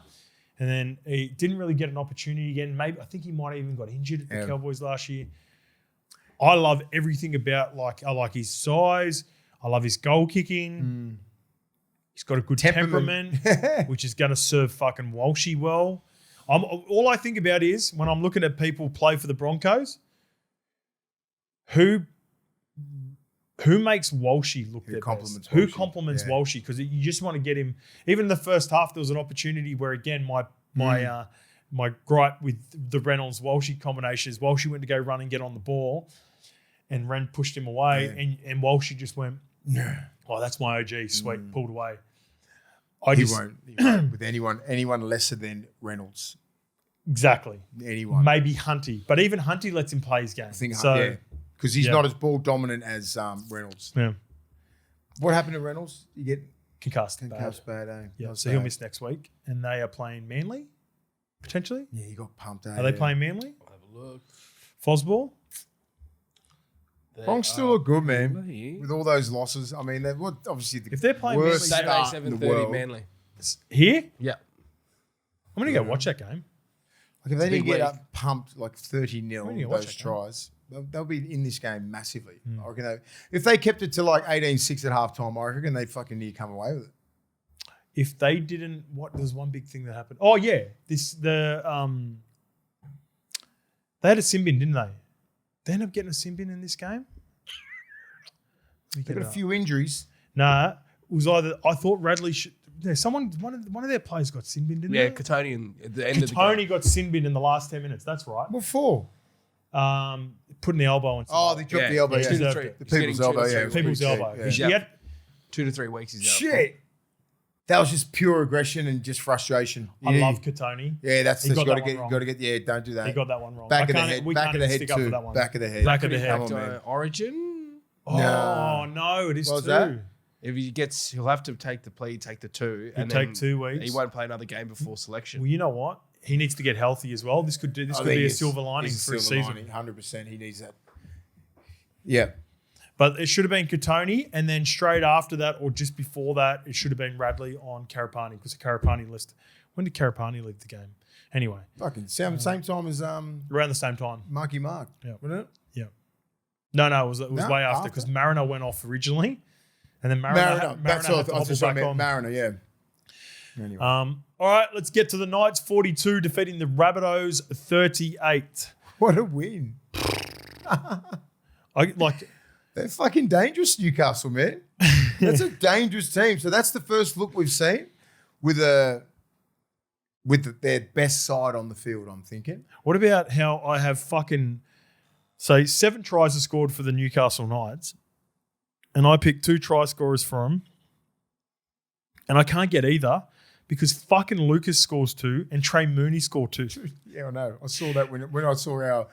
And then he didn't really get an opportunity again. Maybe I think he might have even got injured at the Cowboys last year. I love everything about I like his size. I love his goal kicking. He's got a good temperament, which is going to serve fucking Walshy well. All I think about is when I'm looking at people play for the Broncos, who makes Walshy look their compliments best? Who Walshy? compliments Yeah. Walshy? Because you just want to get him. Even in the first half, there was an opportunity where again my gripe with the Reynolds Walshy combination is Walshy went to go run and get on the ball, and Ren pushed him away, and Walshy just went, "Oh, that's my OG, sweet," pulled away. He won't with anyone lesser than Reynolds. Exactly. Anyone. Maybe Hunty, but even Hunty lets him play his game. I think so. because he's Yeah. not as ball dominant as Reynolds. Yeah. What happened to Reynolds? You get Concussed. concussed bad, eh? Yeah, That's so he'll bad. miss next week, and they are playing Manly, potentially. Yeah, he got pumped. Are they playing Manly? I'll have a look. Fosball? Bronx still look good, man. Manly. With all those losses, I mean, they're obviously the If they're playing worst Manly- Saturday, start in the 7:30 world. Manly. Here? Yeah. I'm going to go watch that game. Like if they It's a didn't big get week. up pumped like 30-0 When you with watch those that game? tries, they'll be in this game massively. I reckon if they kept it to like 18-6 at halftime, I reckon they'd fucking near come away with it. If they didn't, there's one big thing that happened. Oh, yeah. They had a sin bin, didn't they? They ended up getting a sin bin in this game? They got a few injuries. Nah, it was either, I thought Radley should, one of their players got sin bin, didn't Yeah, they? Katoni at the end of the Tony game. got sin bin in the last 10 minutes. That's right. What for? Putting the elbow in. Oh, they dropped the elbow. yeah. Yeah. 2 to Yeah. 3. The He's people's getting 2 to elbow, 3 yeah. weeks. People's Yeah, elbow. yeah. He had 2 to 3 weeks he's out. Shit. That was just pure aggression and just frustration. I love Katoni. Yeah, that's He you got got to that one get. wrong. Got to get. Yeah, don't do that. He got that one wrong. Back of the I can't- head. we Back can't of the even head stick up for too. that one. Back of the head. Back of the head. Come on, man. Origin. Oh, No. no, it is What was two. that? If he gets, he'll have to take the plea, take the 2, He'll and take then 2 weeks. He won't play another game before selection. Well, you know what? He needs to get healthy as well. This could be a silver lining for his season. 100%. He needs that. Yeah. But it should have been Katoni, and then straight after that, or just before that, it should have been Radley on Karapani because the Karapani list. When did Karapani leave the game? Anyway, Fucking same time as around the same time. Marky Mark. Yeah. Wasn't it? Yeah. No, it was No, way after after? because Mariner went off originally, and then Mariner That's had all. to I was hobble just back saying on. Mariner. Yeah. Anyway. All right, let's get to the Knights. 42 defeating the Rabbitohs 38. What a win. They're fucking dangerous, Newcastle, man. That's a dangerous team. So that's the first look we've seen with their best side on the field, I'm thinking. What about how I have fucking 7 tries are scored for the Newcastle Knights, and I picked 2 try scorers for them, and I can't get either because fucking Lucas scores 2 and Trey Mooney scored 2. Yeah, I know. I saw that when I saw our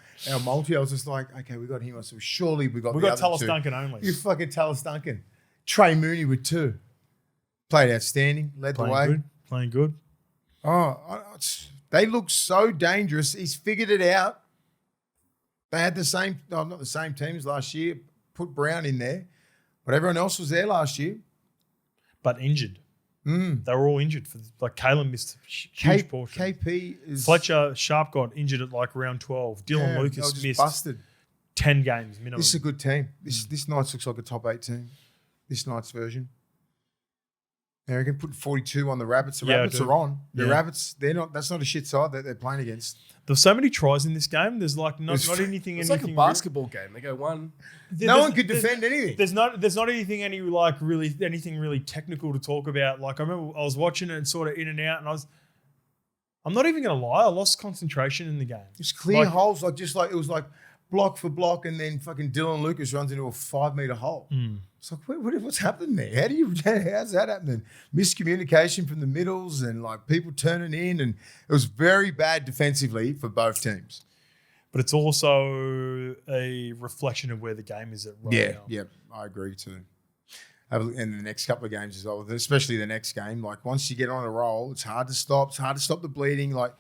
multi, I was just like, okay, we got him. I said, surely we got We the got other Tallis 2. Duncan only. You fucking Tallis Duncan. Trey Mooney with 2. Played outstanding. Led the way. Playing good. They look so dangerous. He's figured it out. They had not the same team as last year. Put Brown in there. But everyone else was there last year. But injured. They were all injured. Kalen missed a huge portion. KP is... Fletcher Sharp got injured at round 12. Dylan they were Lucas just missed busted. 10 games minimum. This is a good team. This Knights looks like a top 8 team. this night's version? They can put 42 on the Rabbits. The Yeah, I Rabbits do. are on. The Yeah. Rabbits, that's not a shit side that they're playing against. There's so many tries in this game. There's like not It's anything. It's like a anything basketball game. They go one. No one could defend anything. There's not anything anything really technical to talk about. Like I remember I was watching it and sort of in and out, and I'm not even gonna lie, I lost concentration in the game. It's clear Like- holes, it was like block for block, and then fucking Dylan Lucas runs into a 5-meter hole. It's like, what's happening there? How's that happening? Miscommunication from the middles and like people turning in, and it was very bad defensively for both teams. But it's also a reflection of where the game is at right now. Yeah, I agree too. And the next couple of games as well, especially the next game. Like once you get on a roll, it's hard to stop. It's hard to stop the bleeding. Like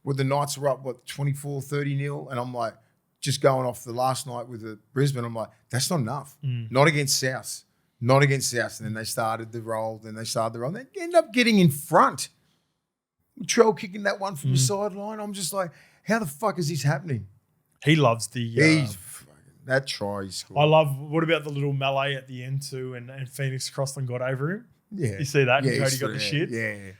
when the Knights were up, 24-30-0, and I'm like, just going off the last night with the Brisbane, I'm like, that's not enough. Not against South. Not against South. And then they started the roll. They end up getting in front. Trell kicking that one from the sideline. I'm just like, how the fuck is this happening? He loves the. That try he scored. I love. What about the little melee at the end too? And Phoenix Crossland got over him. Yeah. You see that? Yeah, And Cody he's got the shit. Yeah.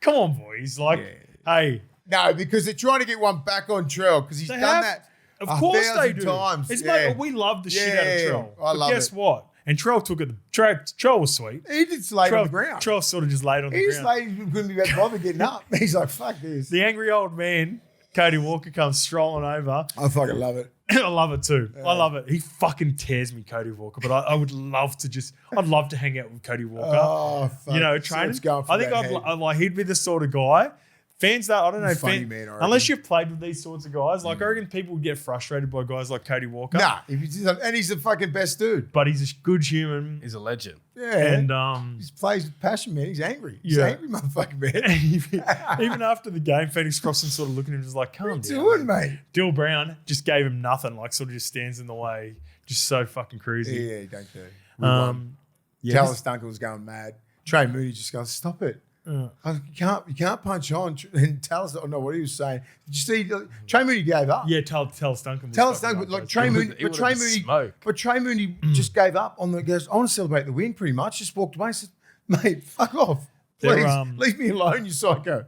Come on, boys. Like, hey, No, because they're trying to get one back on Trell because he's They done have- that. of course they 1,000 do. times. It's Yeah. like we love the shit out of Trell. I But love guess it. what? And Trell took it. Trell was sweet. He just laid on the ground. Trell sort of just laid on the He just ground. couldn't be bothered getting up. He's like, fuck this. The angry old man, Cody Walker, comes strolling over. I fucking love it. I love it too. I love it. He fucking tears me, Cody Walker. But I would love to I'd love to hang out with Cody Walker. Oh, fuck. You know, So training. it's going for I think that I'd like he'd be the sort of guy. Fans that I don't know, Funny man, I reckon. unless you've played with these sorts of guys, like I reckon people would get frustrated by guys like Cody Walker. Nah, and he's the fucking best dude. But he's a good human. He's a legend. Yeah. And he plays with passion, man. He's angry. He's Yeah. an angry motherfucking man. even after the game, Phoenix Crossland sort of looking at him just like, calm down. Doing, mate. Dill Brown just gave him nothing, like sort of just stands in the way. Just so fucking crazy. Yeah, don't care. Yeah, Talis Duncan was going mad. Trey Mooney just goes, stop it. You can't punch on. And Talis, I don't know what he was saying. Did you see? Trey Mooney gave up. Yeah, Talis Duncan. Talis Duncan, but like Trey Mooney, He would've smoked. but Trey Mooney just gave up on the goes. I want to celebrate the win, pretty much. Just walked away. Said, mate, fuck off. They're, Please, leave me alone, you psycho.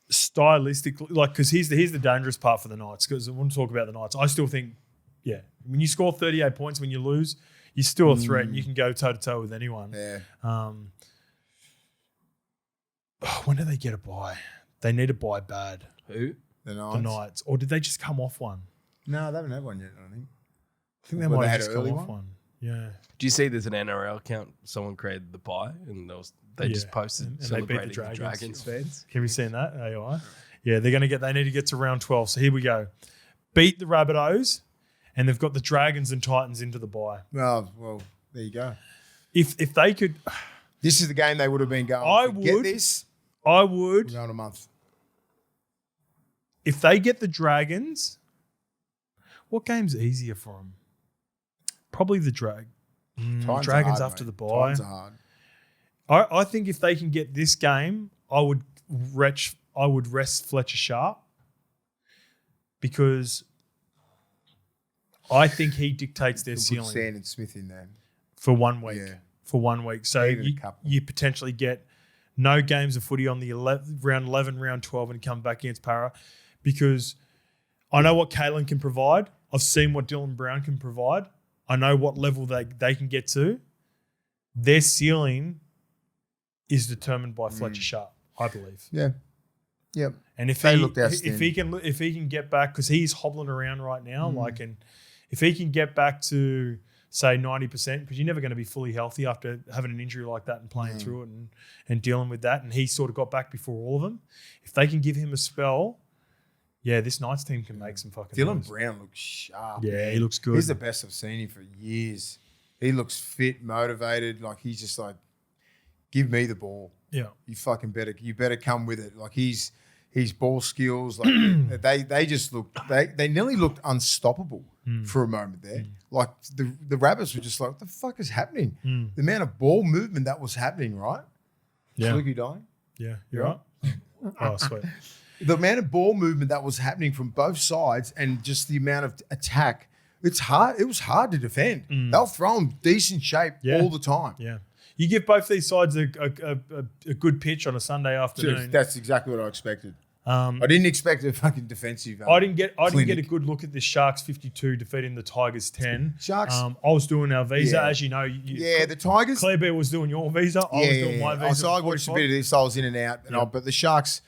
stylistically, like, because here's the dangerous part for the Knights. Because I want to talk about the Knights. I still think, yeah, when you score 38 points, when you lose, you're still a threat, and you can go toe to toe with anyone. Yeah. When do they get a bye? They need a bye bad. Who? The The Knights, or did they just come off one? No, they haven't had one yet, I think. I think they Well, might they have had just an come early off one? one. Yeah. Do you see there's an NRL account? Someone created the pie and they just Yeah. posted And they beat the celebrating the Dragons. Dragons fans. Have you seen that? AI? Yeah, they need to get to round 12. So here we go. Beat the Rabbitohs, and they've got the Dragons and Titans into the bye. Oh, well, there you go. If they could, This is the game they would have been going. I Get would. this. I We're would, going a month. if they get the Dragons, what game's easier for them? Probably the Titans Dragons are hard, after mate. the bye. Titans are hard. I think if they can get this game, I would rest Fletcher Sharp, because I think he dictates their Put ceiling Sand and Smith in there. for 1 week. Yeah. For 1 week. So Even a couple. you potentially get no games of footy on the round 11, round 12, and come back against Para, because I know what Caitlin can provide. I've seen what Dylan Brown can provide. I know what level they can get to. Their ceiling is determined by Fletcher Sharp, I believe. Yeah. Yep. And if They he looked outstanding. if he can get back, because he's hobbling around right now, and if he can get back to say 90%, because you're never going to be fully healthy after having an injury like that and playing through it and dealing with that, and he sort of got back before all of them. If they can give him a spell, yeah, this Knights team can make some fucking Dylan noise. Brown looks sharp. Yeah, man. he looks good. He's the best I've seen him for years. He looks fit, motivated. Like he's just like, give me the ball. Yeah. You better come with it. Like his ball skills, like they just looked, they nearly looked unstoppable for a moment there. Like the Rabbits were just like, what the fuck is happening? The amount of ball movement that was happening, right? Yeah. Fluky dying. Yeah. You're right. Oh, sweet. The amount of ball movement that was happening from both sides, and just the amount of attack It's hard. It was hard to defend. They'll throw them decent shape all the time. Yeah. You give both these sides a good pitch on a Sunday afternoon. That's exactly what I expected. I didn't expect a fucking defensive. I didn't get a good look at the Sharks 52 defeating the Tigers 10. Sharks. I was doing our visa, as you know. The Tigers. Claire Bear was doing your visa. I was doing my visa. So I watched a bit of this. I was in and out, but the Sharks,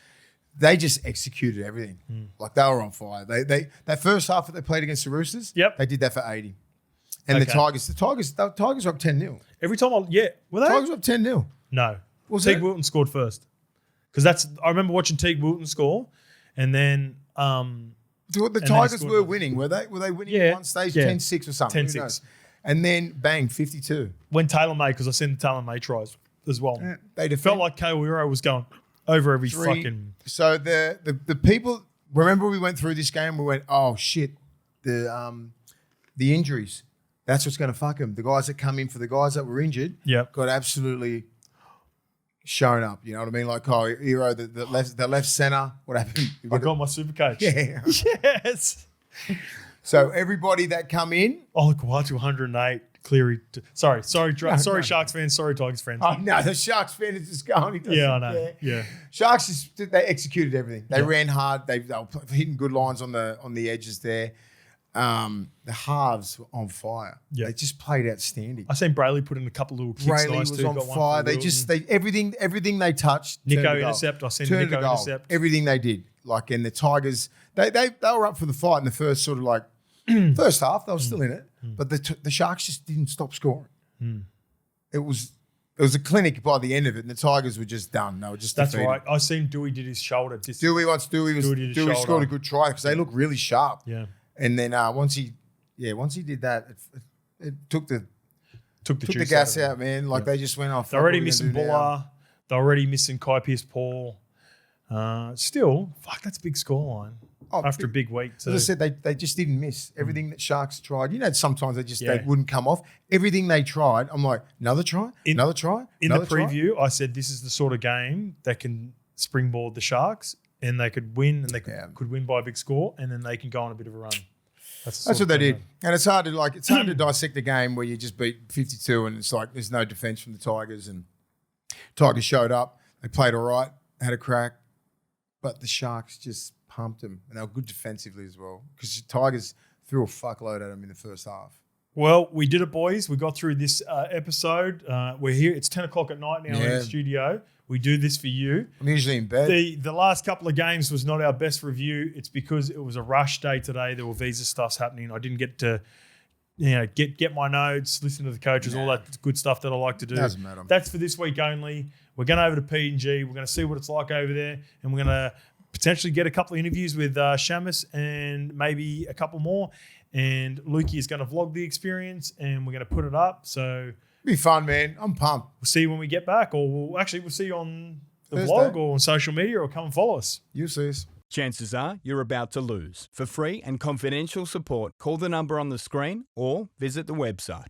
they just executed everything. Like they were on fire. They that first half that they played against the Roosters. Yep. They did that for 80. And the Tigers were up 10-0. Every time were they? Tigers were up 10-0. No. Was Teague it? Wilton scored first. Because I remember watching Teague Wilton score, and then The Tigers were winning. Were they winning at one stage? 10-6 or something. 10-6. And then bang, 52. When Taylor May, because I seen the Taylor May tries as well. They felt like Kale Hero was going over every fucking. So the people, remember we went through this game, we went, oh shit, the injuries. That's what's going to fuck them. The guys that come in for the guys that were injured got absolutely shown up. You know what I mean? Like Hero, the left centre. What happened? I got my super coach. Yeah. Yes. So everybody that come in. Oh, Kawatu 108. Cleary. Sorry, Sharks fans. Sorry, Tigers fans. Oh, no, the Sharks fan is just going. Yeah, I know. Yeah. Sharks, they executed everything. They ran hard. They were hitting good lines on the edges there. The halves were on fire. Yeah. They just played outstanding. I seen Brayley put in a couple little kicks. Brayley nice was too. on Got one fire. for Everything they touched. Nico intercept. I seen Nico intercept. Everything they did. Like, and the Tigers, they were up for the fight in the first sort of like first half. They were still in it, but the Sharks just didn't stop scoring. It was a clinic by the end of it, and the Tigers were just done. They were just That's defeated. right. I seen Dewey did his shoulder. Dewey scored a good try because they looked really sharp. Yeah. And then once he did that, it took the juice gas out, man. Like they just went off. They're already missing Buller. They're already missing Kai Pierce-Paul. Still, fuck, that's a big scoreline after a big week too. As I said, they just didn't miss everything that Sharks tried. You know, sometimes they wouldn't come off. Everything they tried, I'm like, another try. In the preview, I said this is the sort of game that can springboard the Sharks, and they could win, and they could win by a big score, and then they can go on a bit of a run. That's what they did. And it's hard to dissect a game where you just beat 52 and it's like there's no defense from the Tigers, and Tigers showed up. They played all right, had a crack, but the Sharks just pumped them, and they were good defensively as well because the Tigers threw a fuckload at them in the first half. Well, we did it, boys. We got through this episode. We're here. It's 10 o'clock at night now in the studio. We do this for you. I'm usually in bed. The last couple of games was not our best review. It's because it was a rush day today. There were visa stuffs happening. I didn't get to get my notes, listen to the coaches, all that good stuff that I like to do. Doesn't matter. That's for this week only. We're going over to P&G. We're going to see what it's like over there, and we're going to potentially get a couple of interviews with Shamus and maybe a couple more. And Lukey is going to vlog the experience, and we're going to put it up. So be fun, man. I'm pumped. We'll see you when we get back, or we'll see you on the Thursday. vlog or on social media, or come and follow us. You'll see us. Chances are you're about to lose. For free and confidential support, call the number on the screen or visit the website.